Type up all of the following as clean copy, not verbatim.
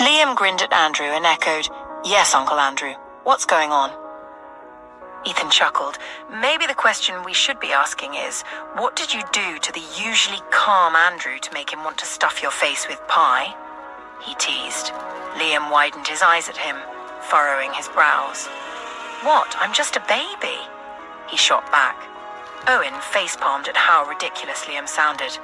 Liam grinned at Andrew and echoed, "Yes, Uncle Andrew. What's going on?" Ethan chuckled. "Maybe the question we should be asking is, what did you do to the usually calm Andrew to make him want to stuff your face with pie?" he teased. Liam widened his eyes at him, furrowing his brows. "What? I'm just a baby," he shot back. Owen facepalmed at how ridiculous Liam sounded.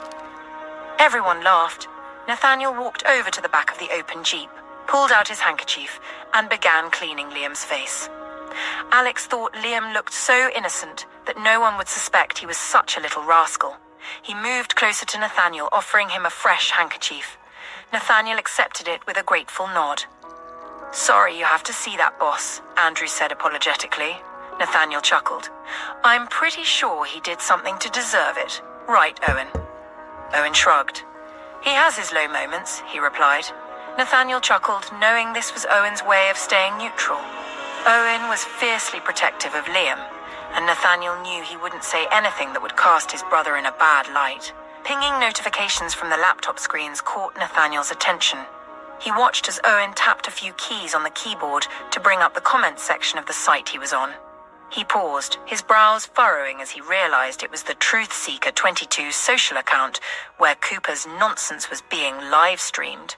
Everyone laughed. Nathaniel walked over to the back of the open jeep, pulled out his handkerchief, and began cleaning Liam's face. Alex thought Liam looked so innocent that no one would suspect he was such a little rascal. He moved closer to Nathaniel, offering him a fresh handkerchief. Nathaniel accepted it with a grateful nod. "Sorry you have to see that, boss," Andrew said apologetically. Nathaniel chuckled. "I'm pretty sure he did something to deserve it. Right, Owen?" Owen shrugged. "He has his low moments," he replied. Nathaniel chuckled, knowing this was Owen's way of staying neutral. Owen was fiercely protective of Liam, and Nathaniel knew he wouldn't say anything that would cast his brother in a bad light. Pinging notifications from the laptop screens caught Nathaniel's attention. He watched as Owen tapped a few keys on the keyboard to bring up the comments section of the site he was on. He paused, his brows furrowing as he realized it was the Truth Seeker 22 social account where Cooper's nonsense was being live-streamed.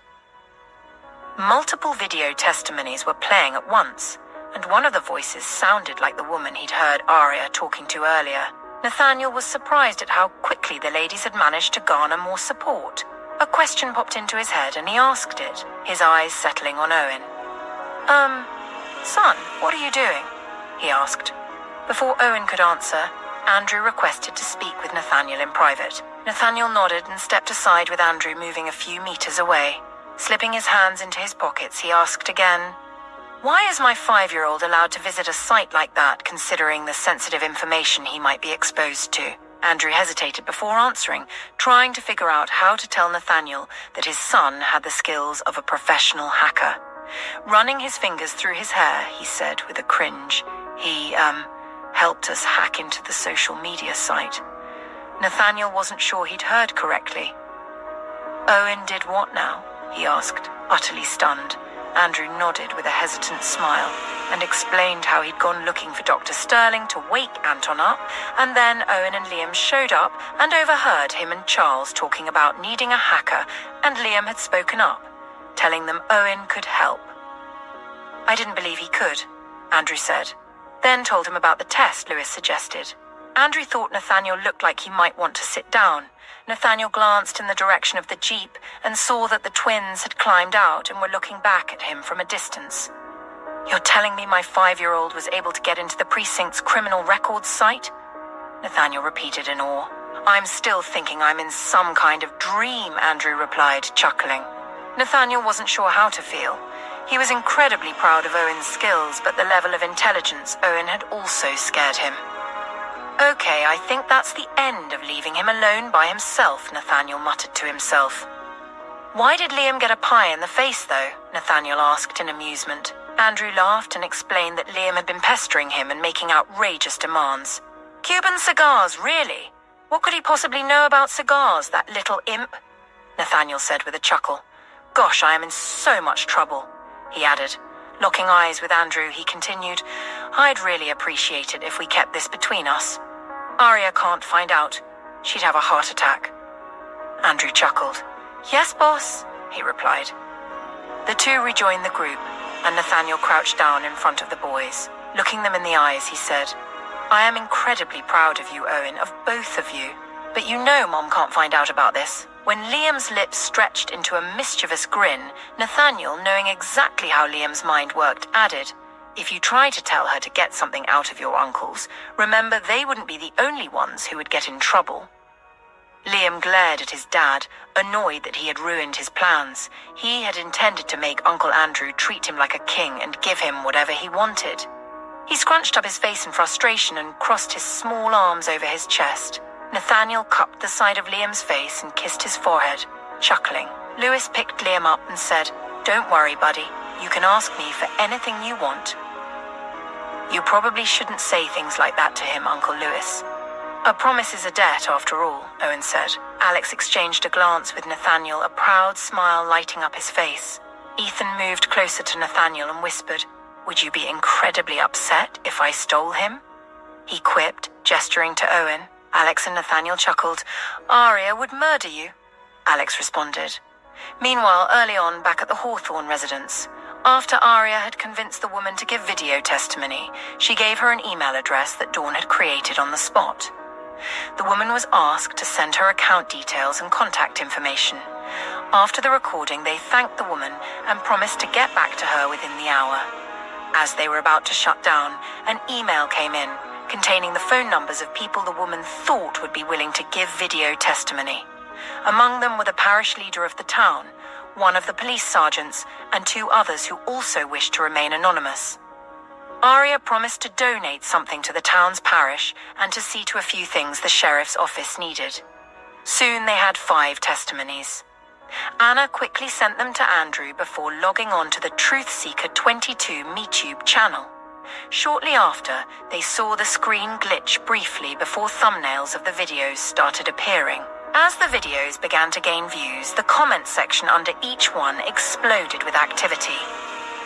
Multiple video testimonies were playing at once, and one of the voices sounded like the woman he'd heard Arya talking to earlier. Nathaniel was surprised at how quickly the ladies had managed to garner more support. A question popped into his head and he asked it, his eyes settling on Owen. Son, what are you doing?" he asked. Before Owen could answer, Andrew requested to speak with Nathaniel in private. Nathaniel nodded and stepped aside with Andrew moving a few meters away. Slipping his hands into his pockets, he asked again, "Why is my 5-year-old allowed to visit a site like that, considering the sensitive information he might be exposed to?" Andrew hesitated before answering, trying to figure out how to tell Nathaniel that his son had the skills of a professional hacker. Running his fingers through his hair, he said with a cringe, He helped us hack into the social media site." Nathaniel wasn't sure he'd heard correctly. "Owen did what now?" he asked, utterly stunned. Andrew nodded with a hesitant smile and explained how he'd gone looking for Dr. Sterling to wake Anton up, and then Owen and Liam showed up and overheard him and Charles talking about needing a hacker, and Liam had spoken up, telling them Owen could help. "I didn't believe he could," Andrew said, then told him about the test Lewis suggested. Andrew thought Nathaniel looked like he might want to sit down. Nathaniel glanced in the direction of the jeep and saw that the twins had climbed out and were looking back at him from a distance. "You're telling me my 5-year-old was able to get into the precinct's criminal records site?" Nathaniel repeated in awe. "I'm still thinking I'm in some kind of dream," Andrew replied, chuckling. Nathaniel wasn't sure how to feel. He was incredibly proud of Owen's skills, but the level of intelligence Owen had also scared him. "Okay, I think that's the end of leaving him alone by himself," Nathaniel muttered to himself. "Why did Liam get a pie in the face, though?" Nathaniel asked in amusement. Andrew laughed and explained that Liam had been pestering him and making outrageous demands. "Cuban cigars, really? What could he possibly know about cigars, that little imp?" Nathaniel said with a chuckle. "Gosh, I am in so much trouble," he added. Locking eyes with Andrew, he continued, "I'd really appreciate it if we kept this between us. Arya can't find out. She'd have a heart attack." Andrew chuckled. "Yes, boss," he replied. The two rejoined the group, and Nathaniel crouched down in front of the boys. Looking them in the eyes, he said, "I am incredibly proud of you, Owen, of both of you. But you know Mom can't find out about this." When Liam's lips stretched into a mischievous grin, Nathaniel, knowing exactly how Liam's mind worked, added, "If you try to tell her to get something out of your uncles, remember they wouldn't be the only ones who would get in trouble." Liam glared at his dad, annoyed that he had ruined his plans. He had intended to make Uncle Andrew treat him like a king and give him whatever he wanted. He scrunched up his face in frustration and crossed his small arms over his chest. Nathaniel cupped the side of Liam's face and kissed his forehead, chuckling. Lewis picked Liam up and said, "Don't worry, buddy. You can ask me for anything you want." "You probably shouldn't say things like that to him, Uncle Lewis." "A promise is a debt, after all," Owen said. Alex exchanged a glance with Nathaniel, a proud smile lighting up his face. Ethan moved closer to Nathaniel and whispered, "Would you be incredibly upset if I stole him?" He quipped, gesturing to Owen. Alex and Nathaniel chuckled. "Aria would murder you," Alex responded. Meanwhile, early on, back at the Hawthorne residence, after Aria had convinced the woman to give video testimony, she gave her an email address that Dawn had created on the spot. The woman was asked to send her account details and contact information. After the recording, they thanked the woman and promised to get back to her within the hour. As they were about to shut down, an email came in containing the phone numbers of people the woman thought would be willing to give video testimony. Among them were the parish leader of the town, one of the police sergeants, and 2 others who also wished to remain anonymous. Aria promised to donate something to the town's parish and to see to a few things the sheriff's office needed. Soon they had 5 testimonies. Anna quickly sent them to Andrew before logging on to the Truth Seeker 22 MeTube channel. Shortly after, they saw the screen glitch briefly before thumbnails of the videos started appearing. As the videos began to gain views, the comment section under each one exploded with activity.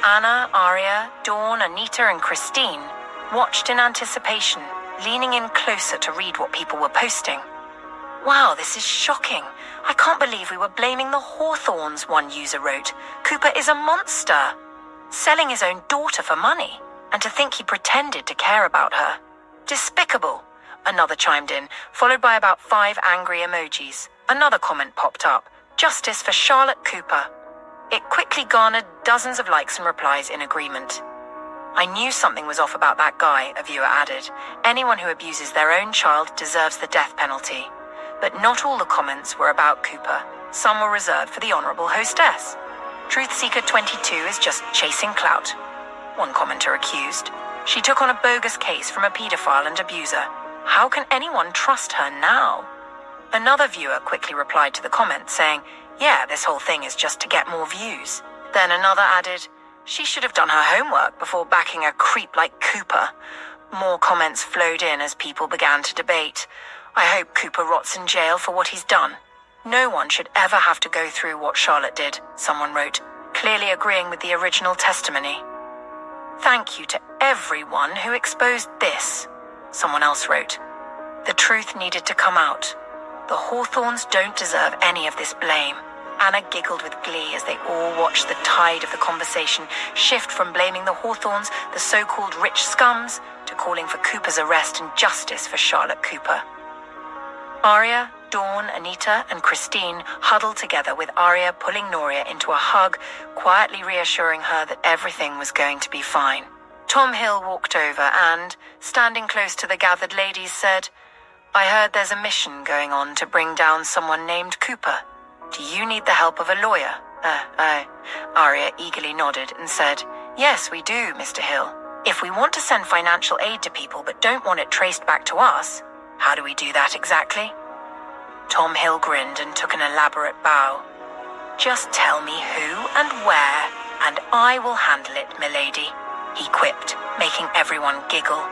Anna, Aria, Dawn, Anita, and Christine watched in anticipation, leaning in closer to read what people were posting. "Wow, this is shocking. I can't believe we were blaming the Hawthornes," one user wrote. "Cooper is a monster, selling his own daughter for money. And to think he pretended to care about her. Despicable," another chimed in, followed by about 5 angry emojis. Another comment popped up, "Justice for Charlotte Cooper." It quickly garnered dozens of likes and replies in agreement. "I knew something was off about that guy," a viewer added. "Anyone who abuses their own child deserves the death penalty." But not all the comments were about Cooper. Some were reserved for the honorable hostess. "Truth Seeker 22 is just chasing clout," one commenter accused. "She took on a bogus case from a pedophile and abuser. How can anyone trust her now?" Another viewer quickly replied to the comment saying, "Yeah, this whole thing is just to get more views." Then another added, "She should have done her homework before backing a creep like Cooper." More comments flowed in as people began to debate. "I hope Cooper rots in jail for what he's done. No one should ever have to go through what Charlotte did," someone wrote, clearly agreeing with the original testimony. "Thank you to everyone who exposed this," someone else wrote. The truth needed to come out. The Hawthornes don't deserve any of this blame. Anna giggled with glee as they all watched the tide of the conversation shift from blaming the Hawthornes, the so-called rich scums, to calling for Cooper's arrest and justice for Charlotte Cooper. Aria, Dawn, Anita, and Christine huddled together with Aria pulling Noria into a hug, quietly reassuring her that everything was going to be fine. Tom Hill walked over and, standing close to the gathered ladies, said, "I heard there's a mission going on to bring down someone named Cooper. Do you need the help of a lawyer?" Aria eagerly nodded and said, "Yes, we do, Mr. Hill. If we want to send financial aid to people but don't want it traced back to us, how do we do that exactly?" Tom Hill grinned and took an elaborate bow. "Just tell me who and where, and I will handle it, milady," he quipped, making everyone giggle.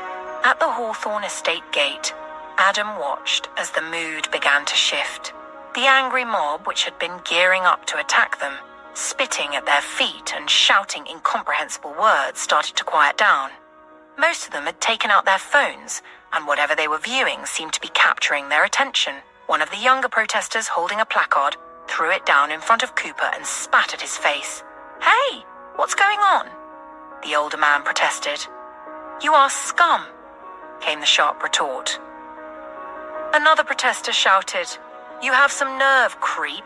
At the Hawthorne estate gate, Adam watched as the mood began to shift. The angry mob, which had been gearing up to attack them, spitting at their feet and shouting incomprehensible words, started to quiet down. Most of them had taken out their phones, and whatever they were viewing seemed to be capturing their attention. One of the younger protesters, holding a placard, threw it down in front of Cooper and spat at his face. "Hey, what's going on?" The older man protested. "You are scum," came the sharp retort. Another protester shouted, "You have some nerve, creep."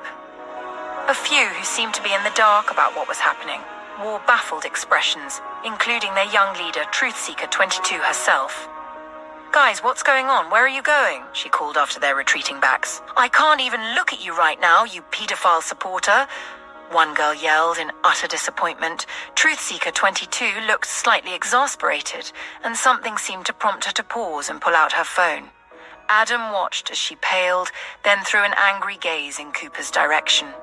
A few who seemed to be in the dark about what was happening wore baffled expressions, including their young leader, Truth Seeker 22 herself. "Guys, what's going on? Where are you going?" she called after their retreating backs. "I can't even look at you right now, you pedophile supporter," one girl yelled in utter disappointment. Truth Seeker 22 looked slightly exasperated, and something seemed to prompt her to pause and pull out her phone. Adam watched as she paled, then threw an angry gaze in Cooper's direction.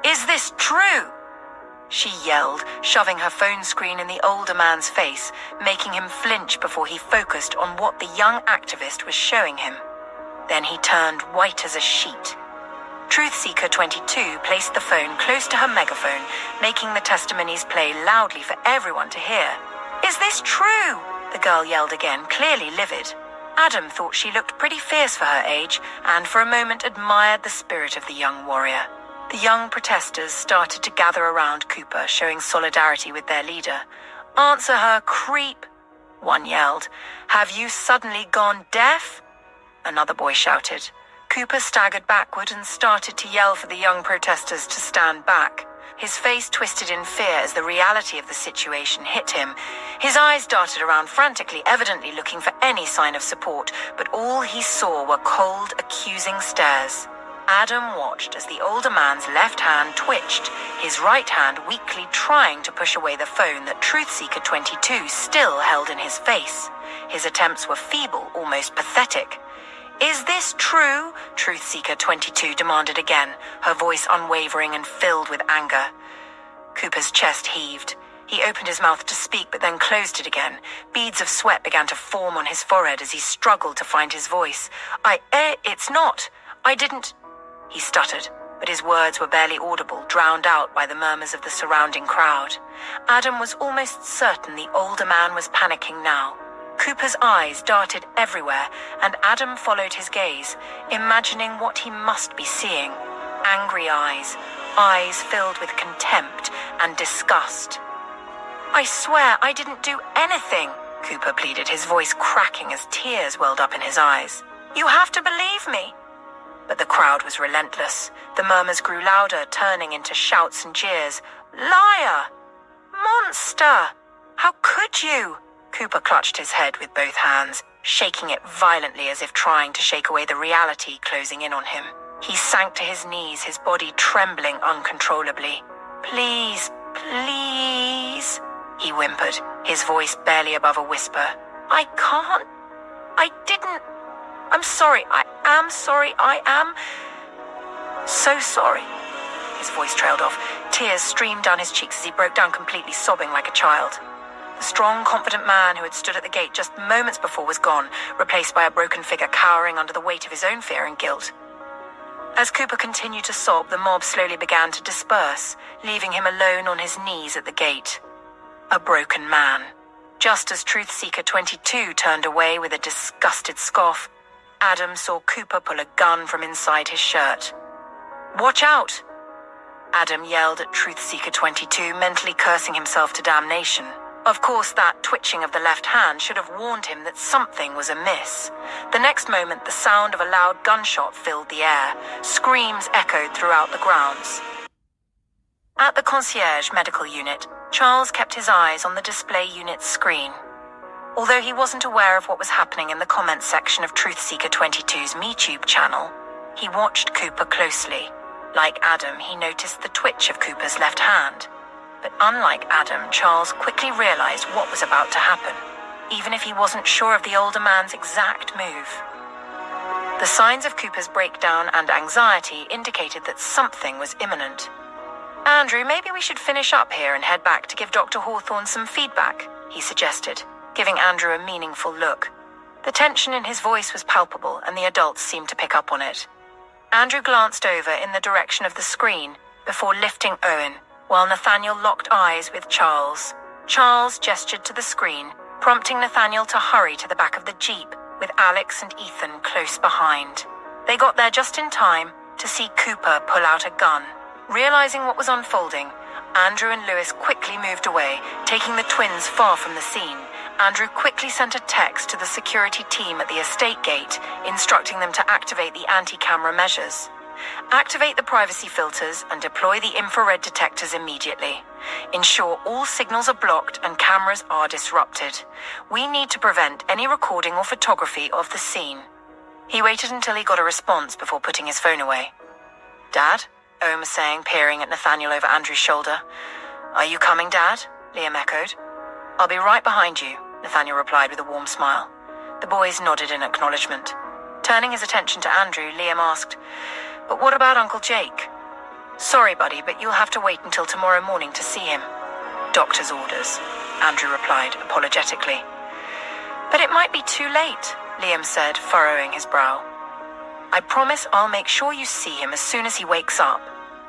"Is this true?" she yelled, shoving her phone screen in the older man's face, making him flinch before he focused on what the young activist was showing him. Then he turned white as a sheet. Truth Seeker 22 placed the phone close to her megaphone, making the testimonies play loudly for everyone to hear. "Is this true?" the girl yelled again, clearly livid. Adam thought she looked pretty fierce for her age, and for a moment admired the spirit of the young warrior. The young protesters started to gather around Cooper, showing solidarity with their leader. "Answer her, creep," one yelled. "Have you suddenly gone deaf?" Another boy shouted. Cooper staggered backward and started to yell for the young protesters to stand back. His face twisted in fear as the reality of the situation hit him. His eyes darted around frantically, evidently looking for any sign of support, but all he saw were cold, accusing stares. Adam watched as the older man's left hand twitched, his right hand weakly trying to push away the phone that Truth Seeker 22 still held in his face. His attempts were feeble, almost pathetic. "Is this true?" Truth Seeker 22 demanded again, her voice unwavering and filled with anger. Cooper's chest heaved. He opened his mouth to speak, but then closed it again. Beads of sweat began to form on his forehead as he struggled to find his voice. It's not. I didn't..." He stuttered, but his words were barely audible, drowned out by the murmurs of the surrounding crowd. Adam was almost certain the older man was panicking now. Cooper's eyes darted everywhere, and Adam followed his gaze, imagining what he must be seeing. Angry eyes filled with contempt and disgust. "I swear I didn't do anything," Cooper pleaded, his voice cracking as tears welled up in his eyes. "You have to believe me." But the crowd was relentless. The murmurs grew louder, turning into shouts and jeers. "Liar! Monster! How could you?" Cooper clutched his head with both hands, shaking it violently as if trying to shake away the reality closing in on him. He sank to his knees, his body trembling uncontrollably. "Please, please," he whimpered, his voice barely above a whisper. "I can't. I didn't. I'm sorry. I am sorry. I am so sorry." His voice trailed off. Tears streamed down his cheeks as he broke down completely, sobbing like a child. The strong, confident man who had stood at the gate just moments before was gone, replaced by a broken figure cowering under the weight of his own fear and guilt. As Cooper continued to sob, the mob slowly began to disperse, leaving him alone on his knees at the gate. A broken man. Just as Truth Seeker 22 turned away with a disgusted scoff, Adam saw Cooper pull a gun from inside his shirt. "Watch out!" Adam yelled at Truth Seeker 22, mentally cursing himself to damnation. Of course, that twitching of the left hand should have warned him that something was amiss. The next moment, the sound of a loud gunshot filled the air. Screams echoed throughout the grounds. At the concierge medical unit, Charles kept his eyes on the display unit's screen. Although he wasn't aware of what was happening in the comments section of Truth Seeker 22's MeTube channel, he watched Cooper closely. Like Adam, he noticed the twitch of Cooper's left hand. But unlike Adam, Charles quickly realized what was about to happen, even if he wasn't sure of the older man's exact move. The signs of Cooper's breakdown and anxiety indicated that something was imminent. "Andrew, maybe we should finish up here and head back to give Dr. Hawthorne some feedback," he suggested, giving Andrew a meaningful look. The tension in his voice was palpable, and the adults seemed to pick up on it. Andrew glanced over in the direction of the screen before lifting Owen, while Nathaniel locked eyes with Charles. Charles gestured to the screen, prompting Nathaniel to hurry to the back of the Jeep, with Alex and Ethan close behind. They got there just in time to see Cooper pull out a gun. Realizing what was unfolding, Andrew and Lewis quickly moved away, taking the twins far from the scene. Andrew quickly sent a text to the security team at the estate gate, instructing them to activate the anti-camera measures. Activate the privacy filters and deploy the infrared detectors immediately. Ensure all signals are blocked and cameras are disrupted. We need to prevent any recording or photography of the scene. He waited until he got a response before putting his phone away. "Dad?" Owen was saying, peering at Nathaniel over Andrew's shoulder. "Are you coming, Dad?" Liam echoed. "I'll be right behind you," Nathaniel replied with a warm smile. The boys nodded in acknowledgement. Turning his attention to Andrew, Liam asked, "But what about Uncle Jake?" "Sorry, buddy, but you'll have to wait until tomorrow morning to see him." "Doctor's orders," Andrew replied apologetically. "But it might be too late," Liam said, furrowing his brow. I promise I'll make sure you see him as soon as he wakes up,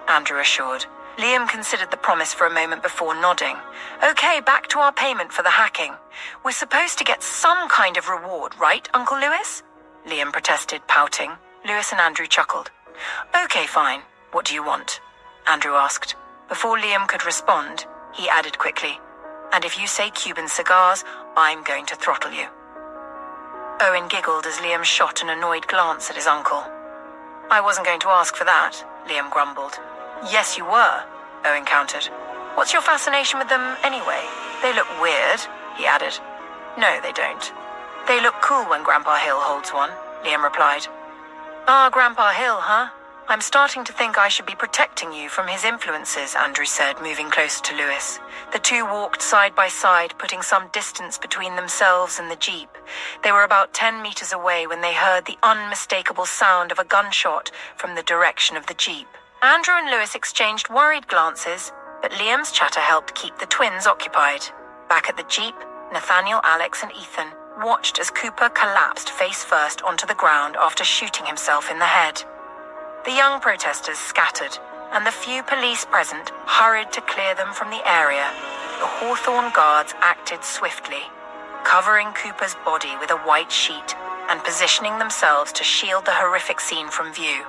Andrew assured. Liam considered the promise for a moment before nodding. Okay, back to our payment for the hacking. We're supposed to get some kind of reward, right, Uncle Lewis? Liam protested, pouting. Lewis and Andrew chuckled. Okay, fine. What do you want? Andrew asked. Before Liam could respond, he added quickly, and if you say Cuban cigars, I'm going to throttle you. Owen giggled as Liam shot an annoyed glance at his uncle. I wasn't going to ask for that, Liam grumbled. Yes, you were, Owen countered. What's your fascination with them anyway? They look weird, he added. No, they don't. They look cool when Grandpa Hill holds one, Liam replied. Ah, Grandpa Hill, huh? I'm starting to think I should be protecting you from his influences, Andrew said, moving closer to Lewis. The two walked side by side, putting some distance between themselves and the jeep. They were about 10 meters away when they heard the unmistakable sound of a gunshot from the direction of the jeep. Andrew and Lewis exchanged worried glances, but Liam's chatter helped keep the twins occupied. Back at the jeep, Nathaniel, Alex, and Ethan watched as Cooper collapsed face first onto the ground after shooting himself in the head. The young protesters scattered, and the few police present hurried to clear them from the area. The Hawthorne guards acted swiftly, covering Cooper's body with a white sheet and positioning themselves to shield the horrific scene from view.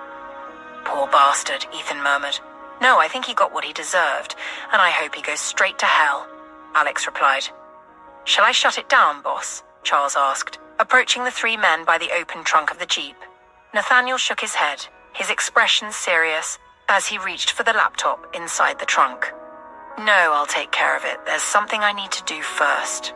Poor bastard, Ethan murmured. No, I think he got what he deserved, and I hope he goes straight to hell, Alex replied. Shall I shut it down, boss? Charles asked, approaching the three men by the open trunk of the jeep. Nathaniel shook his head, his expression serious, as he reached for the laptop inside the trunk. No, I'll take care of it. There's something I need to do first.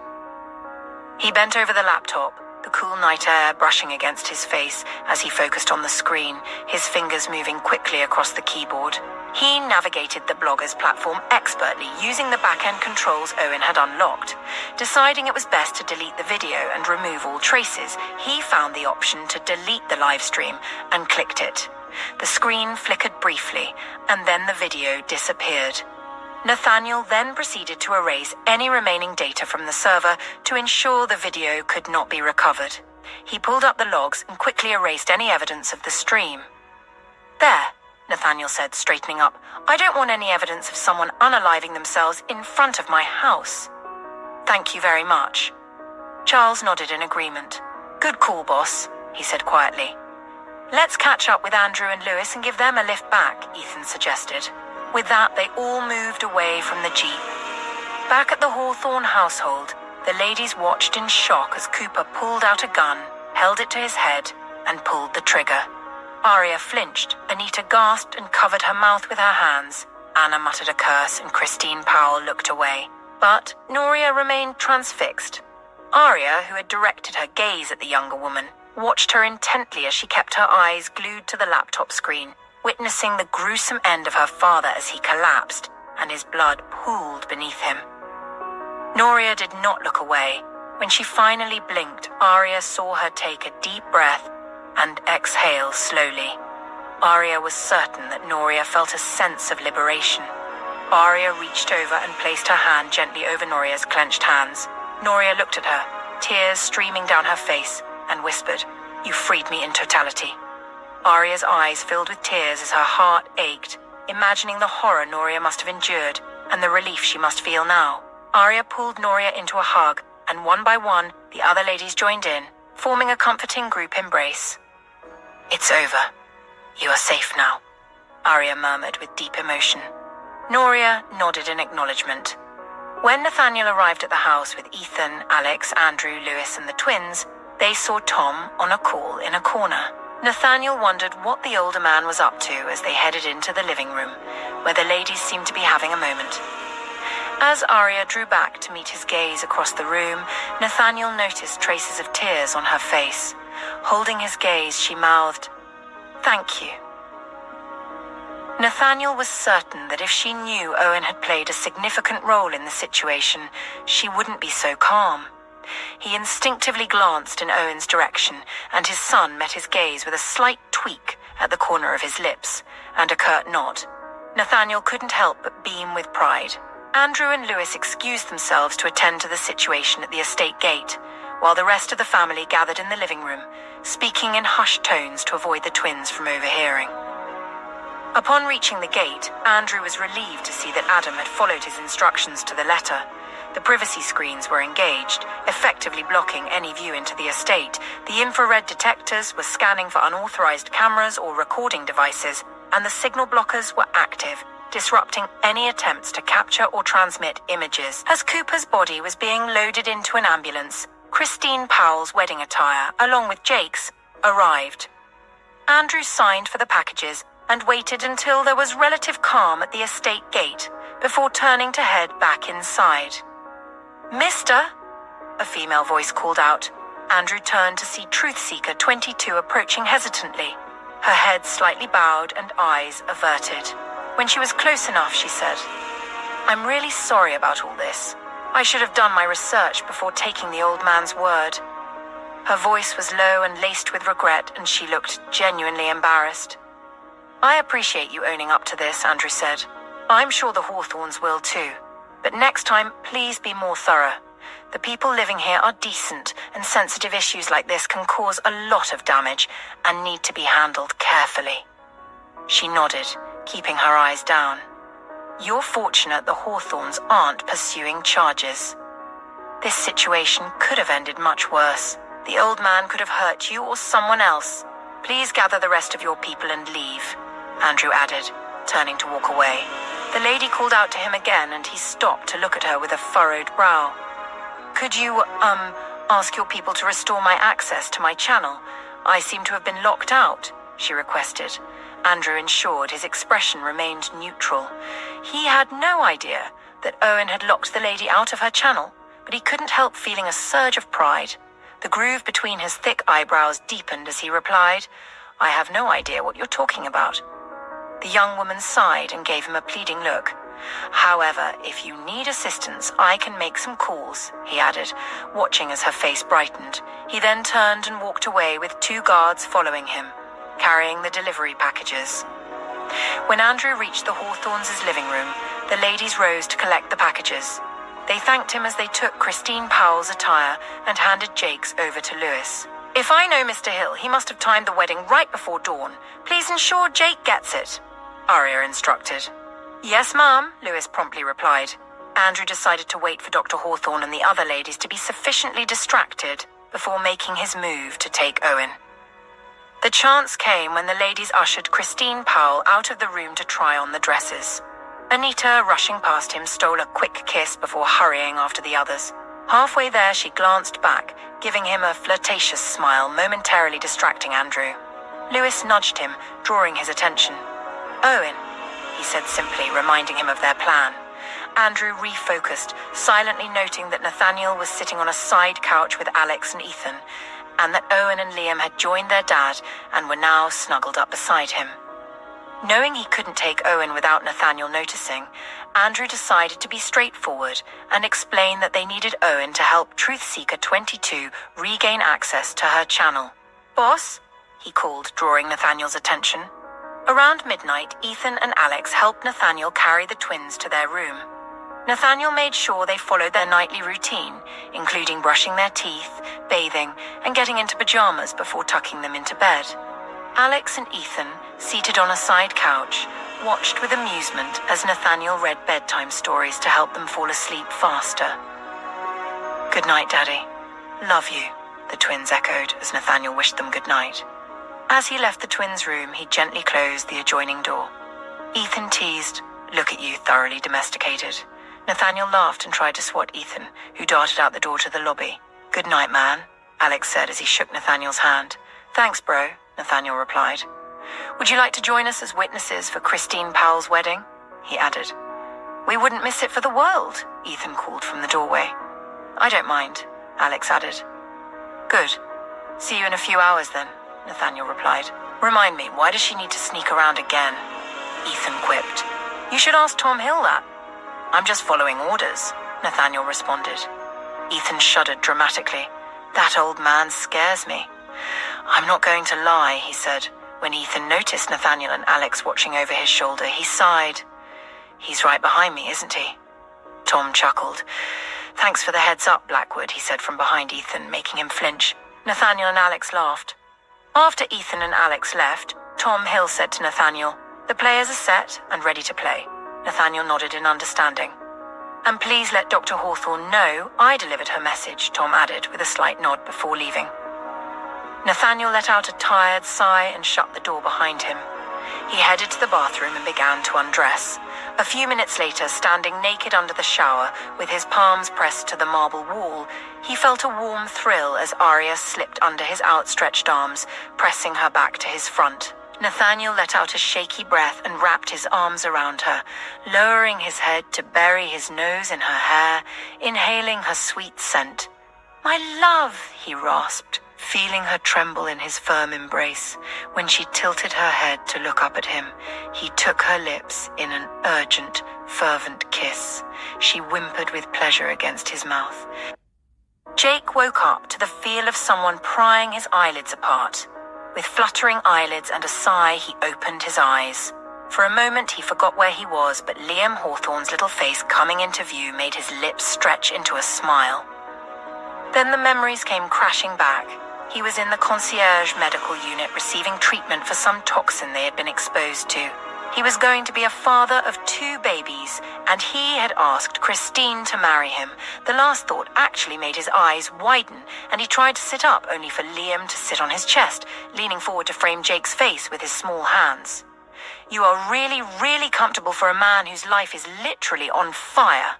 He bent over the laptop, the cool night air brushing against his face as he focused on the screen, his fingers moving quickly across the keyboard. He navigated the blogger's platform expertly, using the back-end controls Owen had unlocked. Deciding it was best to delete the video and remove all traces, he found the option to delete the live stream and clicked it. The screen flickered briefly, and then the video disappeared. Nathaniel then proceeded to erase any remaining data from the server to ensure the video could not be recovered. He pulled up the logs and quickly erased any evidence of the stream. There, Nathaniel said, straightening up. I don't want any evidence of someone unaliving themselves in front of my house. Thank you very much. Charles nodded in agreement. Good call, boss, he said quietly. Let's catch up with Andrew and Lewis and give them a lift back, Ethan suggested. With that, they all moved away from the jeep. Back at the Hawthorne household, the ladies watched in shock as Cooper pulled out a gun, held it to his head, and pulled the trigger. Aria flinched, Anita gasped and covered her mouth with her hands. Anna muttered a curse and Christine Powell looked away. But Noria remained transfixed. Aria, who had directed her gaze at the younger woman, watched her intently as she kept her eyes glued to the laptop screen, witnessing the gruesome end of her father as he collapsed and his blood pooled beneath him. Noria did not look away. When she finally blinked, Aria saw her take a deep breath and exhale slowly. Aria was certain that Noria felt a sense of liberation. Aria reached over and placed her hand gently over Noria's clenched hands. Noria looked at her, tears streaming down her face, and whispered, "You freed me in totality." Aria's eyes filled with tears as her heart ached, imagining the horror Noria must have endured and the relief she must feel now. Aria pulled Noria into a hug, and one by one, the other ladies joined in, forming a comforting group embrace. "It's over. You are safe now," Aria murmured with deep emotion. Noria nodded in acknowledgement. When Nathaniel arrived at the house with Ethan, Alex, Andrew, Lewis, and the twins, they saw Tom on a call in a corner. Nathaniel wondered what the older man was up to as they headed into the living room, where the ladies seemed to be having a moment. As Aria drew back to meet his gaze across the room, Nathaniel noticed traces of tears on her face. Holding his gaze, she mouthed, "Thank you." Nathaniel was certain that if she knew Owen had played a significant role in the situation, she wouldn't be so calm. He instinctively glanced in Owen's direction, and his son met his gaze with a slight tweak at the corner of his lips and a curt nod. Nathaniel couldn't help but beam with pride. Andrew and Lewis excused themselves to attend to the situation at the estate gate. while the rest of the family gathered in the living room, speaking in hushed tones to avoid the twins from overhearing. Upon reaching the gate, Andrew was relieved to see that Adam had followed his instructions to the letter. The privacy screens were engaged, effectively blocking any view into the estate. The infrared detectors were scanning for unauthorized cameras or recording devices, and the signal blockers were active, disrupting any attempts to capture or transmit images. As Cooper's body was being loaded into an ambulance, Christine Powell's wedding attire, along with Jake's, arrived. Andrew signed for the packages and waited until there was relative calm at the estate gate before turning to head back inside. "Mister?" a female voice called out. Andrew turned to see Truthseeker 22 approaching hesitantly, her head slightly bowed and eyes averted. When she was close enough, she said, "I'm really sorry about all this. I should have done my research before taking the old man's word." Her voice was low and laced with regret, and she looked genuinely embarrassed. "I appreciate you owning up to this," Andrew said. "I'm sure the Hawthornes will too. But next time, please be more thorough. The people living here are decent, and sensitive issues like this can cause a lot of damage and need to be handled carefully." She nodded, keeping her eyes down. "You're fortunate the Hawthornes aren't pursuing charges. This situation could have ended much worse. The old man could have hurt you or someone else. Please gather the rest of your people and leave," Andrew added, turning to walk away. The lady called out to him again, and he stopped to look at her with a furrowed brow. "Could you, ask your people to restore my access to my channel? I seem to have been locked out," she requested. Andrew ensured his expression remained neutral. He had no idea that Owen had locked the lady out of her channel, but he couldn't help feeling a surge of pride. The groove between his thick eyebrows deepened as he replied, "I have no idea what you're talking about." The young woman sighed and gave him a pleading look. "However, if you need assistance, I can make some calls," he added, watching as her face brightened. He then turned and walked away with 2 guards following him, carrying the delivery packages. When Andrew reached the Hawthornes' living room, the ladies rose to collect the packages. They thanked him as they took Christine Powell's attire and handed Jake's over to Lewis. "If I know Mr. Hill, he must have timed the wedding right before dawn. Please ensure Jake gets it," Aria instructed. "Yes, ma'am," Lewis promptly replied. Andrew decided to wait for Dr. Hawthorne and the other ladies to be sufficiently distracted before making his move to take Owen. The chance came when the ladies ushered Christine Powell out of the room to try on the dresses. Anita, rushing past him, stole a quick kiss before hurrying after the others. Halfway there, she glanced back, giving him a flirtatious smile, momentarily distracting Andrew. Lewis nudged him, drawing his attention. "Owen," he said simply, reminding him of their plan. Andrew refocused, silently noting that Nathaniel was sitting on a side couch with Alex and Ethan, and that Owen and Liam had joined their dad and were now snuggled up beside him. Knowing he couldn't take Owen without Nathaniel noticing, Andrew decided to be straightforward and explain that they needed Owen to help Truthseeker 22 regain access to her channel. "Boss?" he called, drawing Nathaniel's attention. Around midnight, Ethan and Alex helped Nathaniel carry the twins to their room. Nathaniel made sure they followed their nightly routine, including brushing their teeth, bathing, and getting into pajamas before tucking them into bed. Alex and Ethan, seated on a side couch, watched with amusement as Nathaniel read bedtime stories to help them fall asleep faster. "Good night, Daddy. Love you," the twins echoed as Nathaniel wished them good night. As he left the twins' room, he gently closed the adjoining door. Ethan teased, "Look at you, thoroughly domesticated." Nathaniel laughed and tried to swat Ethan, who darted out the door to the lobby. "Good night, man," Alex said as he shook Nathaniel's hand. "Thanks, bro," Nathaniel replied. "Would you like to join us as witnesses for Christine Powell's wedding?" he added. "We wouldn't miss it for the world," Ethan called from the doorway. "I don't mind," Alex added. "Good. See you in a few hours then," Nathaniel replied. "Remind me, why does she need to sneak around again?" Ethan quipped. "You should ask Tom Hill that." "I'm just following orders," Nathaniel responded. Ethan shuddered dramatically. "That old man scares me." "I'm not going to lie," he said. When Ethan noticed Nathaniel and Alex watching over his shoulder, he sighed. "He's right behind me, isn't he?" Tom chuckled. "Thanks for the heads up, Blackwood," he said from behind Ethan, making him flinch. Nathaniel and Alex laughed. After Ethan and Alex left, Tom Hill said to Nathaniel, "The players are set and ready to play." Nathaniel nodded in understanding. "And please let Dr. Hawthorne know I delivered her message," Tom added with a slight nod before leaving. Nathaniel let out a tired sigh and shut the door behind him. He headed to the bathroom and began to undress. A few minutes later, standing naked under the shower, with his palms pressed to the marble wall, he felt a warm thrill as Arya slipped under his outstretched arms, pressing her back to his front. Nathaniel let out a shaky breath and wrapped his arms around her, lowering his head to bury his nose in her hair, inhaling her sweet scent. "My love," he rasped, feeling her tremble in his firm embrace. When she tilted her head to look up at him, he took her lips in an urgent, fervent kiss. She whimpered with pleasure against his mouth. Jake woke up to the feel of someone prying his eyelids apart. With fluttering eyelids and a sigh, he opened his eyes. For a moment, he forgot where he was, but Liam Hawthorne's little face coming into view made his lips stretch into a smile. Then the memories came crashing back. He was in the concierge medical unit receiving treatment for some toxin they had been exposed to. He was going to be a father of 2 babies, and he had asked Christine to marry him. The last thought actually made his eyes widen, and he tried to sit up, only for Liam to sit on his chest, leaning forward to frame Jake's face with his small hands. "You are really, really comfortable for a man whose life is literally on fire,"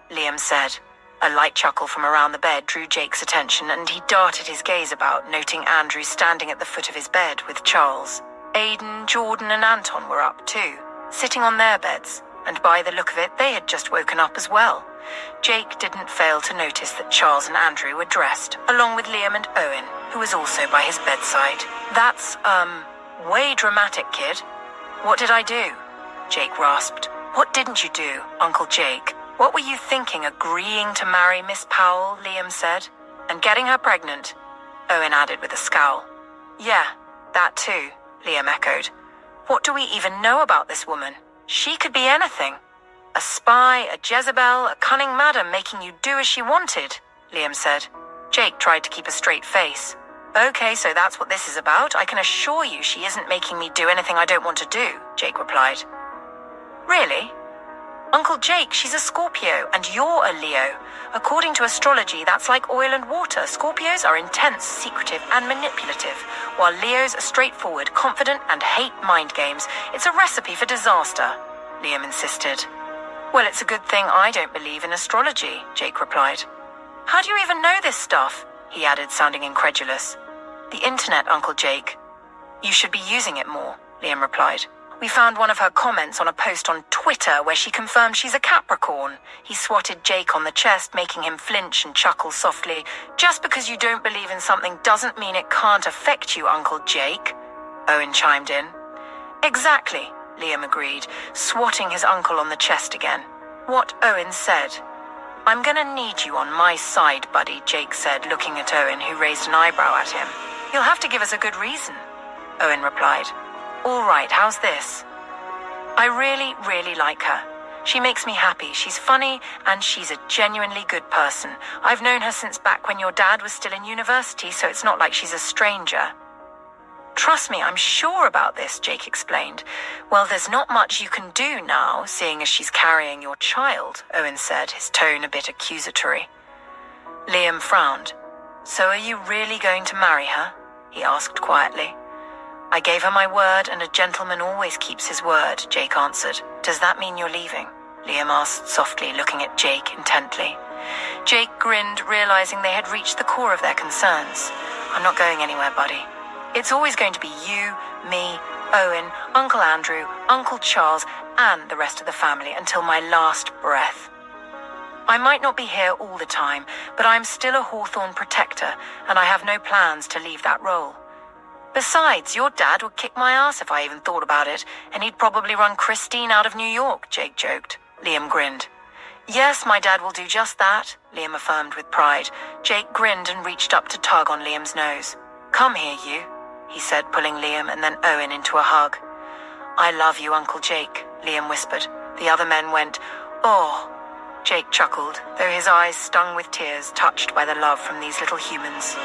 Liam said. A light chuckle from around the bed drew Jake's attention, and he darted his gaze about, noting Andrew standing at the foot of his bed with Charles. Aidan, Jordan, and Anton were up too, sitting on their beds, and by the look of it, they had just woken up as well. Jake didn't fail to notice that Charles and Andrew were dressed, along with Liam and Owen, who was also by his bedside. "That's, way dramatic, kid." "What did I do?" Jake rasped. "What didn't you do, Uncle Jake? What were you thinking, agreeing to marry Miss Powell?" Liam said. "And getting her pregnant?" Owen added with a scowl. "Yeah, that too," Liam echoed. "What do we even know about this woman? She could be anything. A spy, a Jezebel, a cunning madam making you do as she wanted," Liam said. Jake tried to keep a straight face. "Okay, so that's what this is about. I can assure you she isn't making me do anything I don't want to do," Jake replied. "Really? Uncle Jake, she's a Scorpio, and you're a Leo. According to astrology, that's like oil and water. Scorpios are intense, secretive, and manipulative, while Leos are straightforward, confident, and hate mind games. It's a recipe for disaster," Liam insisted. "Well, it's a good thing I don't believe in astrology," Jake replied. "How do you even know this stuff?" he added, sounding incredulous. "The internet, Uncle Jake." "You should be using it more," Liam replied. "We found one of her comments on a post on Twitter where she confirmed she's a Capricorn." He swatted Jake on the chest, making him flinch and chuckle softly. "Just because you don't believe in something doesn't mean it can't affect you, Uncle Jake," Owen chimed in. "Exactly," Liam agreed, swatting his uncle on the chest again. "What Owen said." "I'm gonna need you on my side, buddy," Jake said, looking at Owen, who raised an eyebrow at him. "You'll have to give us a good reason," Owen replied. "All right, how's this? I really, really like her. She makes me happy. She's funny, and she's a genuinely good person. I've known her since back when your dad was still in university, so it's not like she's a stranger." "Trust me, I'm sure about this," Jake explained. "Well, there's not much you can do now, seeing as she's carrying your child," Owen said, his tone a bit accusatory. Liam frowned. "So are you really going to marry her?" he asked quietly. "I gave her my word, and a gentleman always keeps his word," Jake answered. "Does that mean you're leaving?" Liam asked softly, looking at Jake intently. Jake grinned, realizing they had reached the core of their concerns. "I'm not going anywhere, buddy. It's always going to be you, me, Owen, Uncle Andrew, Uncle Charles, and the rest of the family until my last breath. I might not be here all the time, but I'm still a Hawthorne protector, and I have no plans to leave that role. Besides, your dad would kick my ass if I even thought about it, and he'd probably run Christine out of New York," Jake joked. Liam grinned. "Yes, my dad will do just that," Liam affirmed with pride. Jake grinned and reached up to tug on Liam's nose. "Come here, you," he said, pulling Liam and then Owen into a hug. "I love you, Uncle Jake," Liam whispered. The other men went, "Oh." Jake chuckled, though his eyes stung with tears, touched by the love from these little humans.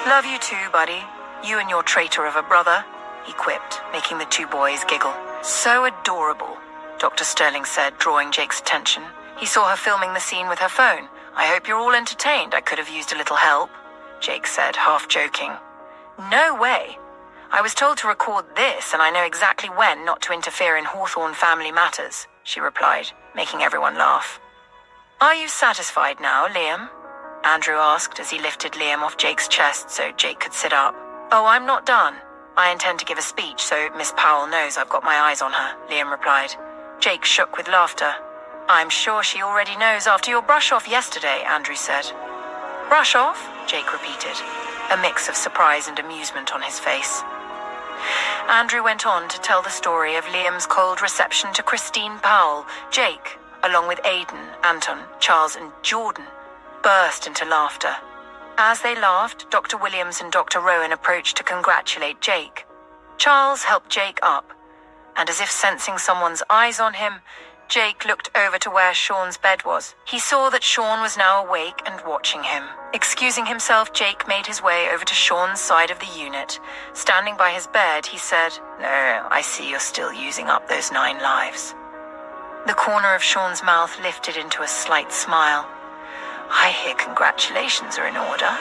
Love you too, buddy. You and your traitor of a brother, he quipped, making the two boys giggle. So adorable, Dr. Sterling said, drawing Jake's attention. He saw her filming the scene with her phone. I hope you're all entertained. I could have used a little help, Jake said, half joking. No way. I was told to record this, and I know exactly when not to interfere in Hawthorne family matters, she replied, making everyone laugh. Are you satisfied now, Liam? Andrew asked as he lifted Liam off Jake's chest so Jake could sit up. Oh, I'm not done. I intend to give a speech, so Miss Powell knows I've got my eyes on her, Liam replied. Jake shook with laughter. I'm sure she already knows after your brush-off yesterday, Andrew said. Brush-off? Jake repeated, a mix of surprise and amusement on his face. Andrew went on to tell the story of Liam's cold reception to Christine Powell. Jake, along with Aidan, Anton, Charles and Jordan, burst into laughter. As they laughed, Dr. Williams and Dr. Rowan approached to congratulate Jake. Charles helped Jake up, and as if sensing someone's eyes on him, Jake looked over to where Sean's bed was. He saw that Sean was now awake and watching him. Excusing himself, Jake made his way over to Sean's side of the unit. Standing by his bed, he said, No, I see you're still using up those 9 lives. The corner of Sean's mouth lifted into a slight smile. I hear congratulations are in order,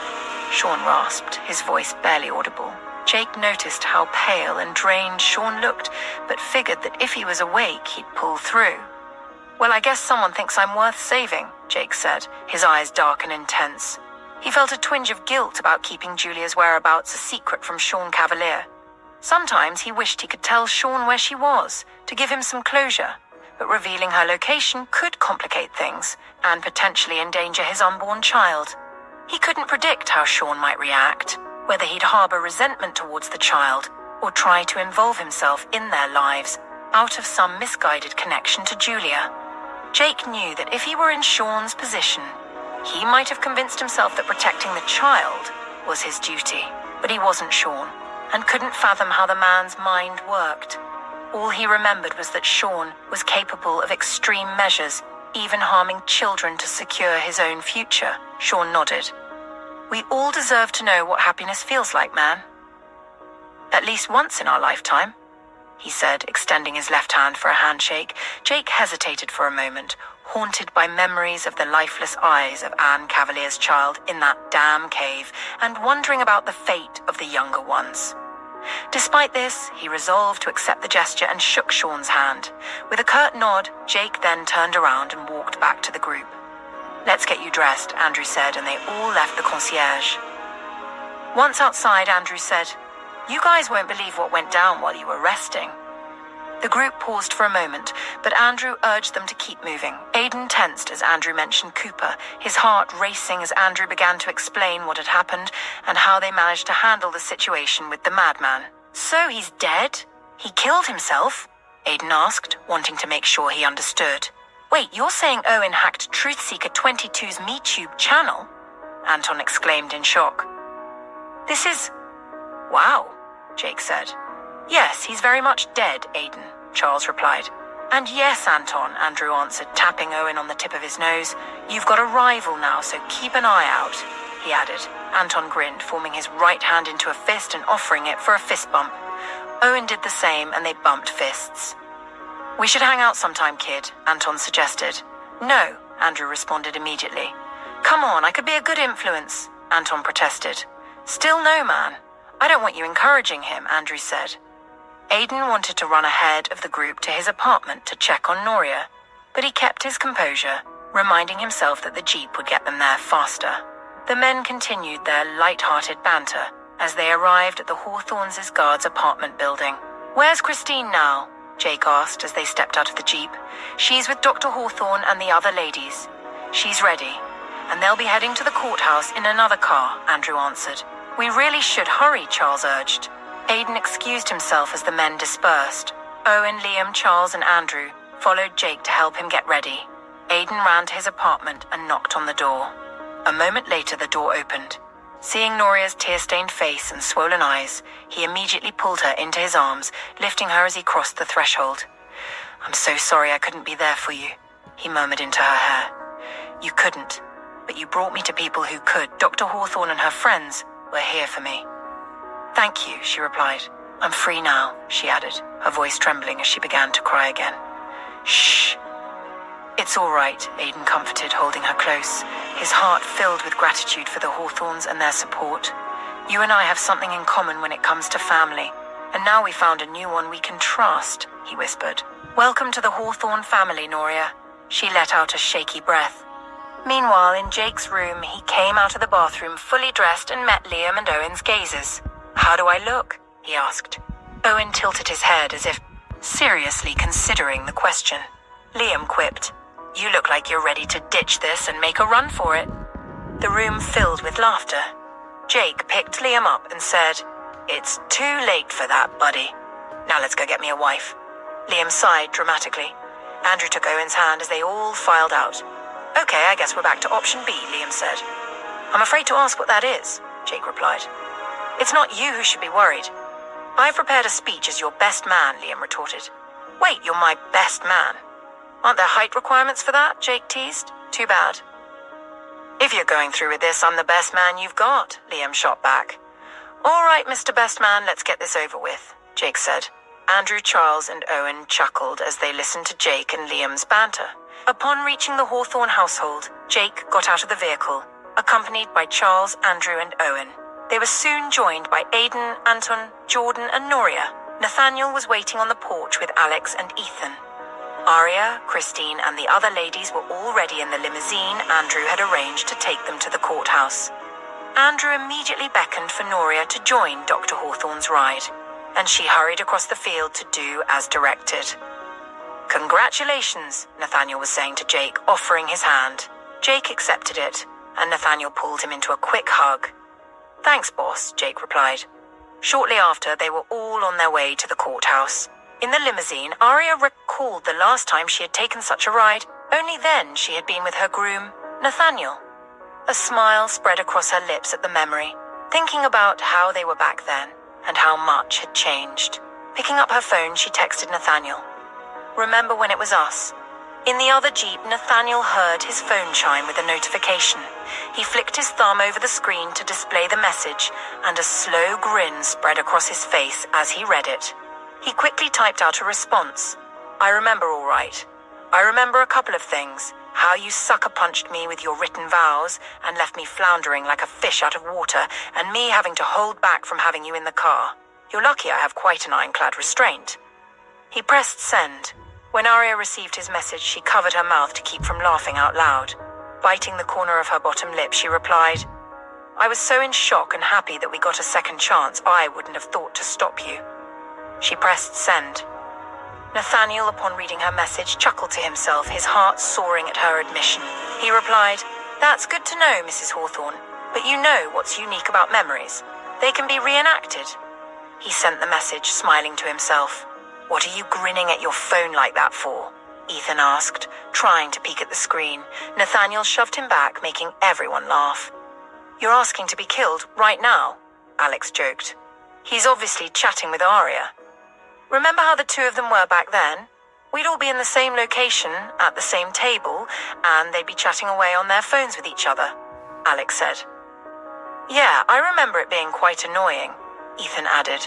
Sean rasped, his voice barely audible. Jake noticed how pale and drained Sean looked, but figured that if he was awake, he'd pull through. Well, I guess someone thinks I'm worth saving, Jake said, his eyes dark and intense. He felt a twinge of guilt about keeping Julia's whereabouts a secret from Sean Cavalier. Sometimes he wished he could tell Sean where she was, to give him some closure, but revealing her location could complicate things and potentially endanger his unborn child. He couldn't predict how Sean might react, whether he'd harbor resentment towards the child or try to involve himself in their lives out of some misguided connection to Julia. Jake knew that if he were in Sean's position, he might have convinced himself that protecting the child was his duty, but he wasn't Sean and couldn't fathom how the man's mind worked. All he remembered was that Sean was capable of extreme measures, even harming children to secure his own future. Sean nodded. We all deserve to know what happiness feels like, man. At least once in our lifetime, he said, extending his left hand for a handshake. Jake hesitated for a moment, haunted by memories of the lifeless eyes of Anne Cavalier's child in that damn cave and wondering about the fate of the younger ones. Despite this, he resolved to accept the gesture and shook Sean's hand. With a curt nod, Jake then turned around and walked back to the group. Let's get you dressed, Andrew said, and they all left the concierge. Once outside, Andrew said, You guys won't believe what went down while you were resting. The group paused for a moment, but Andrew urged them to keep moving. Aidan tensed as Andrew mentioned Cooper, his heart racing as Andrew began to explain what had happened and how they managed to handle the situation with the madman. So he's dead? He killed himself? Aidan asked, wanting to make sure he understood. Wait, you're saying Owen hacked Truthseeker 22's MeTube channel? Anton exclaimed in shock. This is... Wow, Jake said. Yes, he's very much dead, Aidan, Charles replied. And yes, Anton, Andrew answered, tapping Owen on the tip of his nose. You've got a rival now, so keep an eye out, he added. Anton grinned, forming his right hand into a fist and offering it for a fist bump. Owen did the same, and they bumped fists. We should hang out sometime, kid, Anton suggested. No, Andrew responded immediately. Come on, I could be a good influence, Anton protested. Still no, man. I don't want you encouraging him, Andrew said. Aidan wanted to run ahead of the group to his apartment to check on Noria, but he kept his composure, reminding himself that the jeep would get them there faster. The men continued their light-hearted banter as they arrived at the Hawthornes' guards' apartment building. Where's Christine now? Jake asked as they stepped out of the jeep. She's with Dr. Hawthorne and the other ladies. She's ready, and they'll be heading to the courthouse in another car, Andrew answered. We really should hurry, Charles urged. Aidan excused himself as the men dispersed. Owen, Liam, Charles, and Andrew followed Jake to help him get ready. Aidan ran to his apartment and knocked on the door. A moment later, the door opened. Seeing Noria's tear-stained face and swollen eyes, he immediately pulled her into his arms, lifting her as he crossed the threshold. I'm so sorry I couldn't be there for you, he murmured into her hair. You couldn't, but you brought me to people who could. Dr. Hawthorne and her friends were here for me. Thank you, she replied. I'm free now, she added, her voice trembling as she began to cry again. Shh. It's all right, Aidan comforted, holding her close, his heart filled with gratitude for the Hawthornes and their support. You and I have something in common when it comes to family, and now we found a new one we can trust, he whispered. Welcome to the Hawthorne family, Noria. She let out a shaky breath. Meanwhile, in Jake's room, he came out of the bathroom fully dressed and met Liam and Owen's gazes. How do I look? He asked. Owen tilted his head as if seriously considering the question. Liam quipped, You look like you're ready to ditch this and make a run for it. The room filled with laughter. Jake picked Liam up and said, It's too late for that, buddy. Now let's go get me a wife. Liam sighed dramatically. Andrew took Owen's hand as they all filed out. Okay, I guess we're back to option B, Liam said. I'm afraid to ask what that is, Jake replied. It's not you who should be worried. I've prepared a speech as your best man, Liam retorted. Wait, you're my best man? Aren't there height requirements for that? Jake teased. Too bad. If you're going through with this, I'm the best man you've got, Liam shot back. All right, Mr. Best Man, let's get this over with, Jake said. Andrew, Charles, and Owen chuckled as they listened to Jake and Liam's banter. Upon reaching the Hawthorne household, Jake got out of the vehicle, accompanied by Charles, Andrew, and Owen. They were soon joined by Aidan, Anton, Jordan, and Noria. Nathaniel was waiting on the porch with Alex and Ethan. Aria, Christine, and the other ladies were already in the limousine Andrew had arranged to take them to the courthouse. Andrew immediately beckoned for Noria to join Dr. Hawthorne's ride, and she hurried across the field to do as directed. Congratulations, Nathaniel was saying to Jake, offering his hand. Jake accepted it, and Nathaniel pulled him into a quick hug. Thanks, boss, Jake replied. Shortly after, they were all on their way to the courthouse. In the limousine, Aria recalled the last time she had taken such a ride. Only then she had been with her groom, Nathaniel. A smile spread across her lips at the memory, thinking about how they were back then and how much had changed. Picking up her phone, she texted Nathaniel. Remember when it was us? In the other Jeep, Nathaniel heard his phone chime with a notification. He flicked his thumb over the screen to display the message, and a slow grin spread across his face as he read it. He quickly typed out a response. I remember all right. I remember a couple of things. How you sucker-punched me with your written vows and left me floundering like a fish out of water, and me having to hold back from having you in the car. You're lucky I have quite an ironclad restraint. He pressed send. When Aria received his message, she covered her mouth to keep from laughing out loud. Biting the corner of her bottom lip, she replied, I was so in shock and happy that we got a second chance, I wouldn't have thought to stop you. She pressed send. Nathaniel, upon reading her message, chuckled to himself, his heart soaring at her admission. He replied, That's good to know, Mrs. Hawthorne, but you know what's unique about memories. They can be reenacted. He sent the message, smiling to himself. What are you grinning at your phone like that for? Ethan asked, trying to peek at the screen. Nathaniel shoved him back, making everyone laugh. You're asking to be killed right now, Alex joked. He's obviously chatting with Aria. Remember how the two of them were back then? We'd all be in the same location, at the same table, and they'd be chatting away on their phones with each other, Alex said. Yeah, I remember it being quite annoying, Ethan added.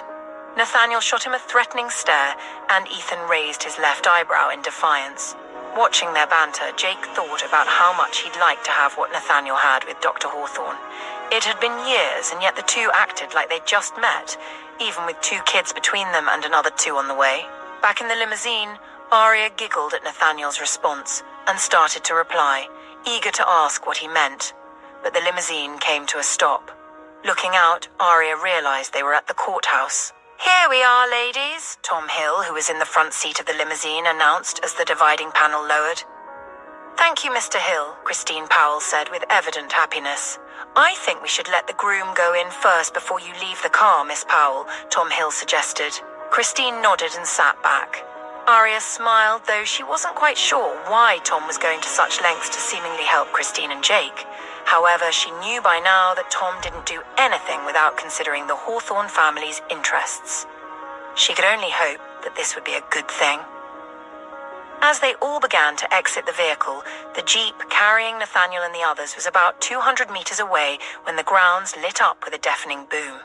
Nathaniel shot him a threatening stare, and Ethan raised his left eyebrow in defiance. Watching their banter, Jake thought about how much he'd like to have what Nathaniel had with Dr. Hawthorne. It had been years, and yet the two acted like they'd just met, even with 2 kids between them and another 2 on the way. Back in the limousine, Aria giggled at Nathaniel's response and started to reply, eager to ask what he meant. But the limousine came to a stop. Looking out, Aria realized they were at the courthouse. Here we are, ladies, Tom Hill, who was in the front seat of the limousine, announced as the dividing panel lowered. Thank you, Mr. Hill, Christine Powell said with evident happiness. I think we should let the groom go in first before you leave the car, Miss Powell, Tom Hill suggested. Christine nodded and sat back. Aria smiled, though she wasn't quite sure why Tom was going to such lengths to seemingly help Christine and Jake. However, she knew by now that Tom didn't do anything without considering the Hawthorne family's interests. She could only hope that this would be a good thing. As they all began to exit the vehicle, the Jeep carrying Nathaniel and the others was about 200 meters away when the grounds lit up with a deafening boom.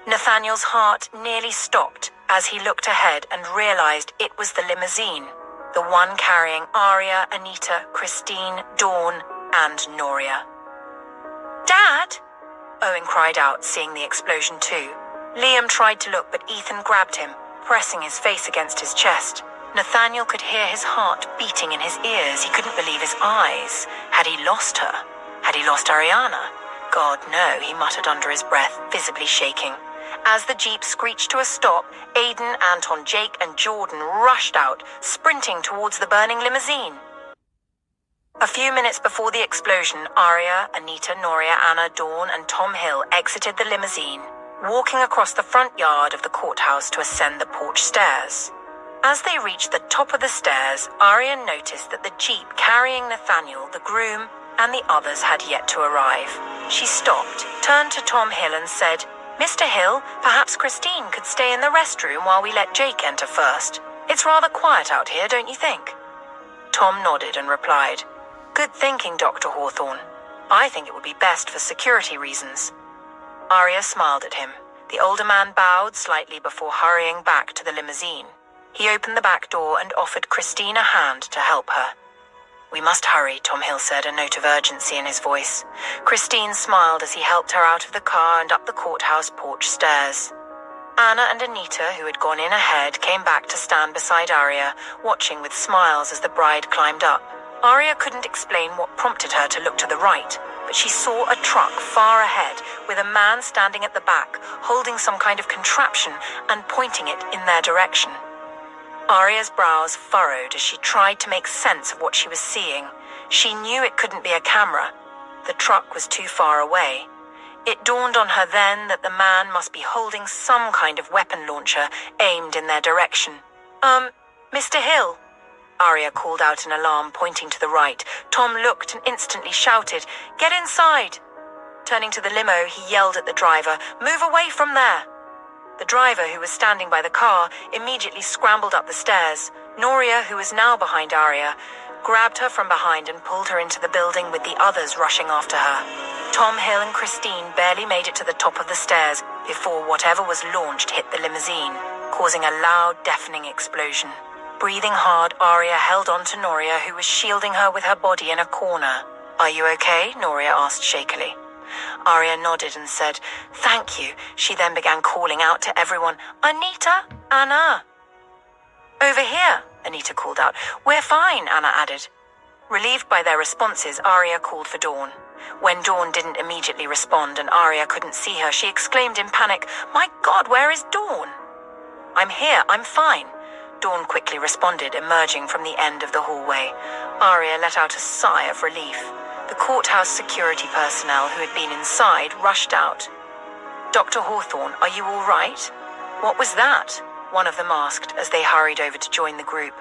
Nathaniel's heart nearly stopped as he looked ahead and realized it was the limousine, the one carrying Aria, Anita, Christine, Dawn, and Noria. "Dad!" Owen cried out, seeing the explosion too. Liam tried to look, but Ethan grabbed him, pressing his face against his chest. Nathaniel could hear his heart beating in his ears. He couldn't believe his eyes. Had he lost her? Had he lost Ariana? God, no, he muttered under his breath, visibly shaking. As the Jeep screeched to a stop, Aidan, Anton, Jake, and Jordan rushed out, sprinting towards the burning limousine. A few minutes before the explosion, Aria, Anita, Noria, Anna, Dawn, and Tom Hill exited the limousine, walking across the front yard of the courthouse to ascend the porch stairs. As they reached the top of the stairs, Aria noticed that the Jeep carrying Nathaniel, the groom, and the others had yet to arrive. She stopped, turned to Tom Hill and said, "Mr. Hill, perhaps Christine could stay in the restroom while we let Jake enter first. It's rather quiet out here, don't you think?" Tom nodded and replied, "Good thinking, Dr. Hawthorne. I think it would be best for security reasons." Aria smiled at him. The older man bowed slightly before hurrying back to the limousine. He opened the back door and offered Christine a hand to help her. "We must hurry," Tom Hill said, a note of urgency in his voice. Christine smiled as he helped her out of the car and up the courthouse porch stairs. Anna and Anita, who had gone in ahead, came back to stand beside Aria, watching with smiles as the bride climbed up. Aria couldn't explain what prompted her to look to the right, but she saw a truck far ahead with a man standing at the back, holding some kind of contraption and pointing it in their direction. Aria's brows furrowed as she tried to make sense of what she was seeing. She knew it couldn't be a camera. The truck was too far away. It dawned on her then that the man must be holding some kind of weapon launcher aimed in their direction. Mr. Hill," Aria called out in alarm, pointing to the right. Tom looked and instantly shouted, "Get inside!" Turning to the limo, he yelled at the driver, "Move away from there!" The driver, who was standing by the car, immediately scrambled up the stairs. Noria, who was now behind Aria, grabbed her from behind and pulled her into the building with the others rushing after her. Tom Hill and Christine barely made it to the top of the stairs before whatever was launched hit the limousine, causing a loud, deafening explosion. Breathing hard, Aria held on to Noria, who was shielding her with her body in a corner. "Are you okay?" Noria asked shakily. Aria nodded and said, "Thank you." She then began calling out to everyone, "Anita, Anna." "Over here," Anita called out. "We're fine," Anna added. Relieved by their responses, Aria called for Dawn. When Dawn didn't immediately respond and Aria couldn't see her, she exclaimed in panic, "My God, where is Dawn?" "I'm here, I'm fine," Dawn quickly responded, emerging from the end of the hallway. Aria let out a sigh of relief. The courthouse security personnel who had been inside rushed out. "Dr. Hawthorne, are you all right?" "What was that?" one of them asked as they hurried over to join the group.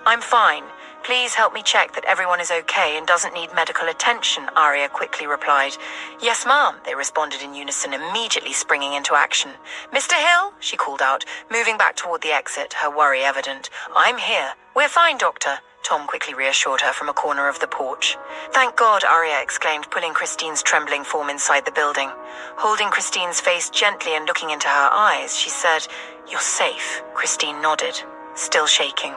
"I'm fine. Please help me check that everyone is okay and doesn't need medical attention," Aria quickly replied. "Yes, ma'am," they responded in unison, immediately springing into action. "Mr. Hill," she called out, moving back toward the exit, her worry evident. "I'm here. We're fine, Doctor," Tom quickly reassured her from a corner of the porch. "Thank God," Aria exclaimed, pulling Christine's trembling form inside the building. Holding Christine's face gently and looking into her eyes, she said, "You're safe." Christine nodded, still shaking.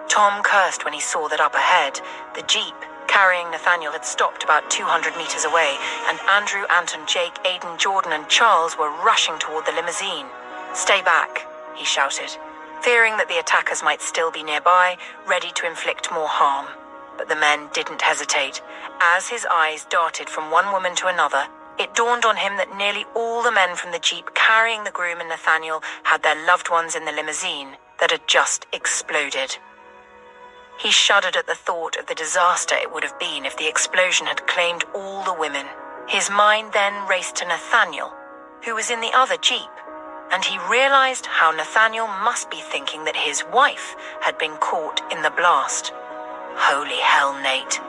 Tom cursed when he saw that up ahead, the Jeep carrying Nathaniel had stopped about 200 meters away, and Andrew, Anton, Jake, Aidan, Jordan, and Charles were rushing toward the limousine. "Stay back," he shouted, fearing that the attackers might still be nearby, ready to inflict more harm. But the men didn't hesitate. As his eyes darted from one woman to another, it dawned on him that nearly all the men from the Jeep carrying the groom and Nathaniel had their loved ones in the limousine that had just exploded. He shuddered at the thought of the disaster it would have been if the explosion had claimed all the women. His mind then raced to Nathaniel, who was in the other Jeep, and he realized how Nathaniel must be thinking that his wife had been caught in the blast. "Holy hell, Nate,"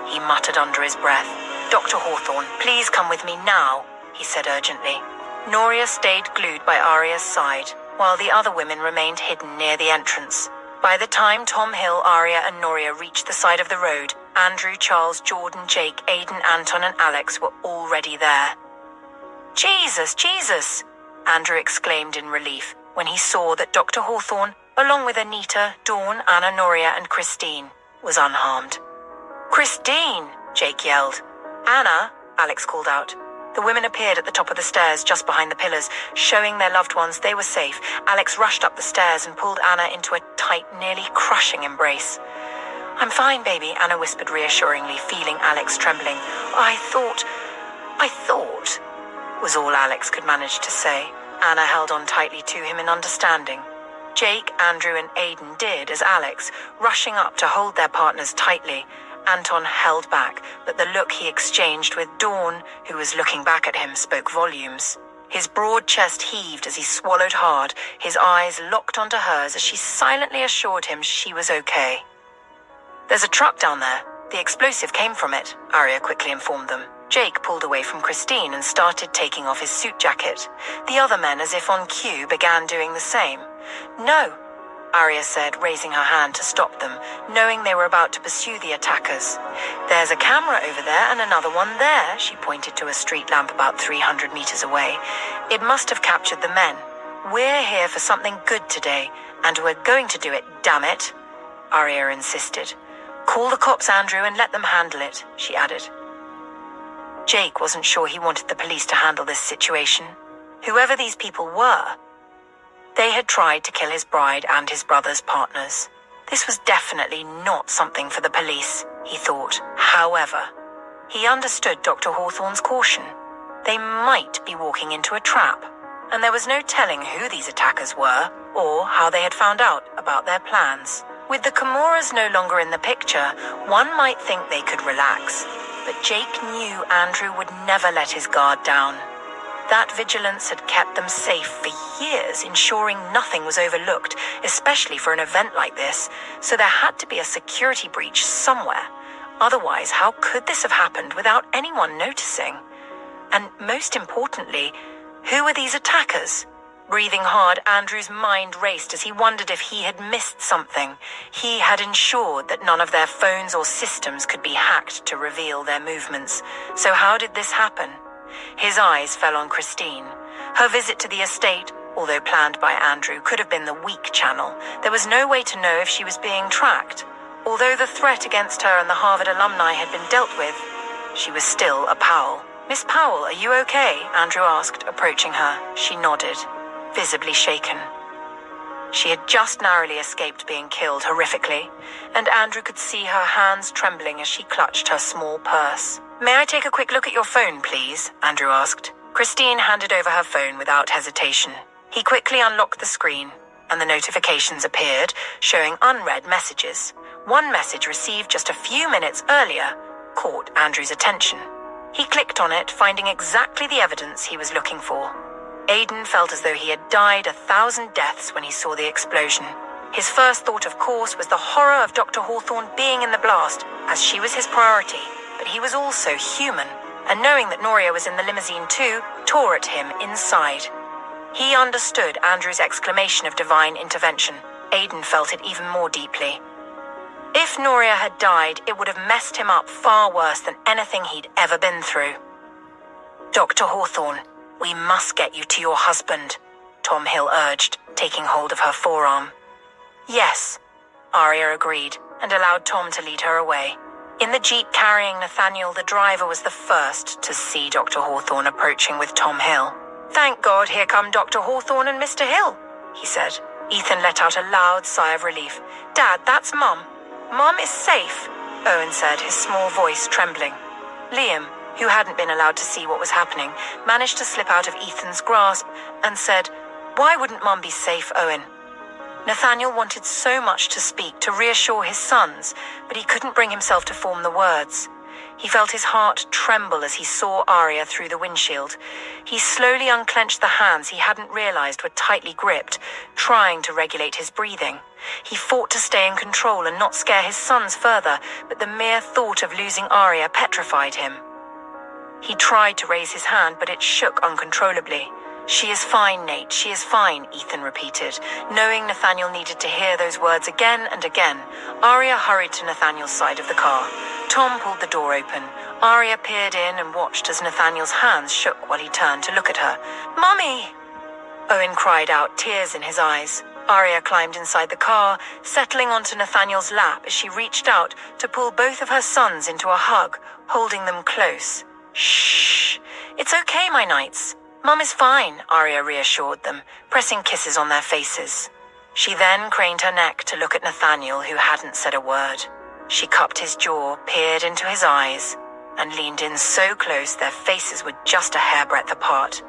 he muttered under his breath. "Dr. Hawthorne, please come with me now," he said urgently. Noria stayed glued by Aria's side, while the other women remained hidden near the entrance. By the time Tom Hill, Aria, and Noria reached the side of the road, Andrew, Charles, Jordan, Jake, Aidan, Anton, and Alex were already there. "Jesus, Jesus!" Andrew exclaimed in relief when he saw that Dr. Hawthorne, along with Anita, Dawn, Anna, Noria, and Christine, was unharmed. "Christine!" Jake yelled. "Anna!" Alex called out. The women appeared at the top of the stairs just behind the pillars, showing their loved ones they were safe. Alex rushed up the stairs and pulled Anna into a tight, nearly crushing embrace. "I'm fine, baby," Anna whispered reassuringly, feeling Alex trembling. I thought, was all Alex could manage to say. Anna held on tightly to him in understanding. Jake, Andrew, and Aidan did as Alex, rushing up to hold their partners tightly. Anton held back, but the look he exchanged with Dawn, who was looking back at him, spoke volumes. His broad chest heaved as he swallowed hard, his eyes locked onto hers as she silently assured him she was okay. "There's a truck down there. The explosive came from it," Aria quickly informed them. Jake pulled away from Christine and started taking off his suit jacket. The other men, as if on cue, began doing the same. "No," Aria said, raising her hand to stop them, knowing they were about to pursue the attackers. "There's a camera over there and another one there," she pointed to a street lamp about 300 meters away. "It must have captured the men. We're here for something good today, and we're going to do it, damn it," Aria insisted. "Call the cops, Andrew, and let them handle it," she added. Jake wasn't sure he wanted the police to handle this situation. Whoever these people were, they had tried to kill his bride and his brother's partners. This was definitely not something for the police, he thought. However, he understood Dr. Hawthorne's caution. They might be walking into a trap, and there was no telling who these attackers were or how they had found out about their plans. With the Kimuras no longer in the picture, one might think they could relax, but Jake knew Andrew would never let his guard down. That vigilance had kept them safe for years, ensuring nothing was overlooked, especially for an event like this, so there had to be a security breach somewhere. Otherwise, how could this have happened without anyone noticing? And most importantly, who were these attackers? Breathing hard, Andrew's mind raced as he wondered if he had missed something. He had ensured that none of their phones or systems could be hacked to reveal their movements. So how did this happen? His eyes fell on Christine. Her visit to the estate, although planned by Andrew, could have been the weak channel. There was no way to know if she was being tracked. Although the threat against her and the Harvard alumni had been dealt with, she was still a Powell. "Miss Powell, are you okay?" Andrew asked, approaching her. She nodded, visibly shaken. She had just narrowly escaped being killed horrifically, and Andrew could see her hands trembling as she clutched her small purse. "May I take a quick look at your phone, please?" Andrew asked. Christine handed over her phone without hesitation. He quickly unlocked the screen, and the notifications appeared, showing unread messages. One message received just a few minutes earlier caught Andrew's attention. He clicked on it, finding exactly the evidence he was looking for. Aidan felt as though he had died 1,000 deaths when he saw the explosion. His first thought, of course, was the horror of Dr. Hawthorne being in the blast, as she was his priority, but he was also human, and knowing that Noria was in the limousine too, tore at him inside. He understood Andrew's exclamation of divine intervention. Aidan felt it even more deeply. If Noria had died, it would have messed him up far worse than anything he'd ever been through. "Dr. Hawthorne, we must get you to your husband," Tom Hill urged, taking hold of her forearm. "Yes," Aria agreed, and allowed Tom to lead her away. In the jeep carrying Nathaniel, the driver was the first to see Dr. Hawthorne approaching with Tom Hill. "Thank God, here come Dr. Hawthorne and Mr. Hill," he said. Ethan let out a loud sigh of relief. "Dad, that's Mum. Mum is safe," Owen said, his small voice trembling. Liam, who hadn't been allowed to see what was happening, managed to slip out of Ethan's grasp and said, "Why wouldn't Mum be safe, Owen?" Nathaniel wanted so much to speak, to reassure his sons, but he couldn't bring himself to form the words. He felt his heart tremble as he saw Aria through the windshield. He slowly unclenched the hands he hadn't realized were tightly gripped, trying to regulate his breathing. He fought to stay in control and not scare his sons further, but the mere thought of losing Aria petrified him. He tried to raise his hand, but it shook uncontrollably. "She is fine, Nate, she is fine," Ethan repeated. Knowing Nathaniel needed to hear those words again and again, Arya hurried to Nathaniel's side of the car. Tom pulled the door open. Arya peered in and watched as Nathaniel's hands shook while he turned to look at her. "Mummy!" Owen cried out, tears in his eyes. Arya climbed inside the car, settling onto Nathaniel's lap as she reached out to pull both of her sons into a hug, holding them close. "Shh! It's okay, my knights. Mum is fine," Arya reassured them, pressing kisses on their faces. She then craned her neck to look at Nathaniel, who hadn't said a word. She cupped his jaw, peered into his eyes, and leaned in so close their faces were just a hairbreadth apart.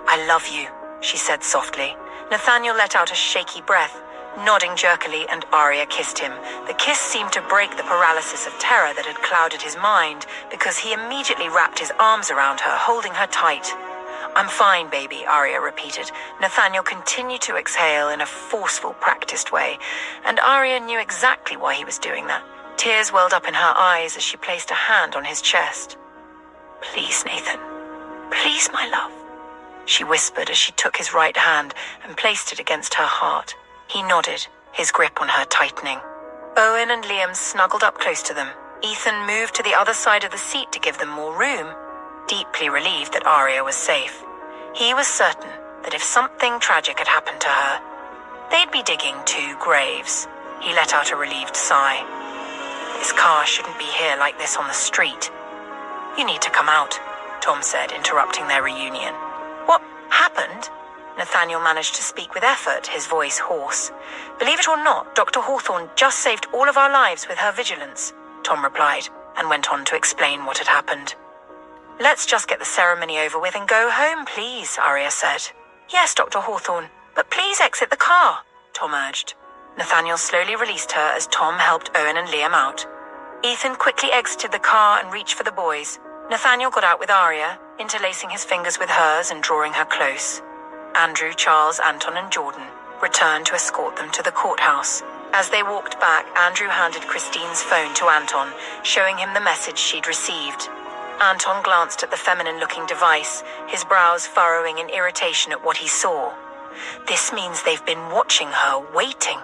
"I love you," she said softly. Nathaniel let out a shaky breath, nodding jerkily, and Arya kissed him. The kiss seemed to break the paralysis of terror that had clouded his mind, because he immediately wrapped his arms around her, holding her tight. "I'm fine, baby," Arya repeated. Nathaniel continued to exhale in a forceful, practiced way, and Arya knew exactly why he was doing that. Tears welled up in her eyes as she placed a hand on his chest. "Please, Nathan. Please, my love," she whispered as she took his right hand and placed it against her heart. He nodded, his grip on her tightening. Owen and Liam snuggled up close to them. Ethan moved to the other side of the seat to give them more room, deeply relieved that Arya was safe. He was certain that if something tragic had happened to her, they'd be digging 2 graves. He let out a relieved sigh. "This car shouldn't be here like this on the street." "You need to come out," Tom said, interrupting their reunion. "What happened?" Nathaniel managed to speak with effort, his voice hoarse. "Believe it or not, Dr. Hawthorne just saved all of our lives with her vigilance," Tom replied, and went on to explain what had happened. "Let's just get the ceremony over with and go home, please," Arya said. "Yes, Dr. Hawthorne, but please exit the car," Tom urged. Nathaniel slowly released her as Tom helped Owen and Liam out. Ethan quickly exited the car and reached for the boys. Nathaniel got out with Arya, interlacing his fingers with hers and drawing her close. Andrew, Charles, Anton, and Jordan returned to escort them to the courthouse. As they walked back, Andrew handed Christine's phone to Anton, showing him the message she'd received. Anton glanced at the feminine-looking device, his brows furrowing in irritation at what he saw. "This means they've been watching her, waiting,"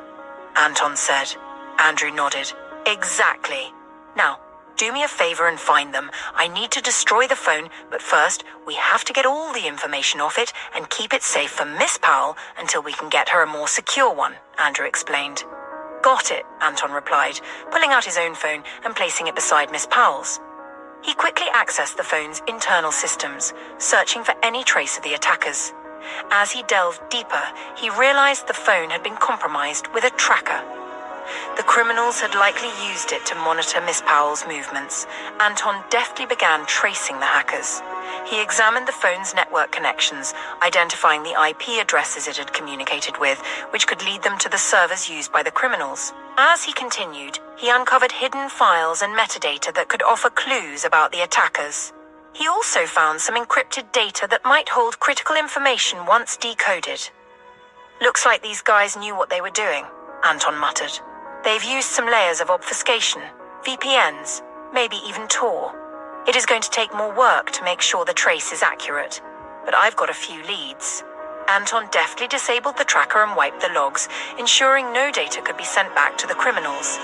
Anton said. Andrew nodded. "Exactly. Now, do me a favor and find them. I need to destroy the phone, but first, we have to get all the information off it and keep it safe for Miss Powell until we can get her a more secure one," Andrew explained. "Got it," Anton replied, pulling out his own phone and placing it beside Miss Powell's. He quickly accessed the phone's internal systems, searching for any trace of the attackers. As he delved deeper, he realized the phone had been compromised with a tracker. The criminals had likely used it to monitor Miss Powell's movements. Anton deftly began tracing the hackers. He examined the phone's network connections, identifying the IP addresses it had communicated with, which could lead them to the servers used by the criminals. As he continued, he uncovered hidden files and metadata that could offer clues about the attackers. He also found some encrypted data that might hold critical information once decoded. "Looks like these guys knew what they were doing," Anton muttered. "They've used some layers of obfuscation, VPNs, maybe even Tor. It is going to take more work to make sure the trace is accurate, but I've got a few leads." Anton deftly disabled the tracker and wiped the logs, ensuring no data could be sent back to the criminals.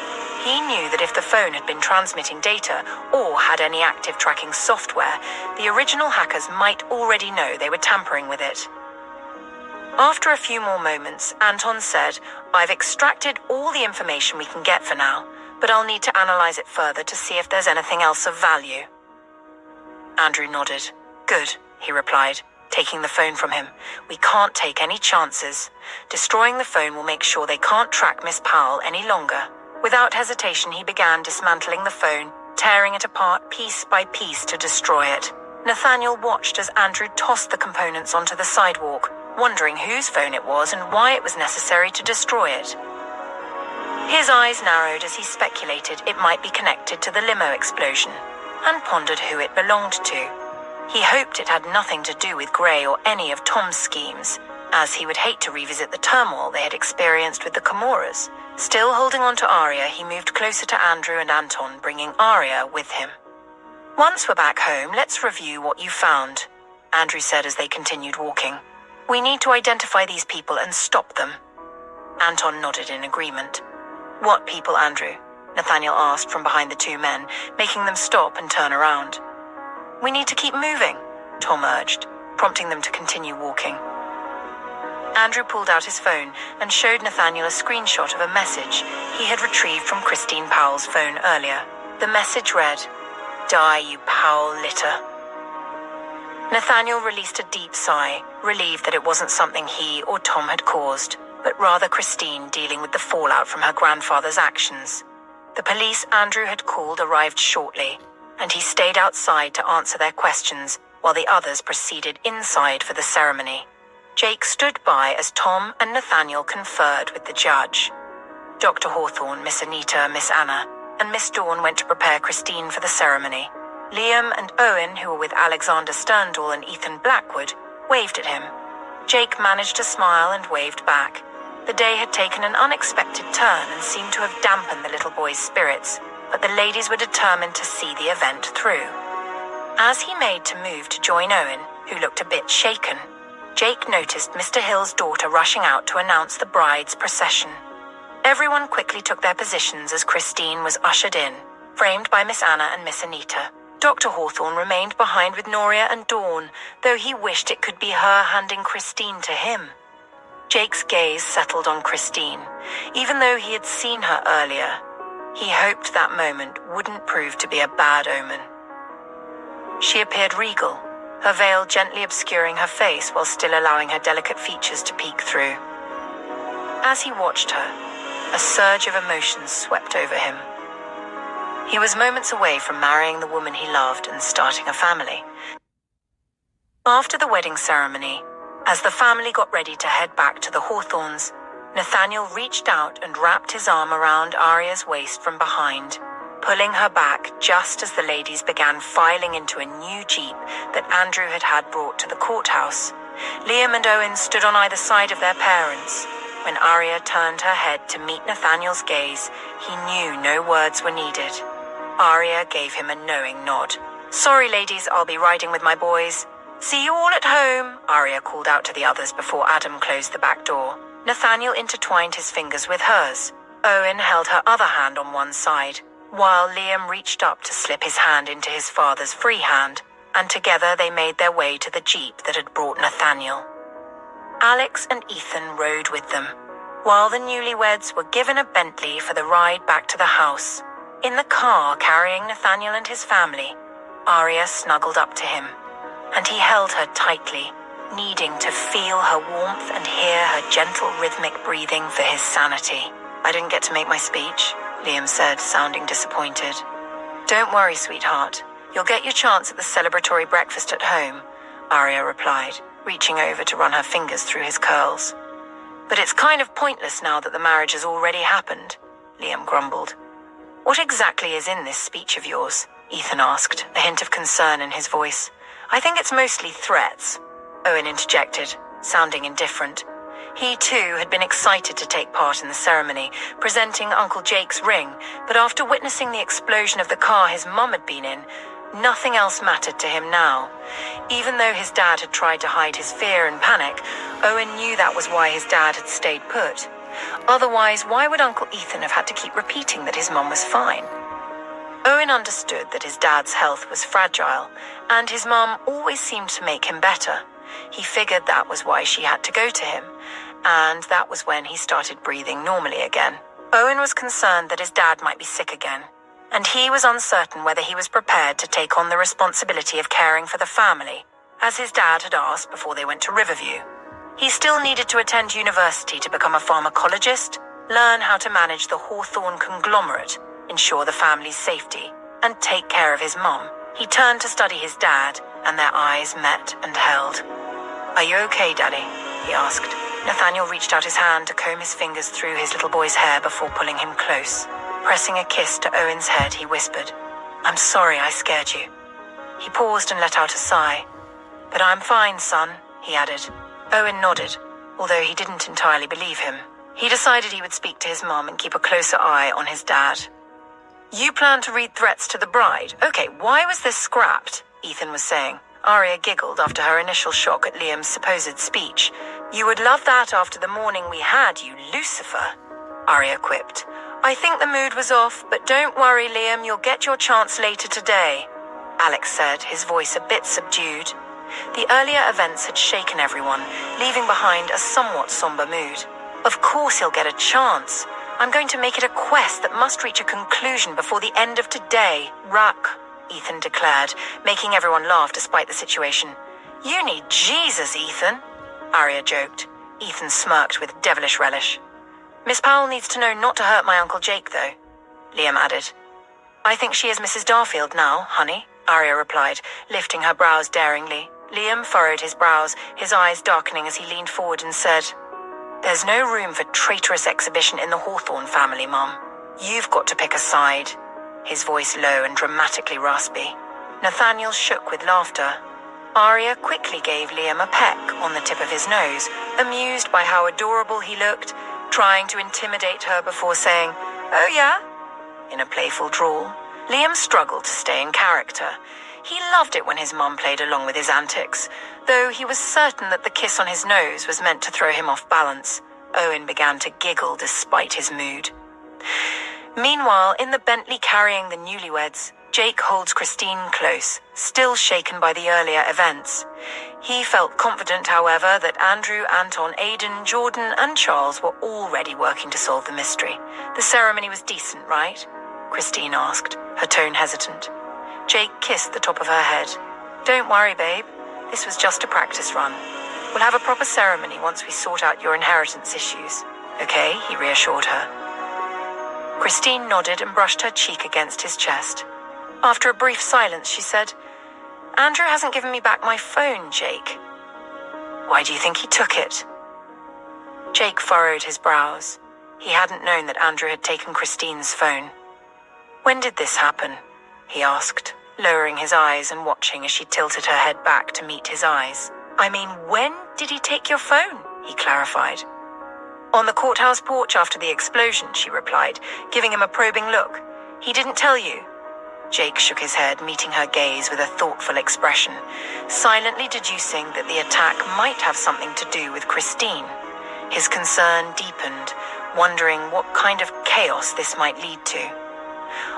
He knew that if the phone had been transmitting data or had any active tracking software, the original hackers might already know they were tampering with it. After a few more moments, Anton said, "I've extracted all the information we can get for now, but I'll need to analyze it further to see if there's anything else of value." Andrew nodded. "Good," he replied, taking the phone from him. "We can't take any chances. Destroying the phone will make sure they can't track Miss Powell any longer." Without hesitation, he began dismantling the phone, tearing it apart piece by piece to destroy it. Nathaniel watched as Andrew tossed the components onto the sidewalk, wondering whose phone it was and why it was necessary to destroy it. His eyes narrowed as he speculated it might be connected to the limo explosion, and pondered who it belonged to. He hoped it had nothing to do with Gray or any of Tom's schemes, as he would hate to revisit the turmoil they had experienced with the Comoras. Still holding on to Arya, he moved closer to Andrew and Anton, bringing Arya with him. "Once we're back home, let's review what you found," Andrew said as they continued walking. We need to identify these people and stop them. Anton nodded in agreement. What people, Andrew? Nathaniel asked from behind the two men, making them stop and turn around. We need to keep moving, Tom urged, prompting them to continue walking. Andrew pulled out his phone and showed Nathaniel a screenshot of a message he had retrieved from Christine Powell's phone earlier. The message read, "Die, you Powell litter." Nathaniel released a deep sigh, relieved that it wasn't something he or Tom had caused, but rather Christine dealing with the fallout from her grandfather's actions. The police Andrew had called arrived shortly, and he stayed outside to answer their questions while the others proceeded inside for the ceremony. Jake stood by as Tom and Nathaniel conferred with the judge. Dr. Hawthorne, Miss Anita, Miss Anna, and Miss Dawn went to prepare Christine for the ceremony. Liam and Owen, who were with Alexander Sterndal and Ethan Blackwood, waved at him. Jake managed to smile and waved back. The day had taken an unexpected turn and seemed to have dampened the little boy's spirits, but the ladies were determined to see the event through. As he made to move to join Owen, who looked a bit shaken, Jake noticed Mr. Hill's daughter rushing out to announce the bride's procession. Everyone quickly took their positions as Christine was ushered in, framed by Miss Anna and Miss Anita. Dr. Hawthorne remained behind with Noria and Dawn, though he wished it could be her handing Christine to him. Jake's gaze settled on Christine. Even though he had seen her earlier, he hoped that moment wouldn't prove to be a bad omen. She appeared regal, her veil gently obscuring her face while still allowing her delicate features to peek through. As he watched her, a surge of emotions swept over him. He was moments away from marrying the woman he loved and starting a family. After the wedding ceremony, as the family got ready to head back to the Hawthorns, Nathaniel reached out and wrapped his arm around Aria's waist from behind, pulling her back just as the ladies began filing into a new Jeep that Andrew had brought to the courthouse. Liam and Owen stood on either side of their parents. When Aria turned her head to meet Nathaniel's gaze, he knew no words were needed. Aria gave him a knowing nod. "Sorry, ladies, I'll be riding with my boys. See you all at home," Aria called out to the others before Adam closed the back door. Nathaniel intertwined his fingers with hers. Owen held her other hand on one side, while Liam reached up to slip his hand into his father's free hand, and together they made their way to the Jeep that had brought Nathaniel. Alex and Ethan rode with them, while the newlyweds were given a Bentley for the ride back to the house. In the car carrying Nathaniel and his family, Aria snuggled up to him, and he held her tightly, needing to feel her warmth and hear her gentle rhythmic breathing for his sanity. "I didn't get to make my speech," Liam said, sounding disappointed. "Don't worry, sweetheart. You'll get your chance at the celebratory breakfast at home," Aria replied, reaching over to run her fingers through his curls. "But it's kind of pointless now that the marriage has already happened," Liam grumbled. "What exactly is in this speech of yours?" Ethan asked, a hint of concern in his voice. "I think it's mostly threats," Owen interjected, sounding indifferent. He, too, had been excited to take part in the ceremony, presenting Uncle Jake's ring, but after witnessing the explosion of the car his mum had been in, nothing else mattered to him now. Even though his dad had tried to hide his fear and panic, Owen knew that was why his dad had stayed put. Otherwise, why would Uncle Ethan have had to keep repeating that his mum was fine? Owen understood that his dad's health was fragile, and his mum always seemed to make him better. He figured that was why she had to go to him, and that was when he started breathing normally again. Owen was concerned that his dad might be sick again, and he was uncertain whether he was prepared to take on the responsibility of caring for the family, as his dad had asked before they went to Riverview. He still needed to attend university to become a pharmacologist, learn how to manage the Hawthorne conglomerate, ensure the family's safety, and take care of his mum. He turned to study his dad, and their eyes met and held. "Are you okay, Daddy?" he asked. Nathaniel reached out his hand to comb his fingers through his little boy's hair before pulling him close. Pressing a kiss to Owen's head, he whispered, "I'm sorry I scared you." He paused and let out a sigh. "But I'm fine, son," he added. Owen nodded, although he didn't entirely believe him. He decided he would speak to his mum and keep a closer eye on his dad. "You plan to read threats to the bride? Okay, why was this scrapped?" Ethan was saying. Arya giggled after her initial shock at Liam's supposed speech. "You would love that after the morning we had, you Lucifer," Arya quipped. "I think the mood was off, but don't worry, Liam, you'll get your chance later today," Alex said, his voice a bit subdued. The earlier events had shaken everyone, leaving behind a somewhat somber mood. "Of course he'll get a chance. I'm going to make it a quest that must reach a conclusion before the end of today. Ruck," Ethan declared, making everyone laugh despite the situation. "You need Jesus, Ethan," Arya joked. Ethan smirked with devilish relish. "Miss Powell needs to know not to hurt my Uncle Jake, though," Liam added. "I think she is Mrs. Darfield now, honey," Arya replied, lifting her brows daringly. Liam furrowed his brows, his eyes darkening as he leaned forward and said, "There's no room for traitorous exhibition in the Hawthorne family, Mum. You've got to pick a side," his voice low and dramatically raspy. Nathaniel shook with laughter. Arya quickly gave Liam a peck on the tip of his nose, amused by how adorable he looked, trying to intimidate her before saying, "Oh yeah?" in a playful drawl. Liam struggled to stay in character. He loved it when his mum played along with his antics, though he was certain that the kiss on his nose was meant to throw him off balance. Owen began to giggle despite his mood. Meanwhile, in the Bentley carrying the newlyweds, Jake holds Christine close, still shaken by the earlier events. He felt confident, however, that Andrew, Anton, Aidan, Jordan, and Charles were already working to solve the mystery. "The ceremony was decent, right?" Christine asked, her tone hesitant. Jake kissed the top of her head. "Don't worry, babe. This was just a practice run. We'll have a proper ceremony once we sort out your inheritance issues. Okay?" he reassured her. Christine nodded and brushed her cheek against his chest. After a brief silence, she said, "Andrew hasn't given me back my phone, Jake." "Why do you think he took it?" Jake furrowed his brows. He hadn't known that Andrew had taken Christine's phone. "When did this happen?" he asked, lowering his eyes and watching as she tilted her head back to meet his eyes. "I mean, when did he take your phone?" he clarified. "On the courthouse porch after the explosion," she replied, giving him a probing look. "He didn't tell you?" Jake shook his head, meeting her gaze with a thoughtful expression, silently deducing that the attack might have something to do with Christine. His concern deepened, wondering what kind of chaos this might lead to.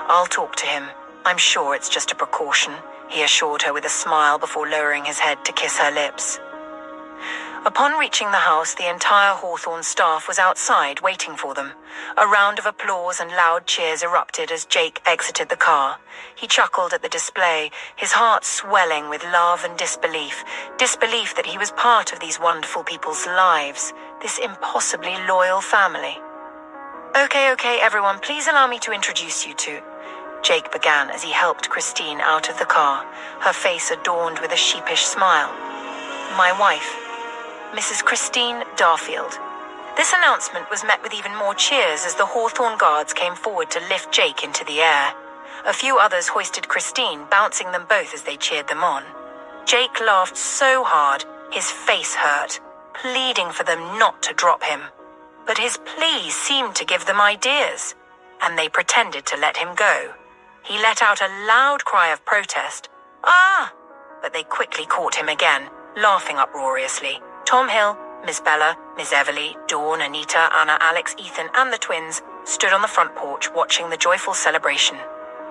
"I'll talk to him. I'm sure it's just a precaution," he assured her with a smile before lowering his head to kiss her lips. Upon reaching the house, the entire Hawthorne staff was outside waiting for them. A round of applause and loud cheers erupted as Jake exited the car. He chuckled at the display, his heart swelling with love and disbelief that he was part of these wonderful people's lives, this impossibly loyal family. Okay, everyone, please allow me to introduce you to..." Jake began as he helped Christine out of the car, her face adorned with a sheepish smile. "My wife, Mrs. Christine Darfield." This announcement was met with even more cheers as the Hawthorne guards came forward to lift Jake into the air. A few others hoisted Christine, bouncing them both as they cheered them on. Jake laughed so hard, his face hurt, pleading for them not to drop him. But his pleas seemed to give them ideas, and they pretended to let him go. He let out a loud cry of protest. "Ah!" But they quickly caught him again, laughing uproariously. Tom Hill, Miss Bella, Miss Everly, Dawn, Anita, Anna, Alex, Ethan, and the twins stood on the front porch watching the joyful celebration.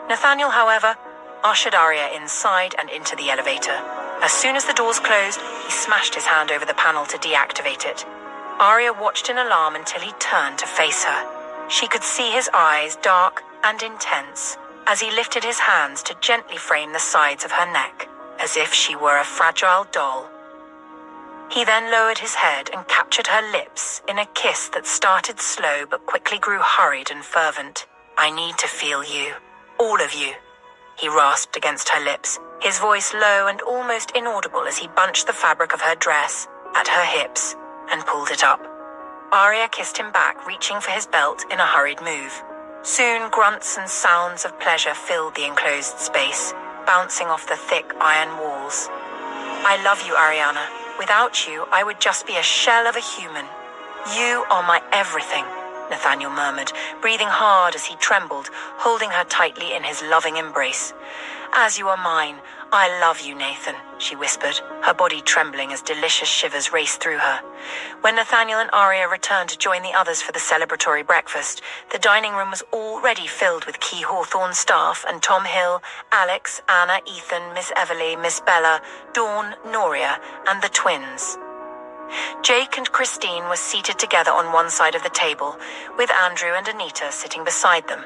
Nathaniel, however, ushered Arya inside and into the elevator. As soon as the doors closed, he smashed his hand over the panel to deactivate it. Arya watched in alarm until he turned to face her. She could see his eyes, dark and intense, as he lifted his hands to gently frame the sides of her neck, as if she were a fragile doll. He then lowered his head and captured her lips in a kiss that started slow but quickly grew hurried and fervent. "I need to feel you. All of you," he rasped against her lips, his voice low and almost inaudible as he bunched the fabric of her dress at her hips and pulled it up. Arya kissed him back, reaching for his belt in a hurried move. Soon grunts and sounds of pleasure filled the enclosed space, bouncing off the thick iron walls. "I love you, Ariana. Without you, I would just be a shell of a human. You are my everything," Nathaniel murmured, breathing hard as he trembled, holding her tightly in his loving embrace. "As you are mine, "I love you, Nathan," she whispered, her body trembling as delicious shivers raced through her. When Nathaniel and Arya returned to join the others for the celebratory breakfast, the dining room was already filled with key Hawthorne staff and Tom Hill, Alex, Anna, Ethan, Miss Everly, Miss Bella, Dawn, Noria, and the twins. Jake and Christine were seated together on one side of the table, with Andrew and Anita sitting beside them.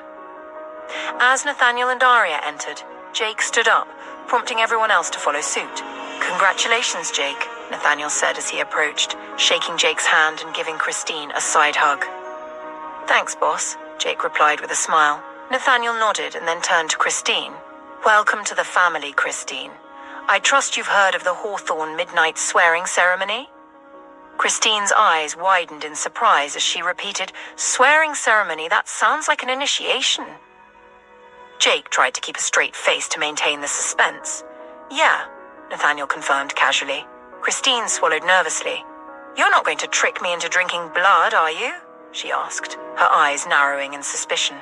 As Nathaniel and Arya entered, Jake stood up, prompting everyone else to follow suit. "Congratulations, Jake," Nathaniel said as he approached, shaking Jake's hand and giving Christine a side hug. "Thanks, boss," Jake replied with a smile. Nathaniel nodded and then turned to Christine. "Welcome to the family, Christine. I trust you've heard of the Hawthorne midnight swearing ceremony?" Christine's eyes widened in surprise as she repeated, "Swearing ceremony? That sounds like an initiation." Jake tried to keep a straight face to maintain the suspense. "Yeah," Nathaniel confirmed casually. Christine swallowed nervously. "You're not going to trick me into drinking blood, are you?" she asked, her eyes narrowing in suspicion.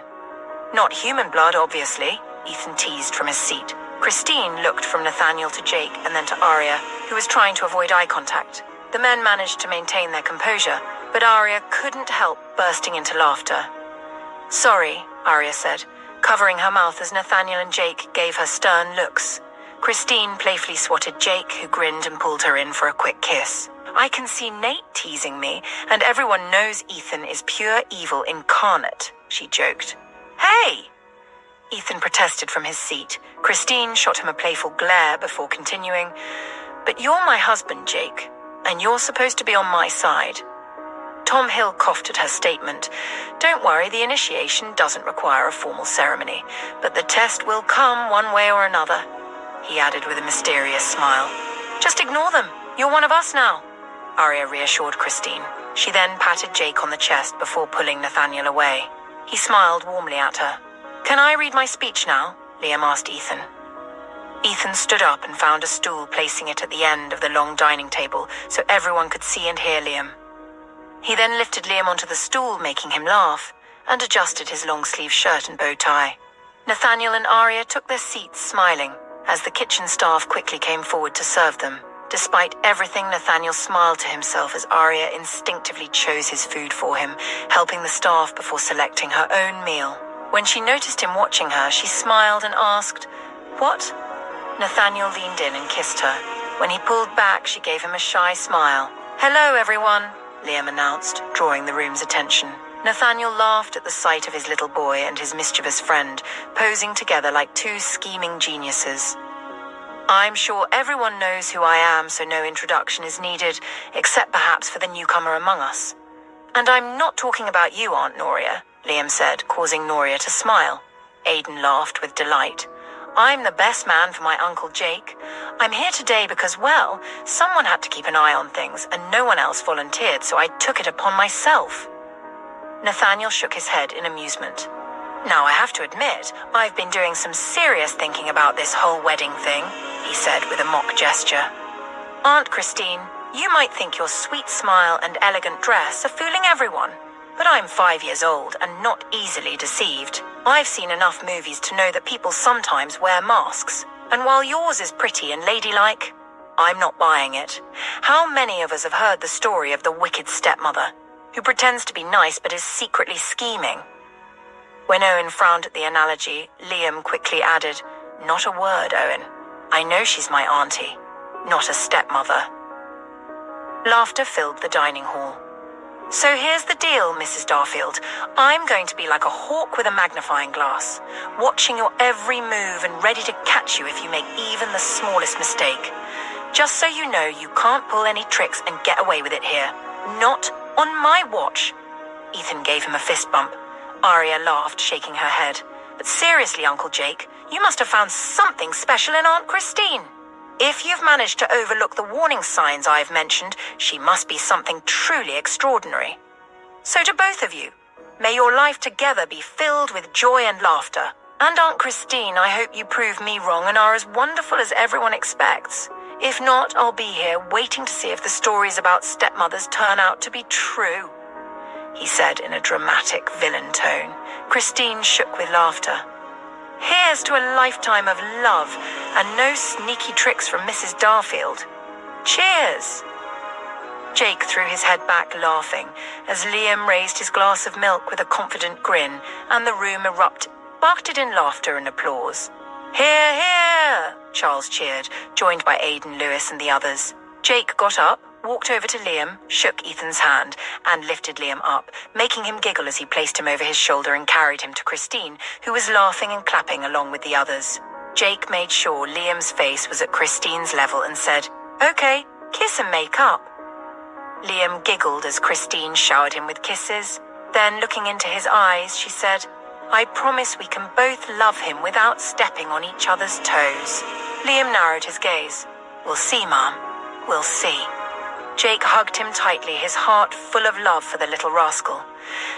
"Not human blood, obviously," Ethan teased from his seat. Christine looked from Nathaniel to Jake and then to Arya, who was trying to avoid eye contact. The men managed to maintain their composure, but Arya couldn't help bursting into laughter. "Sorry," Arya said, covering her mouth as Nathaniel and Jake gave her stern looks. Christine playfully swatted Jake, who grinned and pulled her in for a quick kiss. "I can see Nate teasing me, and everyone knows Ethan is pure evil incarnate," she joked. "Hey!" Ethan protested from his seat. Christine shot him a playful glare before continuing, "But you're my husband, Jake, and you're supposed to be on my side." Tom Hill coughed at her statement. "Don't worry, the initiation doesn't require a formal ceremony, but the test will come one way or another," he added with a mysterious smile. "Just ignore them. You're one of us now," Arya reassured Christine. She then patted Jake on the chest before pulling Nathaniel away. He smiled warmly at her. "Can I read my speech now?" Liam asked Ethan. Ethan stood up and found a stool, placing it at the end of the long dining table so everyone could see and hear Liam. He then lifted Liam onto the stool, making him laugh, and adjusted his long-sleeve shirt and bow tie. Nathaniel and Arya took their seats, smiling, as the kitchen staff quickly came forward to serve them. Despite everything, Nathaniel smiled to himself as Arya instinctively chose his food for him, helping the staff before selecting her own meal. When she noticed him watching her, she smiled and asked, "What?" Nathaniel leaned in and kissed her. When he pulled back, she gave him a shy smile. "Hello, everyone," Liam announced, drawing the room's attention. Nathaniel laughed at the sight of his little boy and his mischievous friend, posing together like two scheming geniuses. "I'm sure everyone knows who I am, so no introduction is needed, except perhaps for the newcomer among us. And I'm not talking about you, Aunt Noria," Liam said, causing Noria to smile. Aidan laughed with delight. "I'm the best man for my Uncle Jake. I'm here today because, well, someone had to keep an eye on things and no one else volunteered, so I took it upon myself." Nathaniel shook his head in amusement. "Now, I have to admit, I've been doing some serious thinking about this whole wedding thing," he said with a mock gesture. "Aunt Christine, you might think your sweet smile and elegant dress are fooling everyone, but I'm 5 years old and not easily deceived. I've seen enough movies to know that people sometimes wear masks, and while yours is pretty and ladylike, I'm not buying it. How many of us have heard the story of the wicked stepmother, who pretends to be nice but is secretly scheming?" When Owen frowned at the analogy, Liam quickly added, "Not a word, Owen. I know she's my auntie, not a stepmother." Laughter filled the dining hall. "So here's the deal, Mrs. Darfield. I'm going to be like a hawk with a magnifying glass, watching your every move and ready to catch you if you make even the smallest mistake. Just so you know, you can't pull any tricks and get away with it here. Not on my watch." Ethan gave him a fist bump. Arya laughed, shaking her head. "But seriously, Uncle Jake, you must have found something special in Aunt Christine. If you've managed to overlook the warning signs I've mentioned, she must be something truly extraordinary. So to both of you, may your life together be filled with joy and laughter. And Aunt Christine, I hope you prove me wrong and are as wonderful as everyone expects. If not, I'll be here waiting to see if the stories about stepmothers turn out to be true," he said in a dramatic villain tone. Christine shook with laughter. Here's to a lifetime of love and no sneaky tricks from Mrs. Darfield. Cheers! Jake threw his head back, laughing, as Liam raised his glass of milk with a confident grin, and the room barked in laughter and applause. Hear, hear! Charles cheered, joined by Aidan, Lewis, and the others. Jake got up, walked over to Liam, shook Ethan's hand, and lifted Liam up, making him giggle as he placed him over his shoulder and carried him to Christine, who was laughing and clapping along with the others. Jake made sure Liam's face was at Christine's level and said, "Okay, kiss and make up." Liam giggled as Christine showered him with kisses. Then, looking into his eyes, she said, "I promise we can both love him without stepping on each other's toes." Liam narrowed his gaze. "We'll see, Mom. We'll see." Jake hugged him tightly, his heart full of love for the little rascal.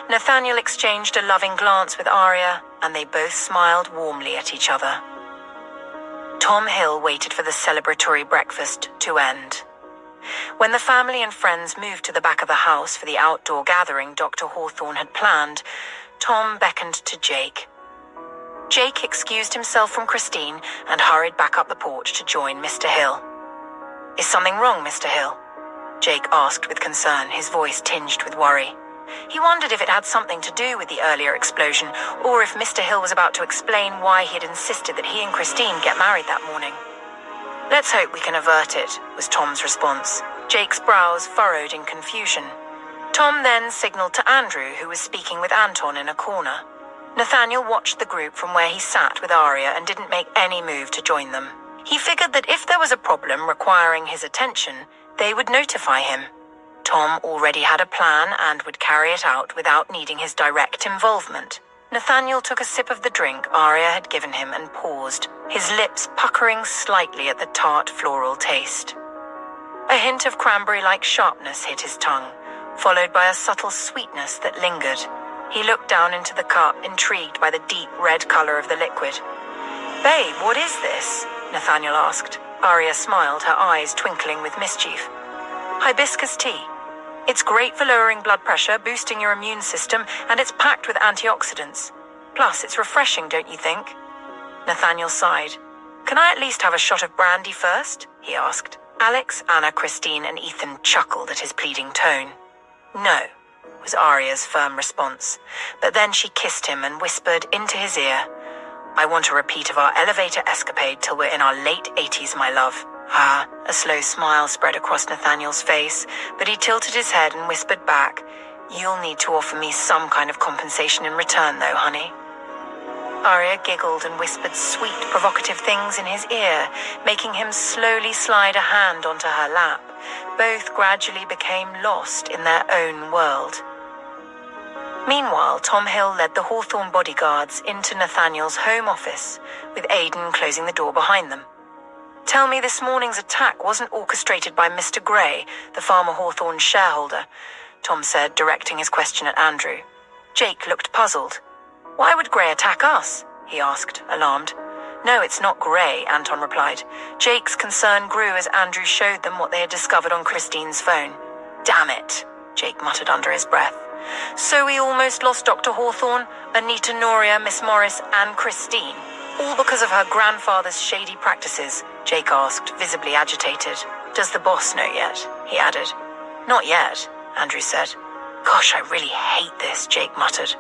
Nathaniel exchanged a loving glance with Arya, and they both smiled warmly at each other. Tom Hill waited for the celebratory breakfast to end. When the family and friends moved to the back of the house for the outdoor gathering Dr. Hawthorne had planned, Tom beckoned to Jake. Jake excused himself from Christine and hurried back up the porch to join Mr. Hill. "Is something wrong, Mr. Hill?" Jake asked with concern, his voice tinged with worry. He wondered if it had something to do with the earlier explosion, or if Mr. Hill was about to explain why he had insisted that he and Christine get married that morning. "Let's hope we can avert it," was Tom's response. Jake's brows furrowed in confusion. Tom then signaled to Andrew, who was speaking with Anton in a corner. Nathaniel watched the group from where he sat with Arya and didn't make any move to join them. He figured that if there was a problem requiring his attention, they would notify him. Tom already had a plan and would carry it out without needing his direct involvement. Nathaniel took a sip of the drink Arya had given him and paused, his lips puckering slightly at the tart floral taste. A hint of cranberry-like sharpness hit his tongue, followed by a subtle sweetness that lingered. He looked down into the cup, intrigued by the deep red color of the liquid. "Babe, what is this?" Nathaniel asked. Arya smiled, her eyes twinkling with mischief. "Hibiscus tea. It's great for lowering blood pressure, boosting your immune system, and it's packed with antioxidants. Plus, it's refreshing, don't you think?" Nathaniel sighed. "Can I at least have a shot of brandy first?" he asked. Alex, Anna, Christine, and Ethan chuckled at his pleading tone. "No," was Arya's firm response. But then she kissed him and whispered into his ear, "I want a repeat of our elevator escapade till we're in our late 80s, my love." A slow smile spread across Nathaniel's face, but he tilted his head and whispered back, "You'll need to offer me some kind of compensation in return, though, honey." Arya giggled and whispered sweet, provocative things in his ear, making him slowly slide a hand onto her lap. Both gradually became lost in their own world. Meanwhile, Tom Hill led the Hawthorne bodyguards into Nathaniel's home office, with Aidan closing the door behind them. "Tell me this morning's attack wasn't orchestrated by Mr. Gray, the farmer Hawthorne's shareholder," Tom said, directing his question at Andrew. Jake looked puzzled. "Why would Gray attack us?" he asked, alarmed. "No, it's not Gray," Anton replied. Jake's concern grew as Andrew showed them what they had discovered on Christine's phone. "Damn it," Jake muttered under his breath. "So we almost lost Dr. Hawthorne, Anita, Noria, Miss Morris, and Christine. All because of her grandfather's shady practices?" Jake asked, visibly agitated. "Does the boss know yet?" he added. "Not yet," Andrew said. "Gosh, I really hate this," Jake muttered.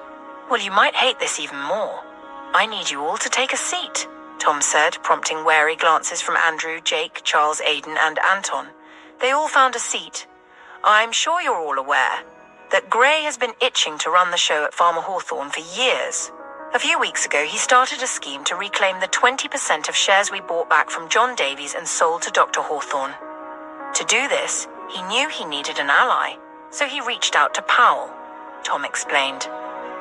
"Well, you might hate this even more. I need you all to take a seat," Tom said, prompting wary glances from Andrew, Jake, Charles, Aidan, and Anton. They all found a seat. "I'm sure you're all aware that Gray has been itching to run the show at Farmer Hawthorne for years. A few weeks ago, he started a scheme to reclaim the 20% of shares we bought back from John Davies and sold to Dr. Hawthorne. To do this, he knew he needed an ally, so he reached out to Powell," Tom explained.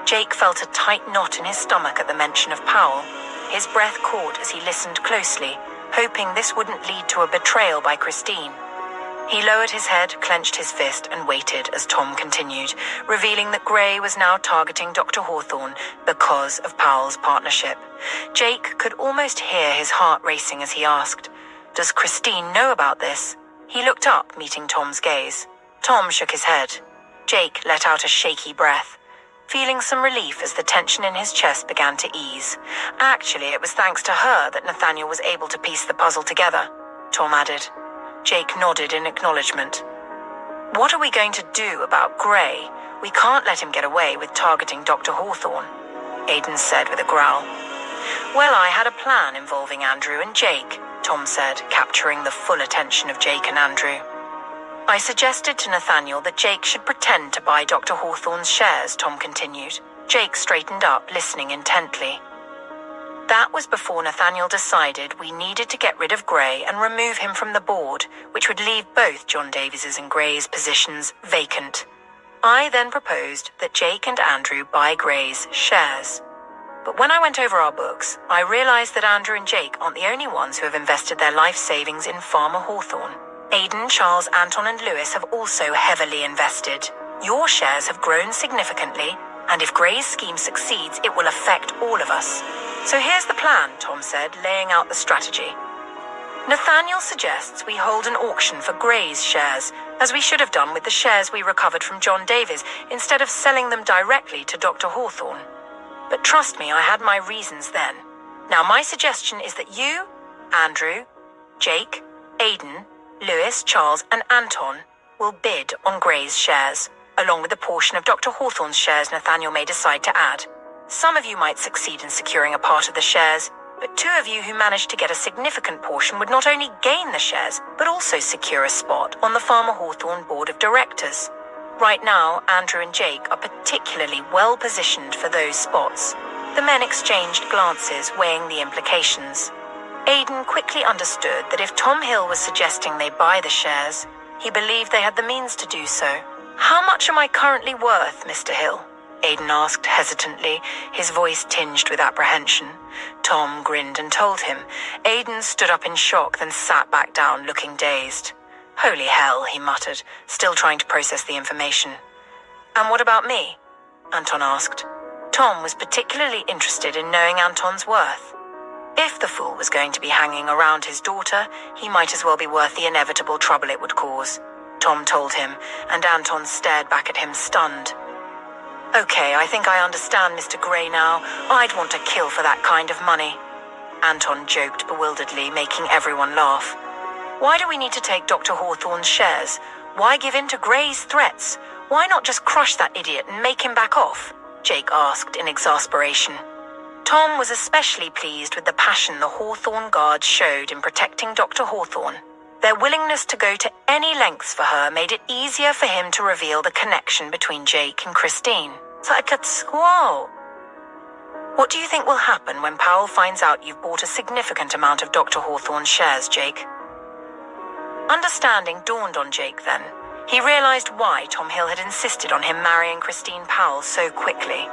Jake felt a tight knot in his stomach at the mention of Powell. His breath caught as he listened closely, hoping this wouldn't lead to a betrayal by Christine. He lowered his head, clenched his fist, and waited as Tom continued, revealing that Gray was now targeting Dr. Hawthorne because of Powell's partnership. Jake could almost hear his heart racing as he asked, "Does Christine know about this?" He looked up, meeting Tom's gaze. Tom shook his head. Jake let out a shaky breath. feeling some relief as the tension in his chest began to ease. Actually, it was thanks to her that Nathaniel was able to piece the puzzle together, Tom added. Jake nodded in acknowledgement. What are we going to do about Gray? We can't let him get away with targeting Dr. Hawthorne, Aidan said with a growl. Well, I had a plan involving Andrew and Jake, Tom said, capturing the full attention of Jake and Andrew. I suggested to Nathaniel that Jake should pretend to buy Dr. Hawthorne's shares, Tom continued. Jake straightened up, listening intently. That was before Nathaniel decided we needed to get rid of Gray and remove him from the board, which would leave both John Davies's and Gray's positions vacant. I then proposed that Jake and Andrew buy Gray's shares. But when I went over our books, I realized that Andrew and Jake aren't the only ones who have invested their life savings in Farmer Hawthorne. Aidan, Charles, Anton and Lewis have also heavily invested. Your shares have grown significantly, and if Gray's scheme succeeds, it will affect all of us. So here's the plan, Tom said, laying out the strategy. Nathaniel suggests we hold an auction for Gray's shares, as we should have done with the shares we recovered from John Davies, instead of selling them directly to Dr. Hawthorne. But trust me, I had my reasons then. Now my suggestion is that you, Andrew, Jake, Aidan, Lewis, Charles and Anton will bid on Gray's shares, along with the portion of Dr. Hawthorne's shares Nathaniel may decide to add. Some of you might succeed in securing a part of the shares, but two of you who managed to get a significant portion would not only gain the shares, but also secure a spot on the Farmer Hawthorne Board of Directors. Right now, Andrew and Jake are particularly well positioned for those spots. The men exchanged glances, weighing the implications. Aidan quickly understood that if Tom Hill was suggesting they buy the shares, he believed they had the means to do so. How much am I currently worth, Mr. Hill? Aidan asked hesitantly, his voice tinged with apprehension. Tom grinned and told him. Aidan stood up in shock, then sat back down, looking dazed. Holy hell, he muttered, still trying to process the information. And what about me? Anton asked. Tom was particularly interested in knowing Anton's worth. If the fool was going to be hanging around his daughter, he might as well be worth the inevitable trouble it would cause, Tom told him, and Anton stared back at him stunned. Okay, I think I understand, Mr. Gray now. I'd want to kill for that kind of money. Anton joked bewilderedly, making everyone laugh. Why do we need to take Dr. Hawthorne's shares? Why give in to Gray's threats? Why not just crush that idiot and make him back off? Jake asked in exasperation. Tom was especially pleased with the passion the Hawthorne guards showed in protecting Dr. Hawthorne. Their willingness to go to any lengths for her made it easier for him to reveal the connection between Jake and Christine. Whoa! What do you think will happen when Powell finds out you've bought a significant amount of Dr. Hawthorne's shares, Jake? Understanding dawned on Jake then. He realized why Tom Hill had insisted on him marrying Christine Powell so quickly.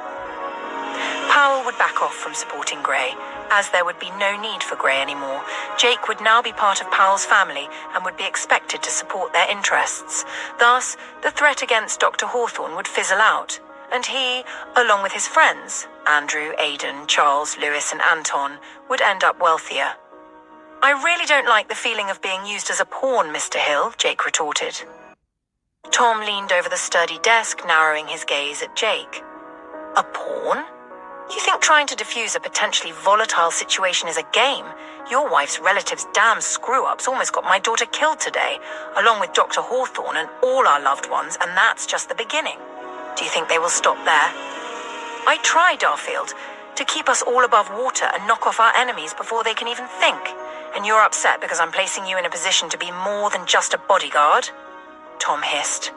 Powell would back off from supporting Gray, as there would be no need for Gray anymore. Jake would now be part of Powell's family and would be expected to support their interests. Thus, the threat against Dr. Hawthorne would fizzle out, and he, along with his friends, Andrew, Aidan, Charles, Lewis and Anton, would end up wealthier. I really don't like the feeling of being used as a pawn, Mr. Hill, Jake retorted. Tom leaned over the sturdy desk, narrowing his gaze at Jake. A pawn? You think trying to defuse a potentially volatile situation is a game? Your wife's relatives' damn screw-ups almost got my daughter killed today, along with Dr. Hawthorne and all our loved ones, and that's just the beginning. Do you think they will stop there? I try, Darfield, to keep us all above water and knock off our enemies before they can even think. And you're upset because I'm placing you in a position to be more than just a bodyguard? Tom hissed.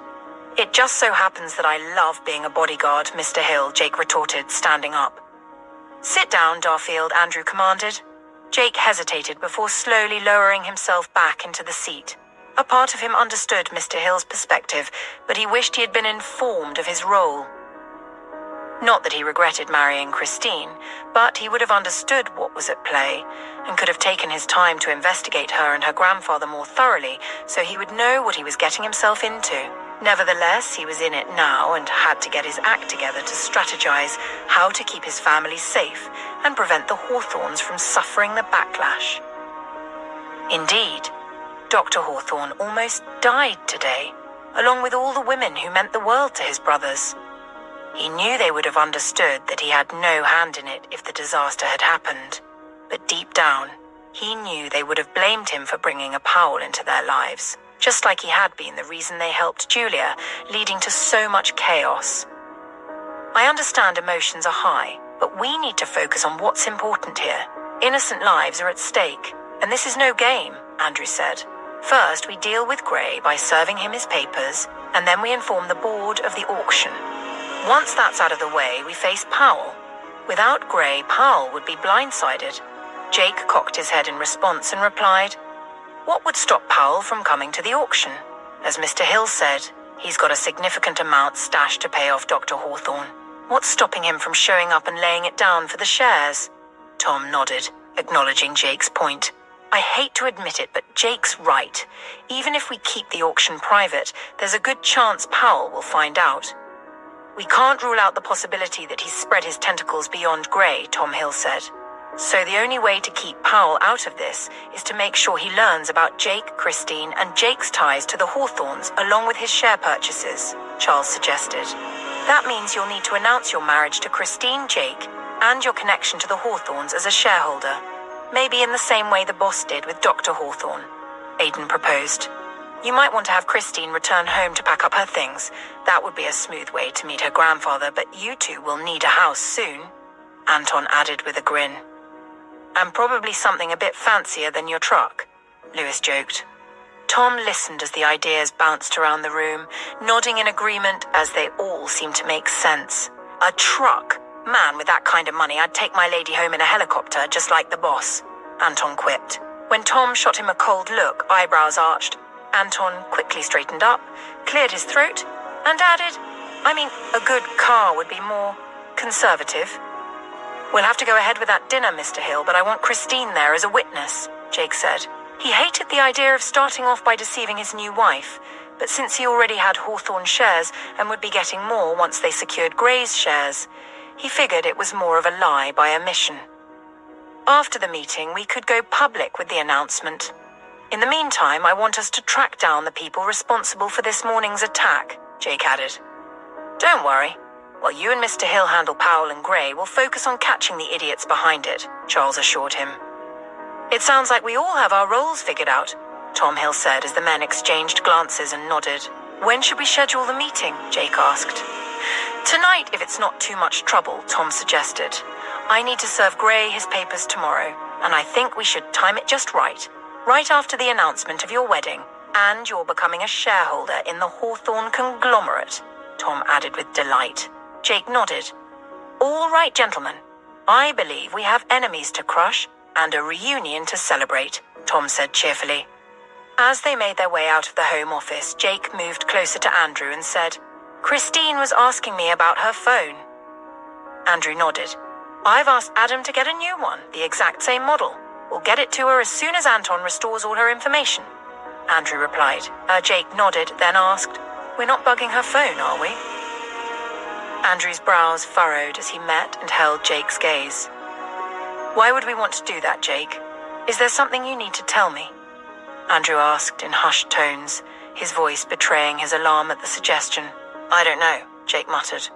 It just so happens that I love being a bodyguard, Mr. Hill, Jake retorted, standing up. Sit down, Darfield, Andrew commanded. Jake hesitated before slowly lowering himself back into the seat. A part of him understood Mr. Hill's perspective, but he wished he had been informed of his role. Not that he regretted marrying Christine, but he would have understood what was at play, and could have taken his time to investigate her and her grandfather more thoroughly, so he would know what he was getting himself into. Nevertheless, he was in it now and had to get his act together to strategize how to keep his family safe and prevent the Hawthornes from suffering the backlash. Indeed, Dr. Hawthorne almost died today, along with all the women who meant the world to his brothers. He knew they would have understood that he had no hand in it if the disaster had happened. But deep down, he knew they would have blamed him for bringing a Powell into their lives, just like he had been the reason they helped Julia, leading to so much chaos. I understand emotions are high, but we need to focus on what's important here. Innocent lives are at stake, and this is no game, Andrew said. First, we deal with Gray by serving him his papers, and then we inform the board of the auction. Once that's out of the way, we face Powell. Without Gray, Powell would be blindsided. Jake cocked his head in response and replied, "What would stop Powell from coming to the auction? As Mr. Hill said, he's got a significant amount stashed to pay off Dr. Hawthorne. What's stopping him from showing up and laying it down for the shares?" Tom nodded, acknowledging Jake's point. "I hate to admit it, but Jake's right. Even if we keep the auction private, there's a good chance Powell will find out." "We can't rule out the possibility that he's spread his tentacles beyond Gray," Tom Hill said. "So the only way to keep Powell out of this is to make sure he learns about Jake, Christine, and Jake's ties to the Hawthornes along with his share purchases," Charles suggested. "That means you'll need to announce your marriage to Christine, Jake, and your connection to the Hawthornes as a shareholder. Maybe in the same way the boss did with Dr. Hawthorne," Aidan proposed. "You might want to have Christine return home to pack up her things. That would be a smooth way to meet her grandfather, but you two will need a house soon," Anton added with a grin. "And probably something a bit fancier than your truck," Lewis joked. Tom listened as the ideas bounced around the room, nodding in agreement as they all seemed to make sense. A truck? Man, with that kind of money, I'd take my lady home in a helicopter, just like the boss, Anton quipped. When Tom shot him a cold look, eyebrows arched, Anton quickly straightened up, cleared his throat, and added, a good car would be more conservative." "We'll have to go ahead with that dinner, Mr. Hill, but I want Christine there as a witness," Jake said. He hated the idea of starting off by deceiving his new wife, but since he already had Hawthorne shares and would be getting more once they secured Gray's shares, he figured it was more of a lie by omission. "After the meeting, we could go public with the announcement. In the meantime, I want us to track down the people responsible for this morning's attack," Jake added. "Don't worry. While you and Mr. Hill handle Powell and Gray, we'll focus on catching the idiots behind it," Charles assured him. "It sounds like we all have our roles figured out," Tom Hill said as the men exchanged glances and nodded. "When should we schedule the meeting?" Jake asked. "Tonight, if it's not too much trouble," Tom suggested. "I need to serve Gray his papers tomorrow, and I think we should time it just right after the announcement of your wedding, and you're becoming a shareholder in the Hawthorne conglomerate," Tom added with delight. Jake nodded. "All right, gentlemen. I believe we have enemies to crush and a reunion to celebrate," Tom said cheerfully. As they made their way out of the home office, Jake moved closer to Andrew and said, "Christine was asking me about her phone." Andrew nodded. "I've asked Adam to get a new one, the exact same model. We'll get it to her as soon as Anton restores all her information," Andrew replied. Jake nodded, then asked, "We're not bugging her phone, are we?" Andrew's brows furrowed as he met and held Jake's gaze. "Why would we want to do that, Jake? Is there something you need to tell me?" Andrew asked in hushed tones, his voice betraying his alarm at the suggestion. "I don't know," Jake muttered.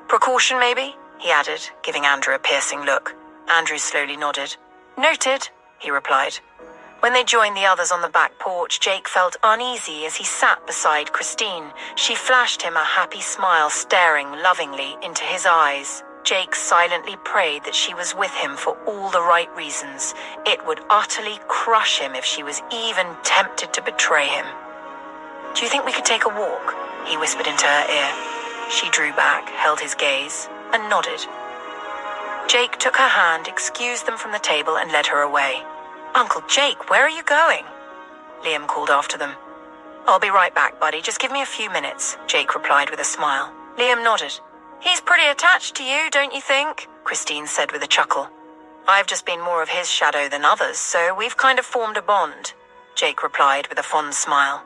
"Precaution, maybe?" he added, giving Andrew a piercing look. Andrew slowly nodded. "Noted," he replied. When they joined the others on the back porch, Jake felt uneasy as he sat beside Christine. She flashed him a happy smile, staring lovingly into his eyes. Jake silently prayed that she was with him for all the right reasons. It would utterly crush him if she was even tempted to betray him. "Do you think we could take a walk?" he whispered into her ear. She drew back, held his gaze, and nodded. Jake took her hand, excused them from the table, and led her away. "Uncle Jake, where are you going?" Liam called after them. "I'll be right back, buddy. Just give me a few minutes," Jake replied with a smile. Liam nodded. "He's pretty attached to you, don't you think?" Christine said with a chuckle. "I've just been more of his shadow than others, so we've kind of formed a bond," Jake replied with a fond smile.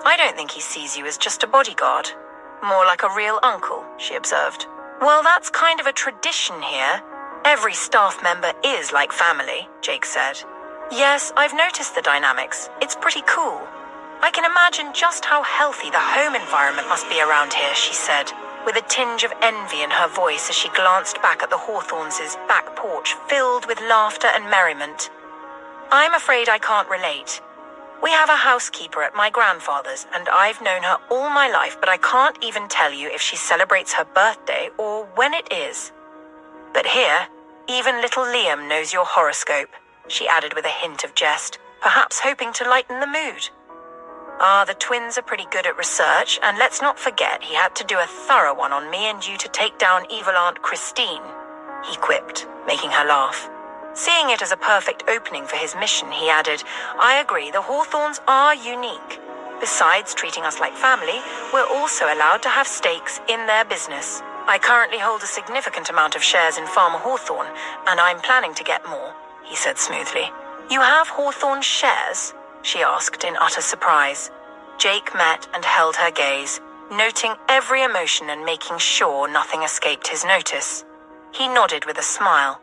"I don't think he sees you as just a bodyguard. More like a real uncle," she observed. "Well, that's kind of a tradition here. Every staff member is like family," Jake said. "Yes, I've noticed the dynamics. It's pretty cool. I can imagine just how healthy the home environment must be around here," she said. with a tinge of envy in her voice as she glanced back at the Hawthornes' back porch filled with laughter and merriment. "I'm afraid I can't relate. We have a housekeeper at my grandfather's, and I've known her all my life, but I can't even tell you if she celebrates her birthday or when it is. But here, even little Liam knows your horoscope," she added with a hint of jest, perhaps hoping to lighten the mood. "The twins are pretty good at research, and let's not forget he had to do a thorough one on me and you to take down evil Aunt Christine," he quipped, making her laugh. Seeing it as a perfect opening for his mission, he added, "I agree, the Hawthornes are unique. Besides treating us like family, we're also allowed to have stakes in their business. I currently hold a significant amount of shares in Farmer Hawthorne, and I'm planning to get more," he said smoothly. "You have Hawthorne shares?" she asked in utter surprise. Jake met and held her gaze, noting every emotion and making sure nothing escaped his notice. He nodded with a smile.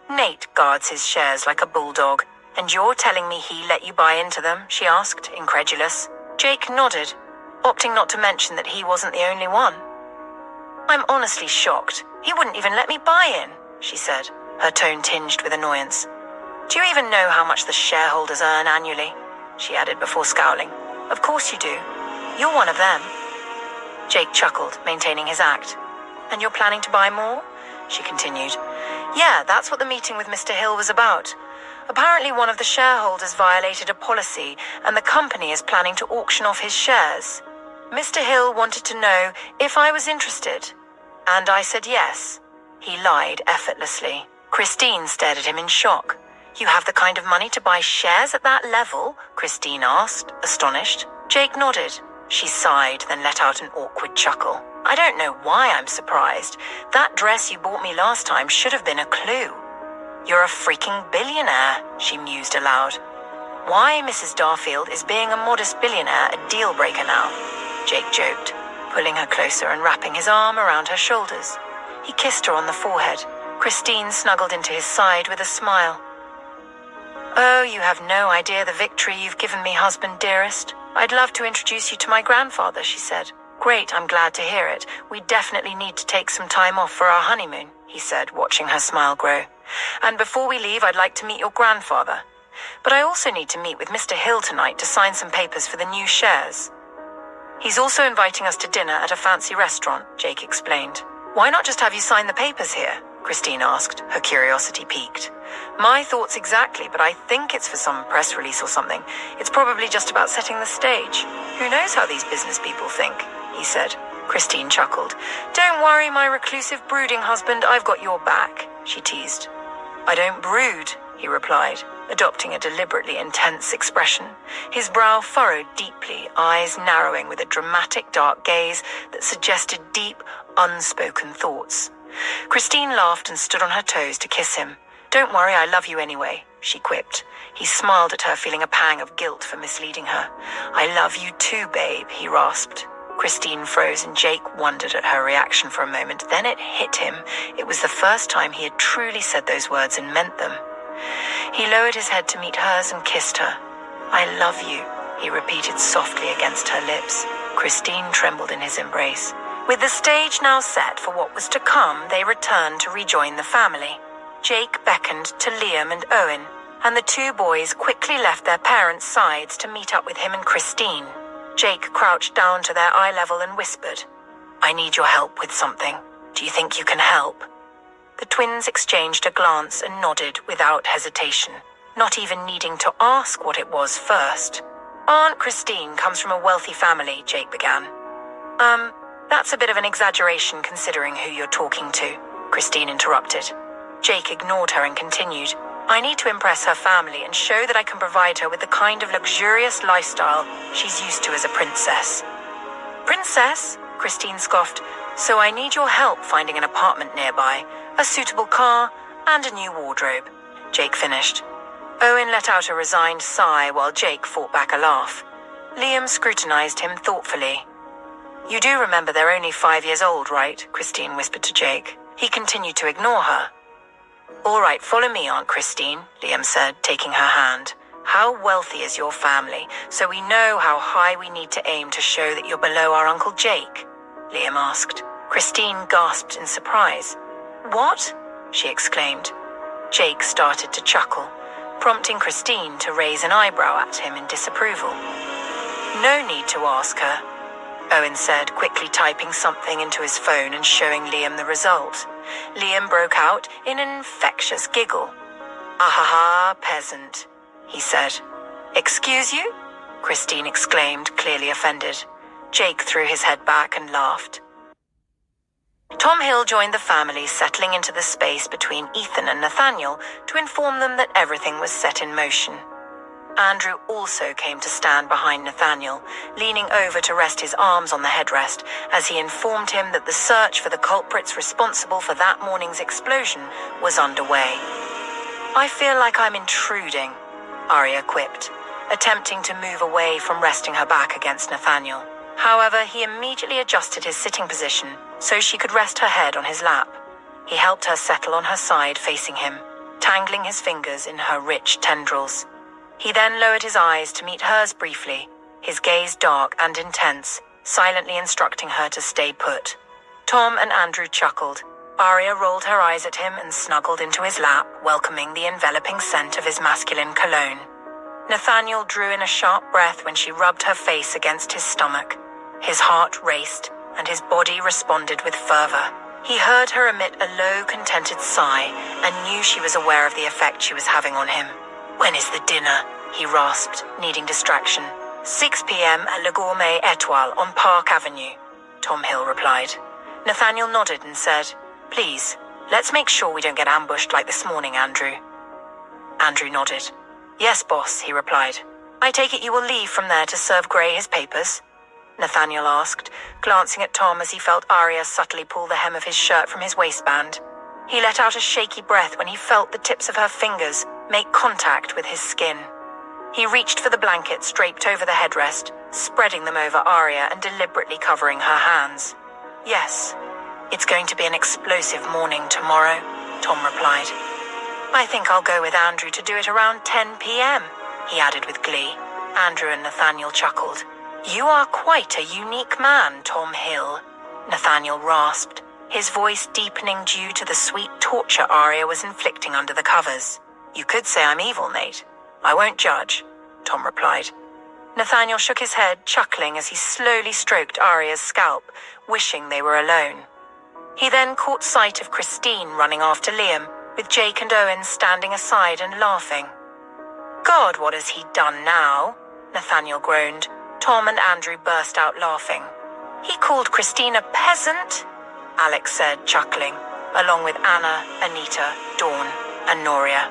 "Nate guards his shares like a bulldog, and you're telling me he let you buy into them?" she asked, incredulous. Jake nodded, opting not to mention that he wasn't the only one. "I'm honestly shocked. He wouldn't even let me buy in," she said, her tone tinged with annoyance. "Do you even know how much the shareholders earn annually?" she added before scowling. "Of course you do. You're one of them." Jake chuckled, maintaining his act. "And you're planning to buy more?" she continued. "Yeah, that's what the meeting with Mr. Hill was about. Apparently one of the shareholders violated a policy, and the company is planning to auction off his shares. Mr. Hill wanted to know if I was interested, and I said yes." He lied effortlessly. Christine stared at him in shock. "You have the kind of money to buy shares at that level?" Christine asked, astonished. Jake nodded. She sighed, then let out an awkward chuckle. "I don't know why I'm surprised. That dress you bought me last time should have been a clue." "You're a freaking billionaire," she mused aloud. "Why Mrs. Darfield is being a modest billionaire a deal breaker now?" Jake joked, pulling her closer and wrapping his arm around her shoulders. He kissed her on the forehead. Christine snuggled into his side with a smile. "Oh, you have no idea the victory you've given me, husband dearest. I'd love to introduce you to my grandfather," she said. "Great, I'm glad to hear it. We definitely need to take some time off for our honeymoon," he said, watching her smile grow. "And before we leave, I'd like to meet your grandfather. But I also need to meet with Mr. Hill tonight to sign some papers for the new shares. He's also inviting us to dinner at a fancy restaurant," Jake explained. "Why not just have you sign the papers here?" Christine asked, her curiosity piqued. "My thoughts exactly, but I think it's for some press release or something. It's probably just about setting the stage. Who knows how these business people think?" he said. Christine chuckled. "Don't worry, my reclusive brooding husband, I've got your back," she teased. "I don't brood," he replied, adopting a deliberately intense expression. His brow furrowed deeply, eyes narrowing with a dramatic dark gaze that suggested deep, unspoken thoughts. Christine laughed and stood on her toes to kiss him. "Don't worry, I love you anyway," she quipped. He smiled at her, feeling a pang of guilt for misleading her. "I love you too, babe," he rasped. Christine froze and Jake wondered at her reaction for a moment. Then it hit him. It was the first time he had truly said those words and meant them. He lowered his head to meet hers and kissed her. "I love you," he repeated softly against her lips. Christine trembled in his embrace. With the stage now set for what was to come, they returned to rejoin the family. Jake beckoned to Liam and Owen, and the two boys quickly left their parents' sides to meet up with him and Christine. Jake crouched down to their eye level and whispered, "I need your help with something. Do you think you can help?" The twins exchanged a glance and nodded without hesitation, not even needing to ask what it was first. "Aunt Christine comes from a wealthy family," Jake began. That's a bit of an exaggeration considering who you're talking to," Christine interrupted. Jake ignored her and continued, "I need to impress her family and show that I can provide her with the kind of luxurious lifestyle she's used to as a princess." "Princess?" Christine scoffed. "So I need your help finding an apartment nearby, a suitable car, and a new wardrobe," Jake finished. Owen let out a resigned sigh while Jake fought back a laugh. Liam scrutinized him thoughtfully. "You do remember they're only 5 years old, right?" Christine whispered to Jake. He continued to ignore her. "All right, follow me, Aunt Christine," Liam said, taking her hand. "How wealthy is your family, so we know how high we need to aim to show that you're below our Uncle Jake?" Liam asked. Christine gasped in surprise. "What?" she exclaimed. Jake started to chuckle, prompting Christine to raise an eyebrow at him in disapproval. "No need to ask her," Owen said, quickly typing something into his phone and showing Liam the result. Liam broke out in an infectious giggle. "Ahaha, peasant," he said. "Excuse you?" Christine exclaimed, clearly offended. Jake threw his head back and laughed. Tom Hill joined the family, settling into the space between Ethan and Nathaniel to inform them that everything was set in motion. Andrew also came to stand behind Nathaniel, leaning over to rest his arms on the headrest as he informed him that the search for the culprits responsible for that morning's explosion was underway. "I feel like I'm intruding," Arya quipped, attempting to move away from resting her back against Nathaniel. However, he immediately adjusted his sitting position so she could rest her head on his lap. He helped her settle on her side facing him, tangling his fingers in her rich tendrils. He then lowered his eyes to meet hers briefly, his gaze dark and intense, silently instructing her to stay put. Tom and Andrew chuckled. Arya rolled her eyes at him and snuggled into his lap, welcoming the enveloping scent of his masculine cologne. Nathaniel drew in a sharp breath when she rubbed her face against his stomach. His heart raced, and his body responded with fervor. He heard her emit a low, contented sigh and knew she was aware of the effect she was having on him. "When is the dinner?" he rasped, needing distraction. 6 p.m. at Le Gourmet Étoile on Park Avenue, Tom Hill replied. Nathaniel nodded and said, "Please, let's make sure we don't get ambushed like this morning, Andrew." Andrew nodded. "Yes, boss," he replied. "I take it you will leave from there to serve Gray his papers?" Nathaniel asked, glancing at Tom as he felt Arya subtly pull the hem of his shirt from his waistband. He let out a shaky breath when he felt the tips of her fingers make contact with his skin. He reached for the blankets draped over the headrest, spreading them over Arya and deliberately covering her hands. "Yes, it's going to be an explosive morning tomorrow," Tom replied. "I think I'll go with Andrew to do it around 10 p.m., he added with glee. Andrew and Nathaniel chuckled. "You are quite a unique man, Tom Hill," Nathaniel rasped, his voice deepening due to the sweet torture Arya was inflicting under the covers. "You could say I'm evil, Nate. I won't judge," Tom replied. Nathaniel shook his head, chuckling as he slowly stroked Arya's scalp, wishing they were alone. He then caught sight of Christine running after Liam, with Jake and Owen standing aside and laughing. "God, what has he done now?" Nathaniel groaned. Tom and Andrew burst out laughing. "He called Christine a peasant," Alex said, chuckling, along with Anna, Anita, Dawn, and Noria.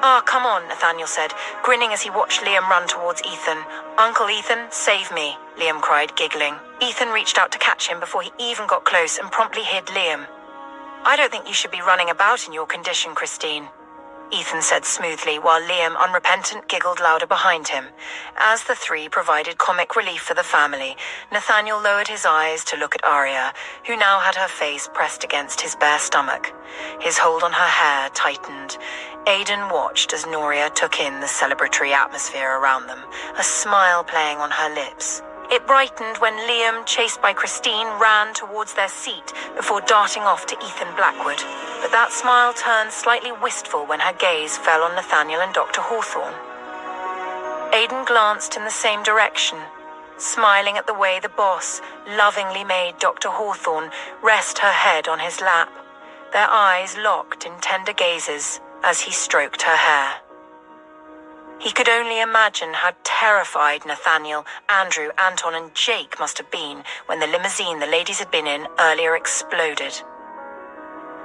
"Ah, come on," Nathaniel said, grinning as he watched Liam run towards Ethan. "Uncle Ethan, save me," Liam cried, giggling. Ethan reached out to catch him before he even got close and promptly hid Liam. "I don't think you should be running about in your condition, Christine," Ethan said smoothly, while Liam, unrepentant, giggled louder behind him. As the three provided comic relief for the family, Nathaniel lowered his eyes to look at Arya, who now had her face pressed against his bare stomach. His hold on her hair tightened. Aidan watched as Noria took in the celebratory atmosphere around them, a smile playing on her lips. It brightened when Liam, chased by Christine, ran towards their seat before darting off to Ethan Blackwood. But that smile turned slightly wistful when her gaze fell on Nathaniel and Dr. Hawthorne. Aidan glanced in the same direction, smiling at the way the boss lovingly made Dr. Hawthorne rest her head on his lap, their eyes locked in tender gazes as he stroked her hair. He could only imagine how terrified Nathaniel, Andrew, Anton, and Jake must have been when the limousine the ladies had been in earlier exploded.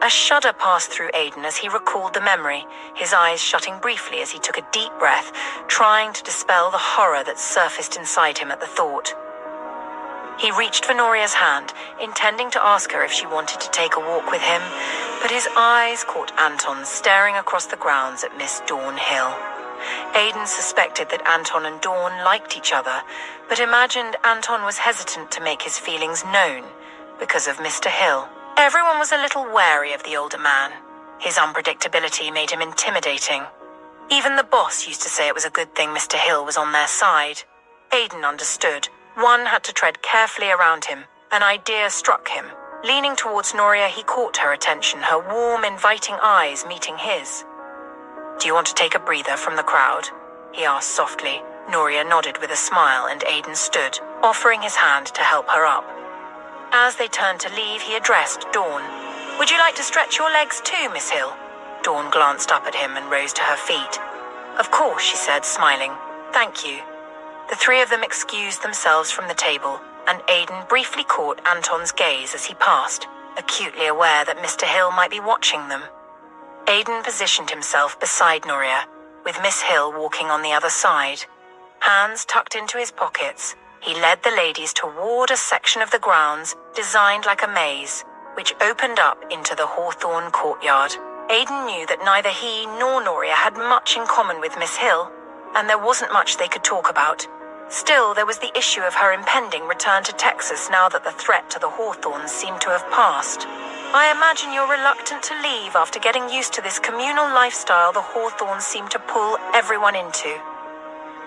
A shudder passed through Aidan as he recalled the memory, his eyes shutting briefly as he took a deep breath, trying to dispel the horror that surfaced inside him at the thought. He reached for Noria's hand, intending to ask her if she wanted to take a walk with him, but his eyes caught Anton staring across the grounds at Miss Dawn Hill. Aidan suspected that Anton and Dawn liked each other, but imagined Anton was hesitant to make his feelings known because of Mr. Hill. Everyone was a little wary of the older man. His unpredictability made him intimidating. Even the boss used to say it was a good thing Mr. Hill was on their side. Aidan understood. One had to tread carefully around him. An idea struck him. Leaning towards Noria, he caught her attention, her warm, inviting eyes meeting his. "Do you want to take a breather from the crowd?" he asked softly. Noria nodded with a smile, and Aidan stood, offering his hand to help her up. As they turned to leave, he addressed Dawn. "Would you like to stretch your legs too, Miss Hill?" Dawn glanced up at him and rose to her feet. "Of course," she said, smiling. "Thank you." The three of them excused themselves from the table, and Aidan briefly caught Anton's gaze as he passed, acutely aware that Mr. Hill might be watching them. Aidan positioned himself beside Noria, with Miss Hill walking on the other side. Hands tucked into his pockets, he led the ladies toward a section of the grounds designed like a maze, which opened up into the Hawthorne courtyard. Aidan knew that neither he nor Noria had much in common with Miss Hill, and there wasn't much they could talk about. Still, there was the issue of her impending return to Texas now that the threat to the Hawthornes seemed to have passed. "I imagine you're reluctant to leave after getting used to this communal lifestyle the Hawthornes seem to pull everyone into.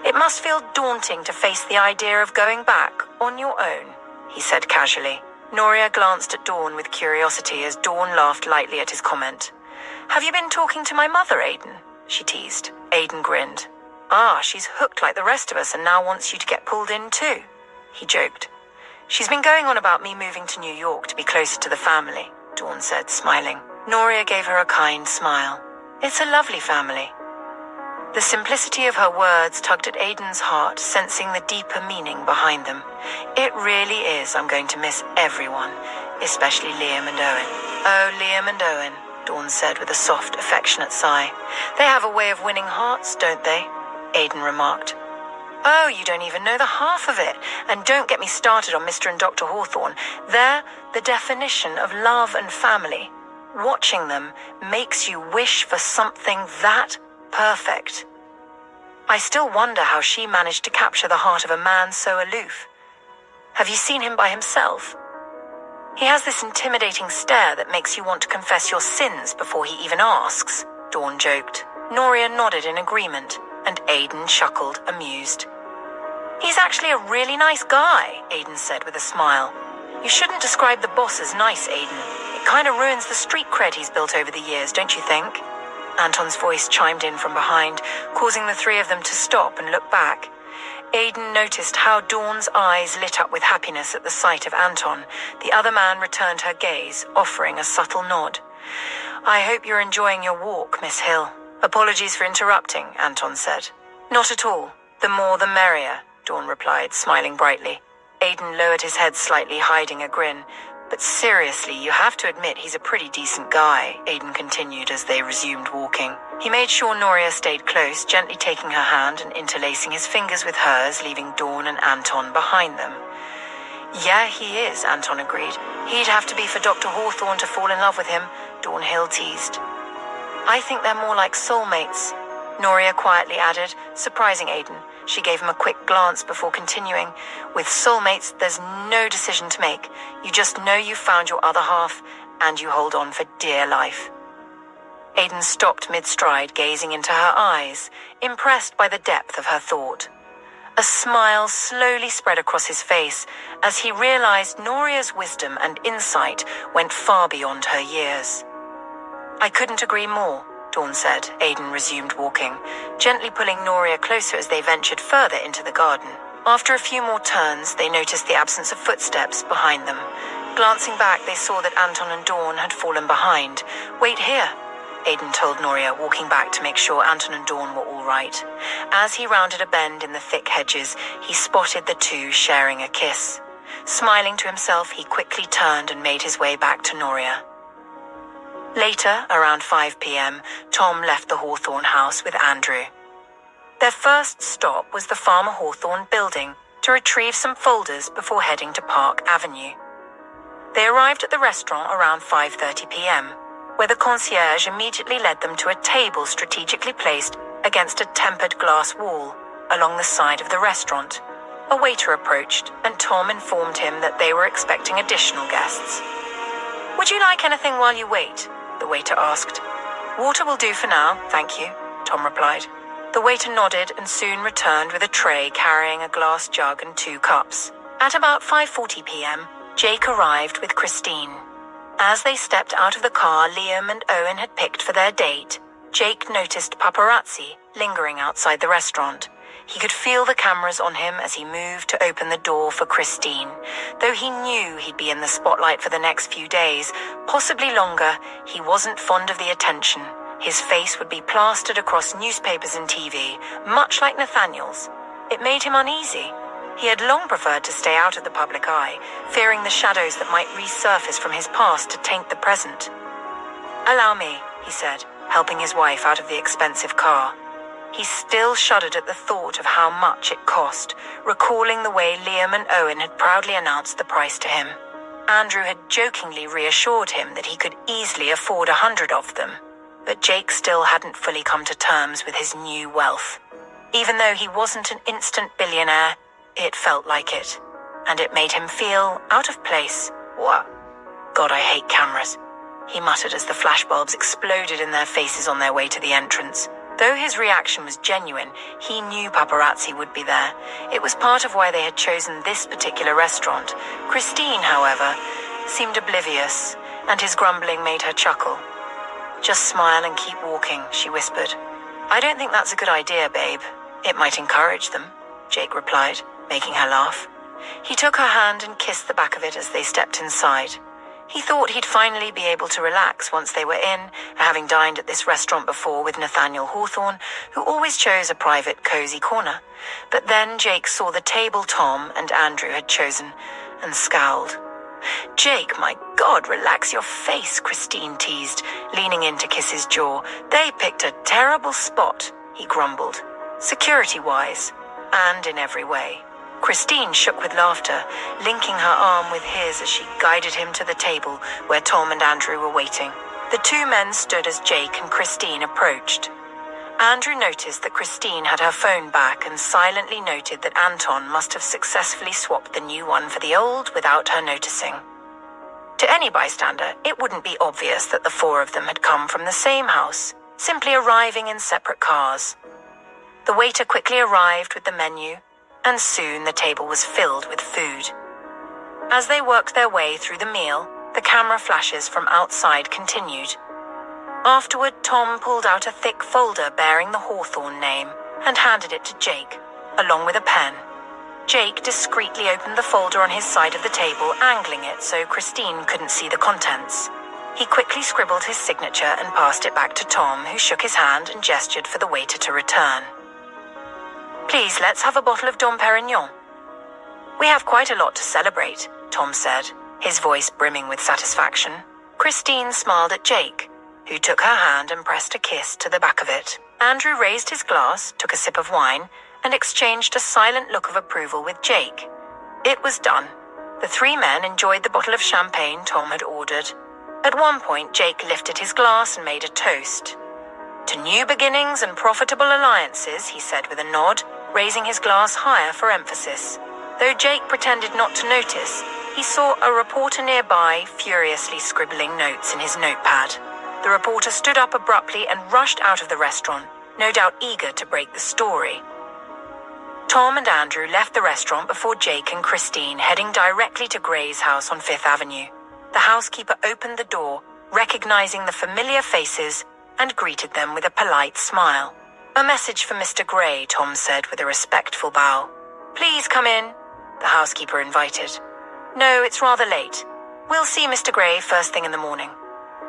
It must feel daunting to face the idea of going back on your own," he said casually. Noria glanced at Dawn with curiosity as Dawn laughed lightly at his comment. "Have you been talking to my mother, Aidan?" she teased. Aidan grinned. "Ah, she's hooked like the rest of us and now wants you to get pulled in too," he joked. "She's been going on about me moving to New York to be closer to the family," Dawn said, smiling. Noria gave her a kind smile. "It's a lovely family." The simplicity of her words tugged at Aidan's heart, sensing the deeper meaning behind them. "It really is. I'm going to miss everyone, especially Liam and Owen." "Oh, Liam and Owen," Dawn said with a soft, affectionate sigh. "They have a way of winning hearts, don't they?" Aidan remarked. "Oh, you don't even know the half of it. And don't get me started on Mr. and Dr. Hawthorne. They're the definition of love and family. Watching them makes you wish for something that perfect. I still wonder how she managed to capture the heart of a man so aloof. Have you seen him by himself? He has this intimidating stare that makes you want to confess your sins before he even asks," Dawn joked. Noria nodded in agreement, and Aidan chuckled, amused. "He's actually a really nice guy," Aidan said with a smile. "You shouldn't describe the boss as nice, Aidan. It kind of ruins the street cred he's built over the years, don't you think?" Anton's voice chimed in from behind, causing the three of them to stop and look back. Aidan noticed how Dawn's eyes lit up with happiness at the sight of Anton. The other man returned her gaze, offering a subtle nod. "I hope you're enjoying your walk, Miss Hill." "Apologies for interrupting," Anton said. "Not at all. The more the merrier," Dawn replied, smiling brightly. Aidan lowered his head slightly, hiding a grin. "But seriously, you have to admit he's a pretty decent guy," Aidan continued as they resumed walking. He made sure Noria stayed close, gently taking her hand and interlacing his fingers with hers, leaving Dawn and Anton behind them. "Yeah, he is," Anton agreed. "He'd have to be for Dr. Hawthorne to fall in love with him," Dawn Hill teased. "I think they're more like soulmates," Noria quietly added, surprising Aidan. She gave him a quick glance before continuing. "With soulmates, there's no decision to make. You just know you've found your other half, and you hold on for dear life." Aidan stopped mid-stride, gazing into her eyes, impressed by the depth of her thought. A smile slowly spread across his face as he realized Noria's wisdom and insight went far beyond her years. "I couldn't agree more," Dawn said. Aidan resumed walking, gently pulling Noria closer as they ventured further into the garden. After a few more turns, they noticed the absence of footsteps behind them. Glancing back, they saw that Anton and Dawn had fallen behind. "Wait here," Aidan told Noria, walking back to make sure Anton and Dawn were all right. As he rounded a bend in the thick hedges, he spotted the two sharing a kiss. Smiling to himself, he quickly turned and made his way back to Noria. Later, around 5 p.m., Tom left the Hawthorne house with Andrew. Their first stop was the Farmer Hawthorne building to retrieve some folders before heading to Park Avenue. They arrived at the restaurant around 5:30 p.m., where the concierge immediately led them to a table strategically placed against a tempered glass wall along the side of the restaurant. A waiter approached, and Tom informed him that they were expecting additional guests. "Would you like anything while you wait?" the waiter asked. "Water will do for now, thank you," Tom replied. The waiter nodded and soon returned with a tray carrying a glass jug and 2 cups. At about 5:40 p.m., Jake arrived with Christine. As they stepped out of the car Liam and Owen had picked for their date, Jake noticed paparazzi lingering outside the restaurant. He could feel the cameras on him as he moved to open the door for Christine. Though he knew he'd be in the spotlight for the next few days, possibly longer, he wasn't fond of the attention. His face would be plastered across newspapers and TV, much like Nathaniel's. It made him uneasy. He had long preferred to stay out of the public eye, fearing the shadows that might resurface from his past to taint the present. "Allow me," he said, helping his wife out of the expensive car. He still shuddered at the thought of how much it cost, recalling the way Liam and Owen had proudly announced the price to him. Andrew had jokingly reassured him that he could easily afford 100 of them, but Jake still hadn't fully come to terms with his new wealth. Even though he wasn't an instant billionaire, it felt like it, and it made him feel out of place. "What? God, I hate cameras," he muttered as the flashbulbs exploded in their faces on their way to the entrance. Though his reaction was genuine, he knew paparazzi would be there. It was part of why they had chosen this particular restaurant. Christine, however, seemed oblivious, and his grumbling made her chuckle. "Just smile and keep walking," she whispered. "I don't think that's a good idea, babe. It might encourage them," Jake replied, making her laugh. He took her hand and kissed the back of it as they stepped inside. He thought he'd finally be able to relax once they were in, having dined at this restaurant before with Nathaniel Hawthorne, who always chose a private, cozy corner. But then Jake saw the table Tom and Andrew had chosen and scowled. "Jake, my God, relax your face," Christine teased, leaning in to kiss his jaw. "They picked a terrible spot," he grumbled, security-wise and in every way. Christine shook with laughter, linking her arm with his as she guided him to the table where Tom and Andrew were waiting. The two men stood as Jake and Christine approached. Andrew noticed that Christine had her phone back and silently noted that Anton must have successfully swapped the new one for the old without her noticing. To any bystander, it wouldn't be obvious that the four of them had come from the same house, simply arriving in separate cars. The waiter quickly arrived with the menu, and soon the table was filled with food. As they worked their way through the meal, the camera flashes from outside continued. Afterward, Tom pulled out a thick folder bearing the Hawthorne name and handed it to Jake, along with a pen. Jake discreetly opened the folder on his side of the table, angling it so Christine couldn't see the contents. He quickly scribbled his signature and passed it back to Tom, who shook his hand and gestured for the waiter to return. "Please, let's have a bottle of Dom Perignon." "We have quite a lot to celebrate," Tom said, his voice brimming with satisfaction. Christine smiled at Jake, who took her hand and pressed a kiss to the back of it. Andrew raised his glass, took a sip of wine, and exchanged a silent look of approval with Jake. It was done. The three men enjoyed the bottle of champagne Tom had ordered. At one point, Jake lifted his glass and made a toast. "To new beginnings and profitable alliances," he said with a nod, raising his glass higher for emphasis. Though Jake pretended not to notice, he saw a reporter nearby furiously scribbling notes in his notepad. The reporter stood up abruptly and rushed out of the restaurant, no doubt eager to break the story. Tom and Andrew left the restaurant before Jake and Christine, heading directly to Gray's house on Fifth Avenue. The housekeeper opened the door, recognizing the familiar faces, and greeted them with a polite smile. "A message for Mr. Gray," Tom said with a respectful bow. "Please come in," the housekeeper invited. "No, it's rather late. We'll see Mr. Gray first thing in the morning."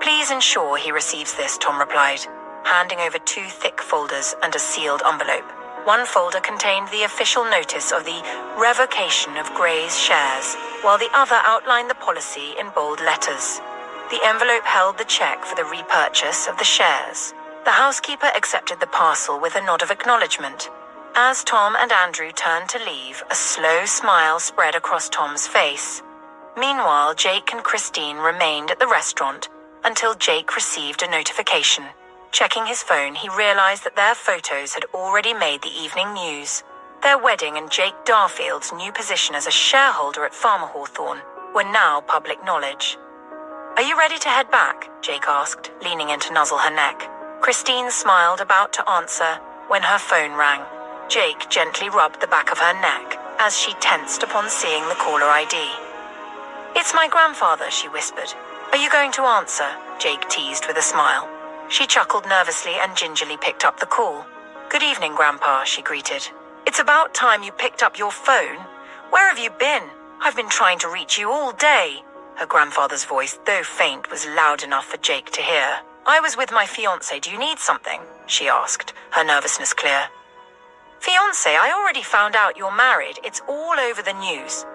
"Please ensure he receives this," Tom replied, handing over two thick folders and a sealed envelope. One folder contained the official notice of the revocation of Gray's shares, while the other outlined the policy in bold letters. The envelope held the check for the repurchase of the shares. The housekeeper accepted the parcel with a nod of acknowledgement. As Tom and Andrew turned to leave, a slow smile spread across Tom's face. Meanwhile, Jake and Christine remained at the restaurant until Jake received a notification. Checking his phone, he realized that their photos had already made the evening news. Their wedding and Jake Darfield's new position as a shareholder at Farmer Hawthorne were now public knowledge. "Are you ready to head back?" Jake asked, leaning in to nuzzle her neck. Christine smiled, about to answer, when her phone rang. Jake gently rubbed the back of her neck as she tensed upon seeing the caller ID. "It's my grandfather," she whispered. "Are you going to answer?" Jake teased with a smile. She chuckled nervously and gingerly picked up the call. "Good evening, Grandpa," she greeted. "It's about time you picked up your phone. Where have you been? I've been trying to reach you all day." Her grandfather's voice, though faint, was loud enough for Jake to hear. "I was with my fiancé. Do you need something?" she asked, her nervousness clear. "Fiancé, I already found out you're married. It's all over the news."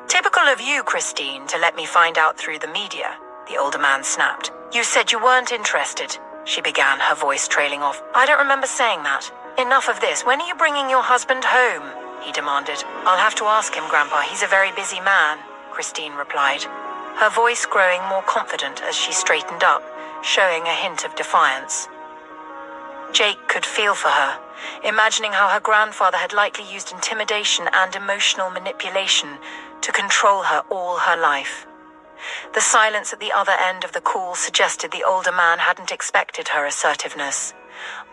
"Typical of you, Christine, to let me find out through the media," the older man snapped. "You said you weren't interested," she began, her voice trailing off. "I don't remember saying that. Enough of this. When are you bringing your husband home?" he demanded. "I'll have to ask him, Grandpa. He's a very busy man," Christine replied, her voice growing more confident as she straightened up, showing a hint of defiance. Jake could feel for her, imagining how her grandfather had likely used intimidation and emotional manipulation to control her all her life. The silence at the other end of the call suggested the older man hadn't expected her assertiveness.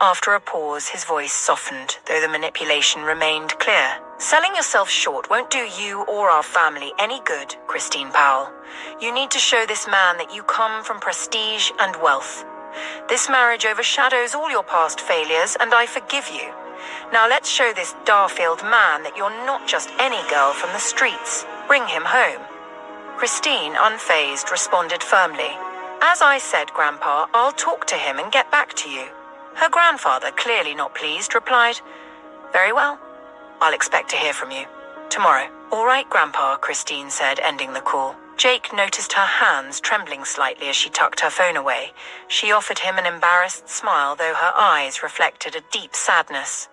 After a pause, his voice softened, though the manipulation remained clear. "Selling yourself short won't do you or our family any good, Christine Powell. You need to show this man that you come from prestige and wealth. This marriage overshadows all your past failures, and I forgive you. Now let's show this Darfield man that you're not just any girl from the streets. Bring him home." Christine, unfazed, responded firmly. "As I said, Grandpa, I'll talk to him and get back to you." Her grandfather, clearly not pleased, replied, "Very well. I'll expect to hear from you tomorrow." "All right, Grandpa," Christine said, ending the call. Jake noticed her hands trembling slightly as she tucked her phone away. She offered him an embarrassed smile, though her eyes reflected a deep sadness.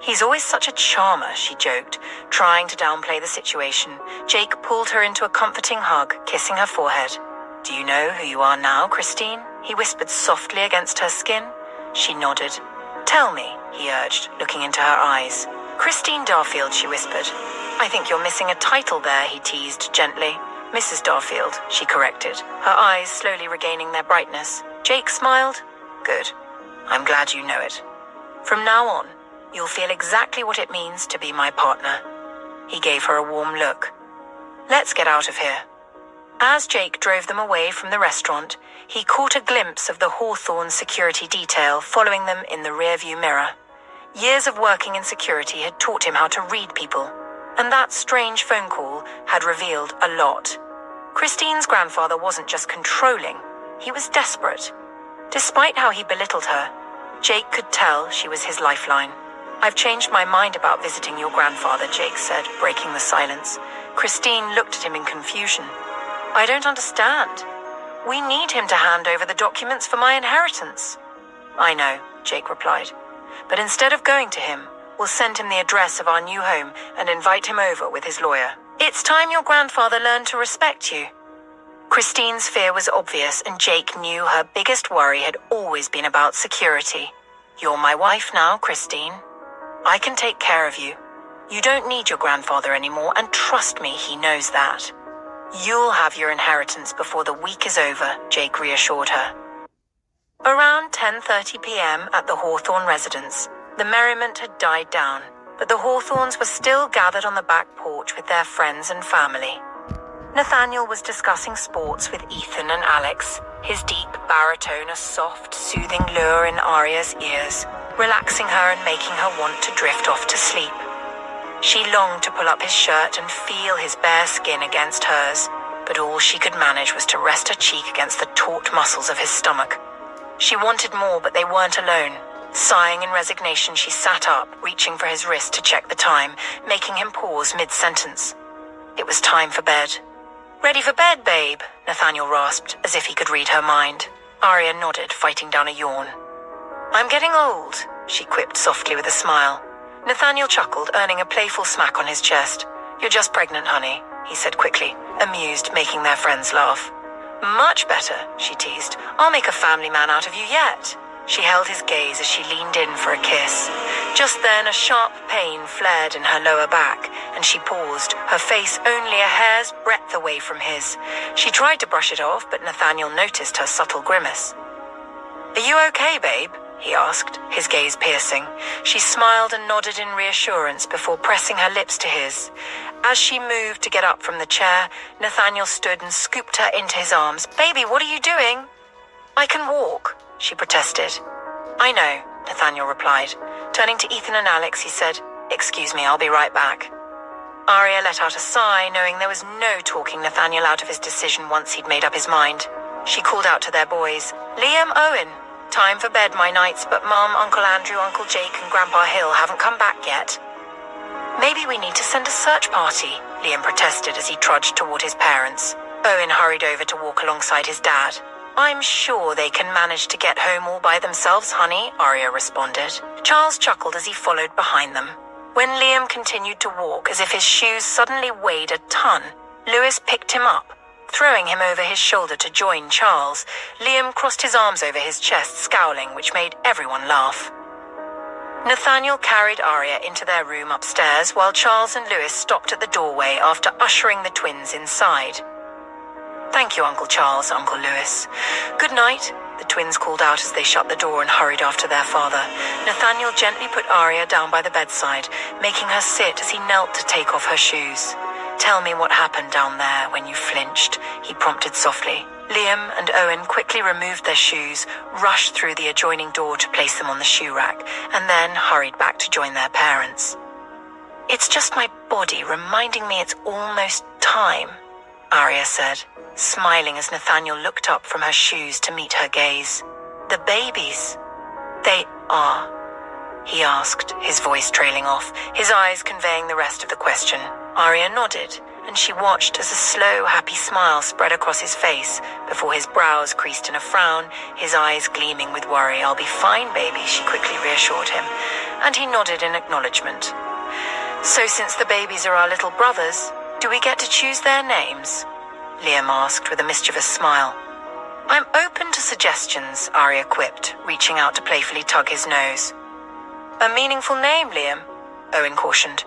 "He's always such a charmer," she joked, trying to downplay the situation. Jake pulled her into a comforting hug, kissing her forehead. "Do you know who you are now, Christine?" he whispered softly against her skin. She nodded. "Tell me," he urged, looking into her eyes. "Christine Darfield," she whispered. "I think you're missing a title there," he teased gently. "Mrs. Darfield," she corrected, her eyes slowly regaining their brightness. Jake smiled. "Good. I'm glad you know it. From now on, you'll feel exactly what it means to be my partner." He gave her a warm look. "Let's get out of here." As Jake drove them away from the restaurant, he caught a glimpse of the Hawthorne security detail following them in the rearview mirror. Years of working in security had taught him how to read people, and that strange phone call had revealed a lot. Christine's grandfather wasn't just controlling, he was desperate. Despite how he belittled her, Jake could tell she was his lifeline. "I've changed my mind about visiting your grandfather," Jake said, breaking the silence. Christine looked at him in confusion. "I don't understand. We need him to hand over the documents for my inheritance." "I know," Jake replied. "But instead of going to him, we'll send him the address of our new home and invite him over with his lawyer. It's time your grandfather learned to respect you." Christine's fear was obvious, and Jake knew her biggest worry had always been about security. "You're my wife now, Christine. I can take care of you. You don't need your grandfather anymore, and trust me, he knows that. You'll have your inheritance before the week is over," Jake reassured her. Around 10:30 p.m. at the Hawthorne residence, the merriment had died down, but the Hawthornes were still gathered on the back porch with their friends and family. Nathaniel was discussing sports with Ethan and Alex, his deep baritone a soft, soothing lure in Aria's ears, relaxing her and making her want to drift off to sleep. She longed to pull up his shirt and feel his bare skin against hers, but all she could manage was to rest her cheek against the taut muscles of his stomach. She wanted more, but they weren't alone. Sighing in resignation, she sat up, reaching for his wrist to check the time, making him pause mid-sentence. It was time for bed. "Ready for bed, babe?" Nathaniel rasped, as if he could read her mind. Aria nodded, fighting down a yawn. "I'm getting old," she quipped softly with a smile. Nathaniel chuckled, earning a playful smack on his chest. "You're just pregnant, honey," he said quickly, amused, making their friends laugh. "Much better," she teased. "I'll make a family man out of you yet." She held his gaze as she leaned in for a kiss. Just then, a sharp pain flared in her lower back, and she paused, her face only a hair's breadth away from his. She tried to brush it off, but Nathaniel noticed her subtle grimace. "Are you okay, babe?" he asked, his gaze piercing. She smiled and nodded in reassurance before pressing her lips to his. As she moved to get up from the chair, Nathaniel stood and scooped her into his arms. "Baby, what are you doing?" "I can walk," she protested. "I know," Nathaniel replied. Turning to Ethan and Alex, he said, "Excuse me, I'll be right back." Arya let out a sigh, knowing there was no talking Nathaniel out of his decision once he'd made up his mind. She called out to their boys, "Liam, Owen, time for bed, my knights, but Mum, Uncle Andrew, Uncle Jake, and Grandpa Hill haven't come back yet." "Maybe we need to send a search party," Liam protested as he trudged toward his parents. Owen hurried over to walk alongside his dad. "I'm sure they can manage to get home all by themselves, honey," Arya responded. Charles chuckled as he followed behind them. When Liam continued to walk as if his shoes suddenly weighed a ton, Lewis picked him up. Throwing him over his shoulder to join Charles, Liam crossed his arms over his chest, scowling, which made everyone laugh. Nathaniel carried Arya into their room upstairs while Charles and Lewis stopped at the doorway after ushering the twins inside. "Thank you, Uncle Charles, Uncle Lewis. Good night," the twins called out as they shut the door and hurried after their father. Nathaniel gently put Arya down by the bedside, making her sit as he knelt to take off her shoes. "Tell me what happened down there when you flinched," he prompted softly. Liam and Owen quickly removed their shoes, rushed through the adjoining door to place them on the shoe rack, and then hurried back to join their parents. "It's just my body reminding me it's almost time," Arya said, smiling as Nathaniel looked up from her shoes to meet her gaze. "The babies, they are?" he asked, his voice trailing off, his eyes conveying the rest of the question. Arya nodded, and she watched as a slow, happy smile spread across his face before his brows creased in a frown, his eyes gleaming with worry. "I'll be fine, baby," she quickly reassured him, and he nodded in acknowledgement. "So since the babies are our little brothers, do we get to choose their names?" Liam asked with a mischievous smile. "I'm open to suggestions," Arya quipped, reaching out to playfully tug his nose. "A meaningful name, Liam," Owen cautioned.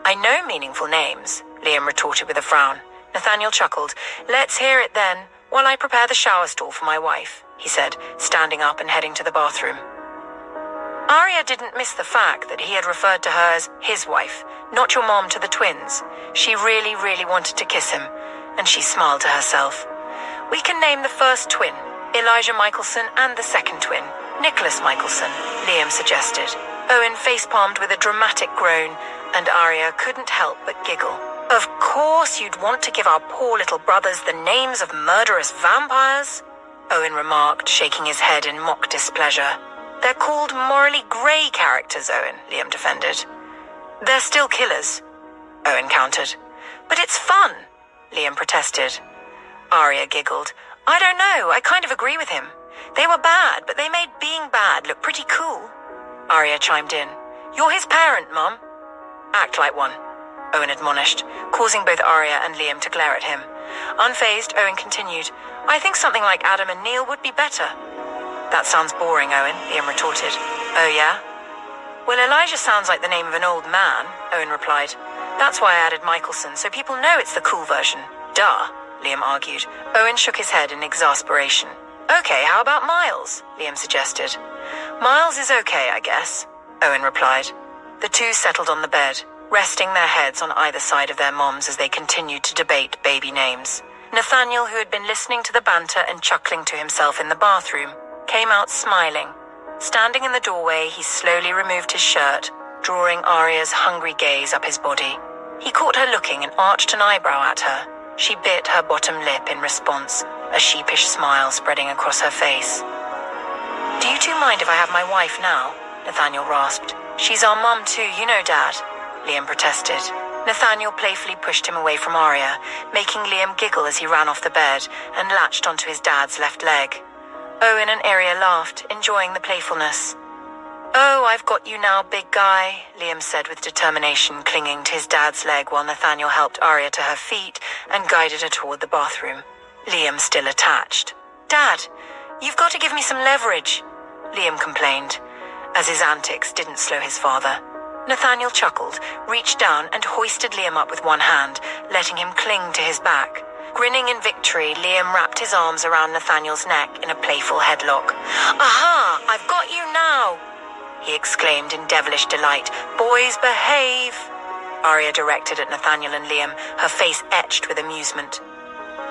"I know meaningful names," Liam retorted with a frown. Nathaniel chuckled. "Let's hear it then, while I prepare the shower stall for my wife," he said, standing up and heading to the bathroom. Arya didn't miss the fact that he had referred to her as his wife, not your mom to the twins. She really, really wanted to kiss him, and she smiled to herself. "We can name the first twin, Elijah Michelson, and the second twin, Nicholas Michelson," Liam suggested. Owen facepalmed with a dramatic groan, and Arya couldn't help but giggle. "Of course you'd want to give our poor little brothers the names of murderous vampires," Owen remarked, shaking his head in mock displeasure. "They're called morally grey characters, Owen," Liam defended. "They're still killers," Owen countered. "But it's fun," Liam protested. Arya giggled. "I don't know, I kind of agree with him. They were bad, but they made being bad look pretty cool." Arya chimed in. "You're his parent, Mum." "Act like one," Owen admonished, causing both Arya and Liam to glare at him. Unfazed, Owen continued, "I think something like Adam and Neil would be better." "That sounds boring, Owen," Liam retorted. "Oh, yeah?" "Well, Elijah sounds like the name of an old man," Owen replied. "That's why I added Michelson, so people know it's the cool version." "Duh," Liam argued. Owen shook his head in exasperation. "Okay, how about Miles?" Liam suggested. "Miles is okay, I guess," Owen replied. The two settled on the bed, resting their heads on either side of their moms as they continued to debate baby names. Nathaniel, who had been listening to the banter and chuckling to himself in the bathroom, came out smiling. Standing in the doorway, he slowly removed his shirt, drawing Arya's hungry gaze up his body. He caught her looking and arched an eyebrow at her. She bit her bottom lip in response, a sheepish smile spreading across her face. "Do you two mind if I have my wife now?" Nathaniel rasped. "She's our mum too, you know, Dad," Liam protested. Nathaniel playfully pushed him away from Arya, making Liam giggle as he ran off the bed and latched onto his dad's left leg. Owen and Arya laughed, enjoying the playfulness. "Oh, I've got you now, big guy," Liam said with determination, clinging to his dad's leg while Nathaniel helped Arya to her feet and guided her toward the bathroom. Liam still attached. "Dad, you've got to give me some leverage," Liam complained, as his antics didn't slow his father. Nathaniel chuckled, reached down and hoisted Liam up with one hand, letting him cling to his back. Grinning in victory, Liam wrapped his arms around Nathaniel's neck in a playful headlock. "Aha! I've got you now," he exclaimed in devilish delight. "Boys, behave," Arya directed at Nathaniel and Liam, her face etched with amusement.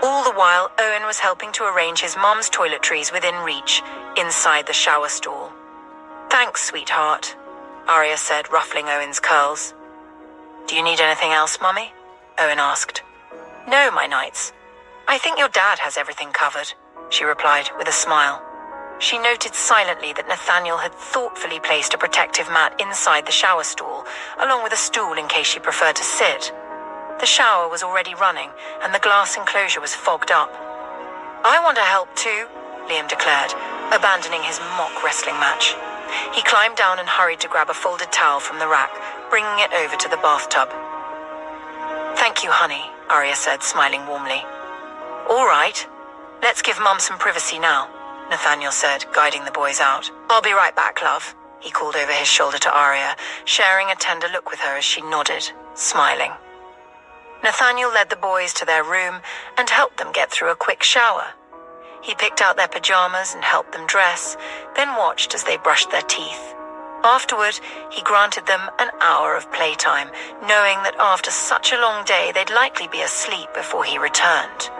All the while, Owen was helping to arrange his mom's toiletries within reach, inside the shower stall. "Thanks, sweetheart," Arya said, ruffling Owen's curls. "Do you need anything else, Mummy?" Owen asked. "No, my knights. I think your dad has everything covered," she replied with a smile. She noted silently that Nathaniel had thoughtfully placed a protective mat inside the shower stall, along with a stool in case she preferred to sit. The shower was already running, and the glass enclosure was fogged up. "I want to help too," Liam declared, abandoning his mock wrestling match. He climbed down and hurried to grab a folded towel from the rack, bringing it over to the bathtub. "Thank you, honey," Arya said, smiling warmly. "All right. Let's give Mum some privacy now," Nathaniel said, guiding the boys out. "I'll be right back, love," he called over his shoulder to Arya, sharing a tender look with her as she nodded, smiling. Nathaniel led the boys to their room and helped them get through a quick shower. He picked out their pajamas and helped them dress, then watched as they brushed their teeth. Afterward, he granted them an hour of playtime, knowing that after such a long day they'd likely be asleep before he returned.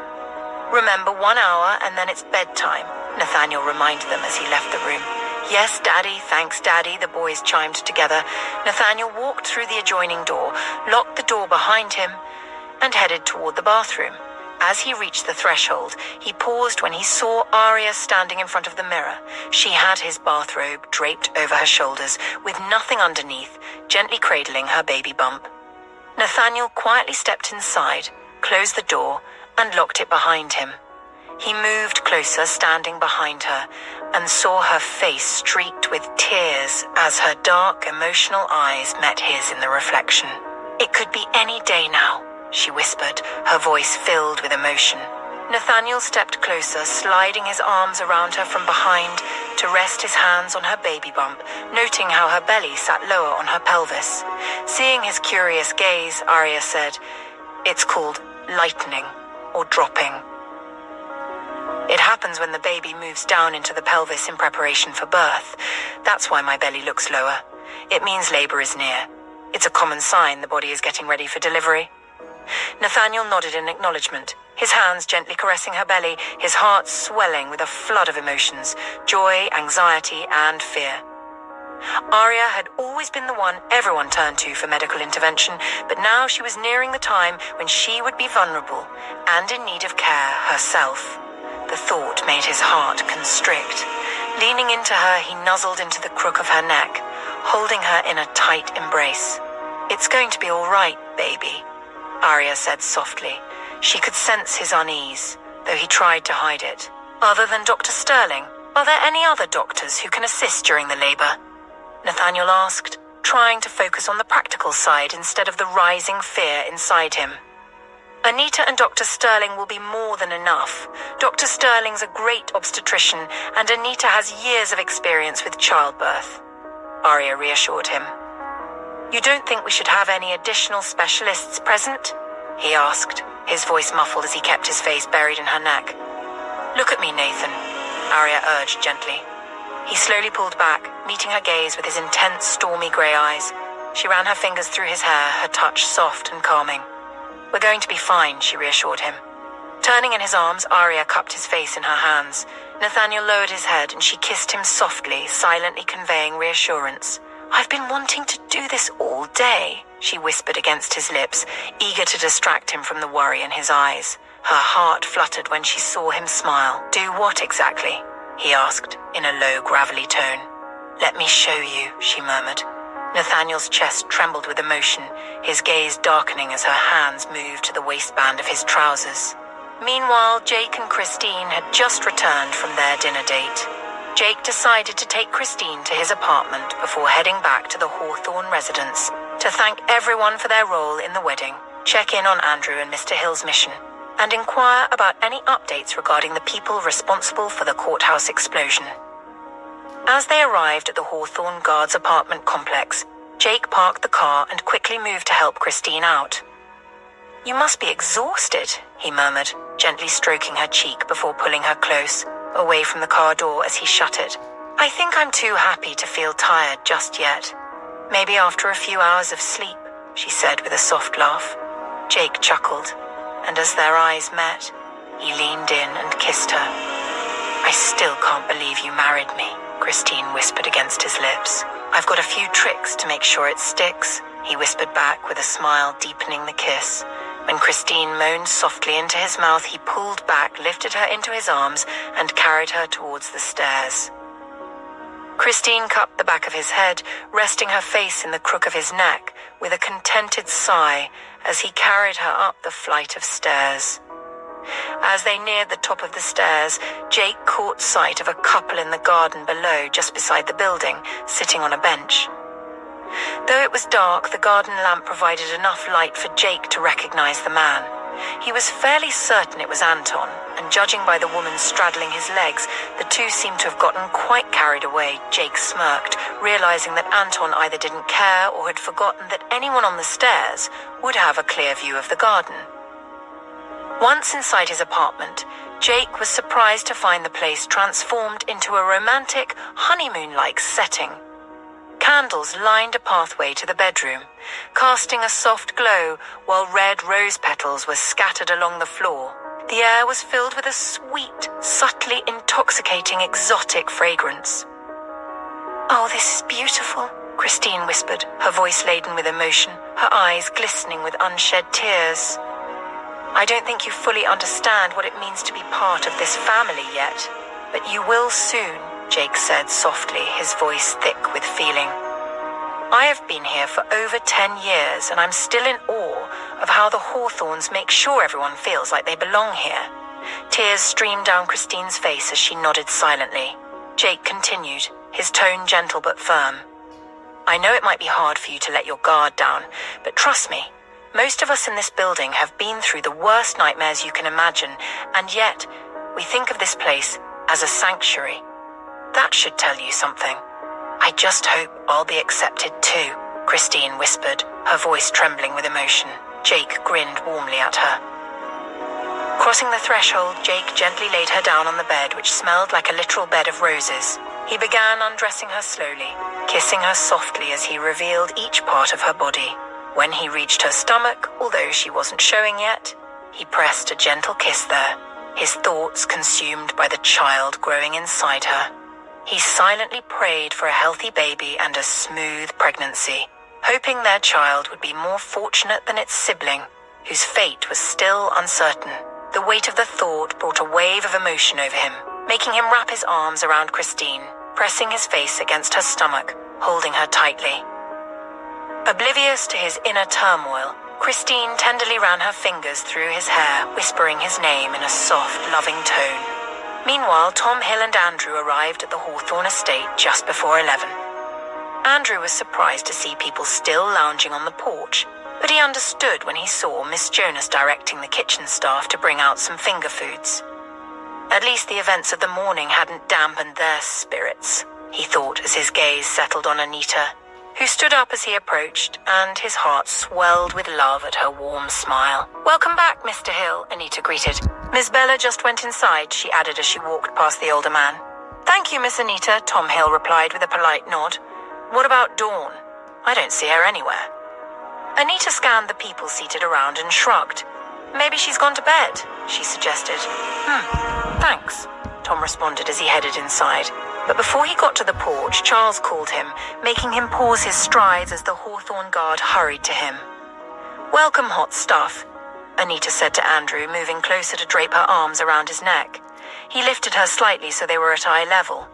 "Remember, 1 hour and then it's bedtime," Nathaniel reminded them as he left the room. "Yes, Daddy, thanks, Daddy," the boys chimed together. Nathaniel walked through the adjoining door, locked the door behind him, and headed toward the bathroom. As he reached the threshold, he paused when he saw Arya standing in front of the mirror. She had his bathrobe draped over her shoulders, with nothing underneath, gently cradling her baby bump. Nathaniel quietly stepped inside, closed the door, and locked it behind him. He moved closer, standing behind her, and saw her face streaked with tears as her dark, emotional eyes met his in the reflection. "It could be any day now," she whispered, her voice filled with emotion. Nathaniel stepped closer, sliding his arms around her from behind to rest his hands on her baby bump, noting how her belly sat lower on her pelvis. Seeing his curious gaze, Arya said, "It's called lightening or dropping. It happens when the baby moves down into the pelvis in preparation for birth. That's why my belly looks lower. It means labor is near. It's a common sign the body is getting ready for delivery." Nathaniel nodded in acknowledgement, his hands gently caressing her belly, his heart swelling with a flood of emotions, joy, anxiety, and fear. Arya had always been the one everyone turned to for medical intervention, but now she was nearing the time when she would be vulnerable and in need of care herself. The thought made his heart constrict. Leaning into her, he nuzzled into the crook of her neck, holding her in a tight embrace. "It's going to be all right, baby," Arya said softly. She could sense his unease, though he tried to hide it. "Other than Dr. Sterling, are there any other doctors who can assist during the labor?" Nathaniel asked, trying to focus on the practical side instead of the rising fear inside him. "Anita and Dr. Sterling will be more than enough. Dr. Sterling's a great obstetrician, and Anita has years of experience with childbirth," Arya reassured him. "You don't think we should have any additional specialists present?" he asked, his voice muffled as he kept his face buried in her neck. "Look at me, Nathan," Arya urged gently. He slowly pulled back, meeting her gaze with his intense, stormy grey eyes. She ran her fingers through his hair, her touch soft and calming. "We're going to be fine," she reassured him. Turning in his arms, Arya cupped his face in her hands. Nathaniel lowered his head and she kissed him softly, silently conveying reassurance. "I've been wanting to do this all day," she whispered against his lips, eager to distract him from the worry in his eyes. Her heart fluttered when she saw him smile. "Do what exactly?" he asked, in a low, gravelly tone. "Let me show you," she murmured. Nathaniel's chest trembled with emotion, his gaze darkening as her hands moved to the waistband of his trousers. Meanwhile, Jake and Christine had just returned from their dinner date. Jake decided to take Christine to his apartment before heading back to the Hawthorne residence to thank everyone for their role in the wedding, check in on Andrew and Mr. Hill's mission, and inquire about any updates regarding the people responsible for the courthouse explosion. As they arrived at the Hawthorne Guards apartment complex, Jake parked the car and quickly moved to help Christine out. "You must be exhausted," he murmured, gently stroking her cheek before pulling her close, away from the car door as he shut it. "I think I'm too happy to feel tired just yet. Maybe after a few hours of sleep," she said with a soft laugh. Jake chuckled, and as their eyes met, he leaned in and kissed her. "I still can't believe you married me," Christine whispered against his lips. "I've got a few tricks to make sure it sticks," he whispered back with a smile deepening the kiss. When Christine moaned softly into his mouth, he pulled back, lifted her into his arms, and carried her towards the stairs. Christine cupped the back of his head, resting her face in the crook of his neck, with a contented sigh as he carried her up the flight of stairs. As they neared the top of the stairs, Jake caught sight of a couple in the garden below, just beside the building, sitting on a bench. Though it was dark, the garden lamp provided enough light for Jake to recognize the man. He was fairly certain it was Anton, and judging by the woman straddling his legs, the two seemed to have gotten quite carried away. Jake smirked, realizing that Anton either didn't care or had forgotten that anyone on the stairs would have a clear view of the garden. Once inside his apartment, Jake was surprised to find the place transformed into a romantic, honeymoon-like setting. Candles lined a pathway to the bedroom, casting a soft glow while red rose petals were scattered along the floor. The air was filled with a sweet, subtly intoxicating, exotic fragrance. "Oh, this is beautiful," Christine whispered, her voice laden with emotion, her eyes glistening with unshed tears. "I don't think you fully understand what it means to be part of this family yet, but you will soon," Jake said softly, his voice thick with feeling. "I have been here for over 10 years, and I'm still in awe of how the Hawthornes make sure everyone feels like they belong here." Tears streamed down Christine's face as she nodded silently. Jake continued, his tone gentle but firm. "I know it might be hard for you to let your guard down, but trust me, most of us in this building have been through the worst nightmares you can imagine, and yet we think of this place as a sanctuary. That should tell you something. I just hope I'll be accepted too," Christine whispered, her voice trembling with emotion. Jake grinned warmly at her. Crossing the threshold, Jake gently laid her down on the bed, which smelled like a literal bed of roses. He began undressing her slowly, kissing her softly as he revealed each part of her body. When he reached her stomach, although she wasn't showing yet, he pressed a gentle kiss there, his thoughts consumed by the child growing inside her. He silently prayed for a healthy baby and a smooth pregnancy, hoping their child would be more fortunate than its sibling, whose fate was still uncertain. The weight of the thought brought a wave of emotion over him, making him wrap his arms around Christine, pressing his face against her stomach, holding her tightly. Oblivious to his inner turmoil, Christine tenderly ran her fingers through his hair, whispering his name in a soft, loving tone. Meanwhile, Tom Hill and Andrew arrived at the Hawthorne estate just before 11. Andrew was surprised to see people still lounging on the porch, but he understood when he saw Miss Jonas directing the kitchen staff to bring out some finger foods. At least the events of the morning hadn't dampened their spirits, he thought as his gaze settled on Anita, who stood up as he approached, and his heart swelled with love at her warm smile. "Welcome back, Mr. Hill," Anita greeted. "Miss Bella just went inside," she added as she walked past the older man. "Thank you, Miss Anita," Tom Hill replied with a polite nod. "What about Dawn? I don't see her anywhere." Anita scanned the people seated around and shrugged. "Maybe she's gone to bed," she suggested. Thanks," Tom responded as he headed inside. But before he got to the porch, Charles called him, making him pause his strides as the Hawthorne guard hurried to him. "Welcome, hot stuff," Anita said to Andrew, moving closer to drape her arms around his neck. He lifted her slightly so they were at eye level,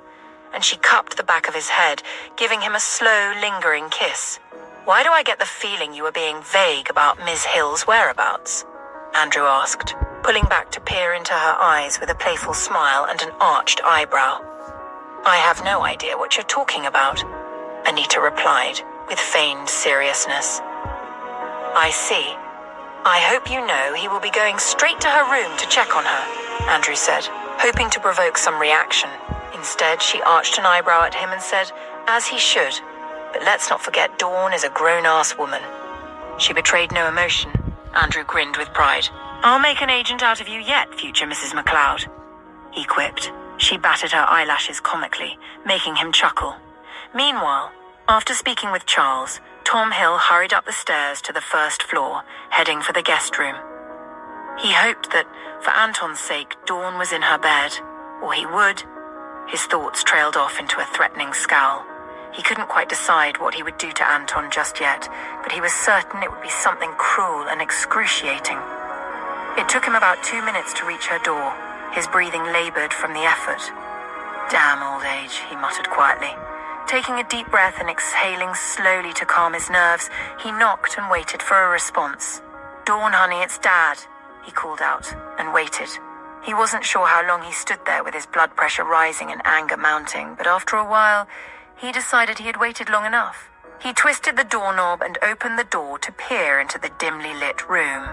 and she cupped the back of his head, giving him a slow, lingering kiss. "Why do I get the feeling you were being vague about Ms. Hill's whereabouts?" Andrew asked, pulling back to peer into her eyes with a playful smile and an arched eyebrow. "I have no idea what you're talking about," Anita replied, with feigned seriousness. "I see. I hope you know he will be going straight to her room to check on her," Andrew said, hoping to provoke some reaction. Instead, she arched an eyebrow at him and said, "As he should, but let's not forget Dawn is a grown-ass woman." She betrayed no emotion. Andrew grinned with pride. "I'll make an agent out of you yet, future Mrs. McLeod," he quipped. She batted her eyelashes comically, making him chuckle. Meanwhile, after speaking with Charles, Tom Hill hurried up the stairs to the first floor, heading for the guest room. He hoped that, for Anton's sake, Dawn was in her bed, or he would. His thoughts trailed off into a threatening scowl. He couldn't quite decide what he would do to Anton just yet, but he was certain it would be something cruel and excruciating. It took him about 2 minutes to reach her door, his breathing labored from the effort. "Damn old age," he muttered quietly. Taking a deep breath and exhaling slowly to calm his nerves, he knocked and waited for a response. "Dawn, honey, it's Dad," he called out, and waited. He wasn't sure how long he stood there with his blood pressure rising and anger mounting, but after a while, he decided he had waited long enough. He twisted the doorknob and opened the door to peer into the dimly lit room.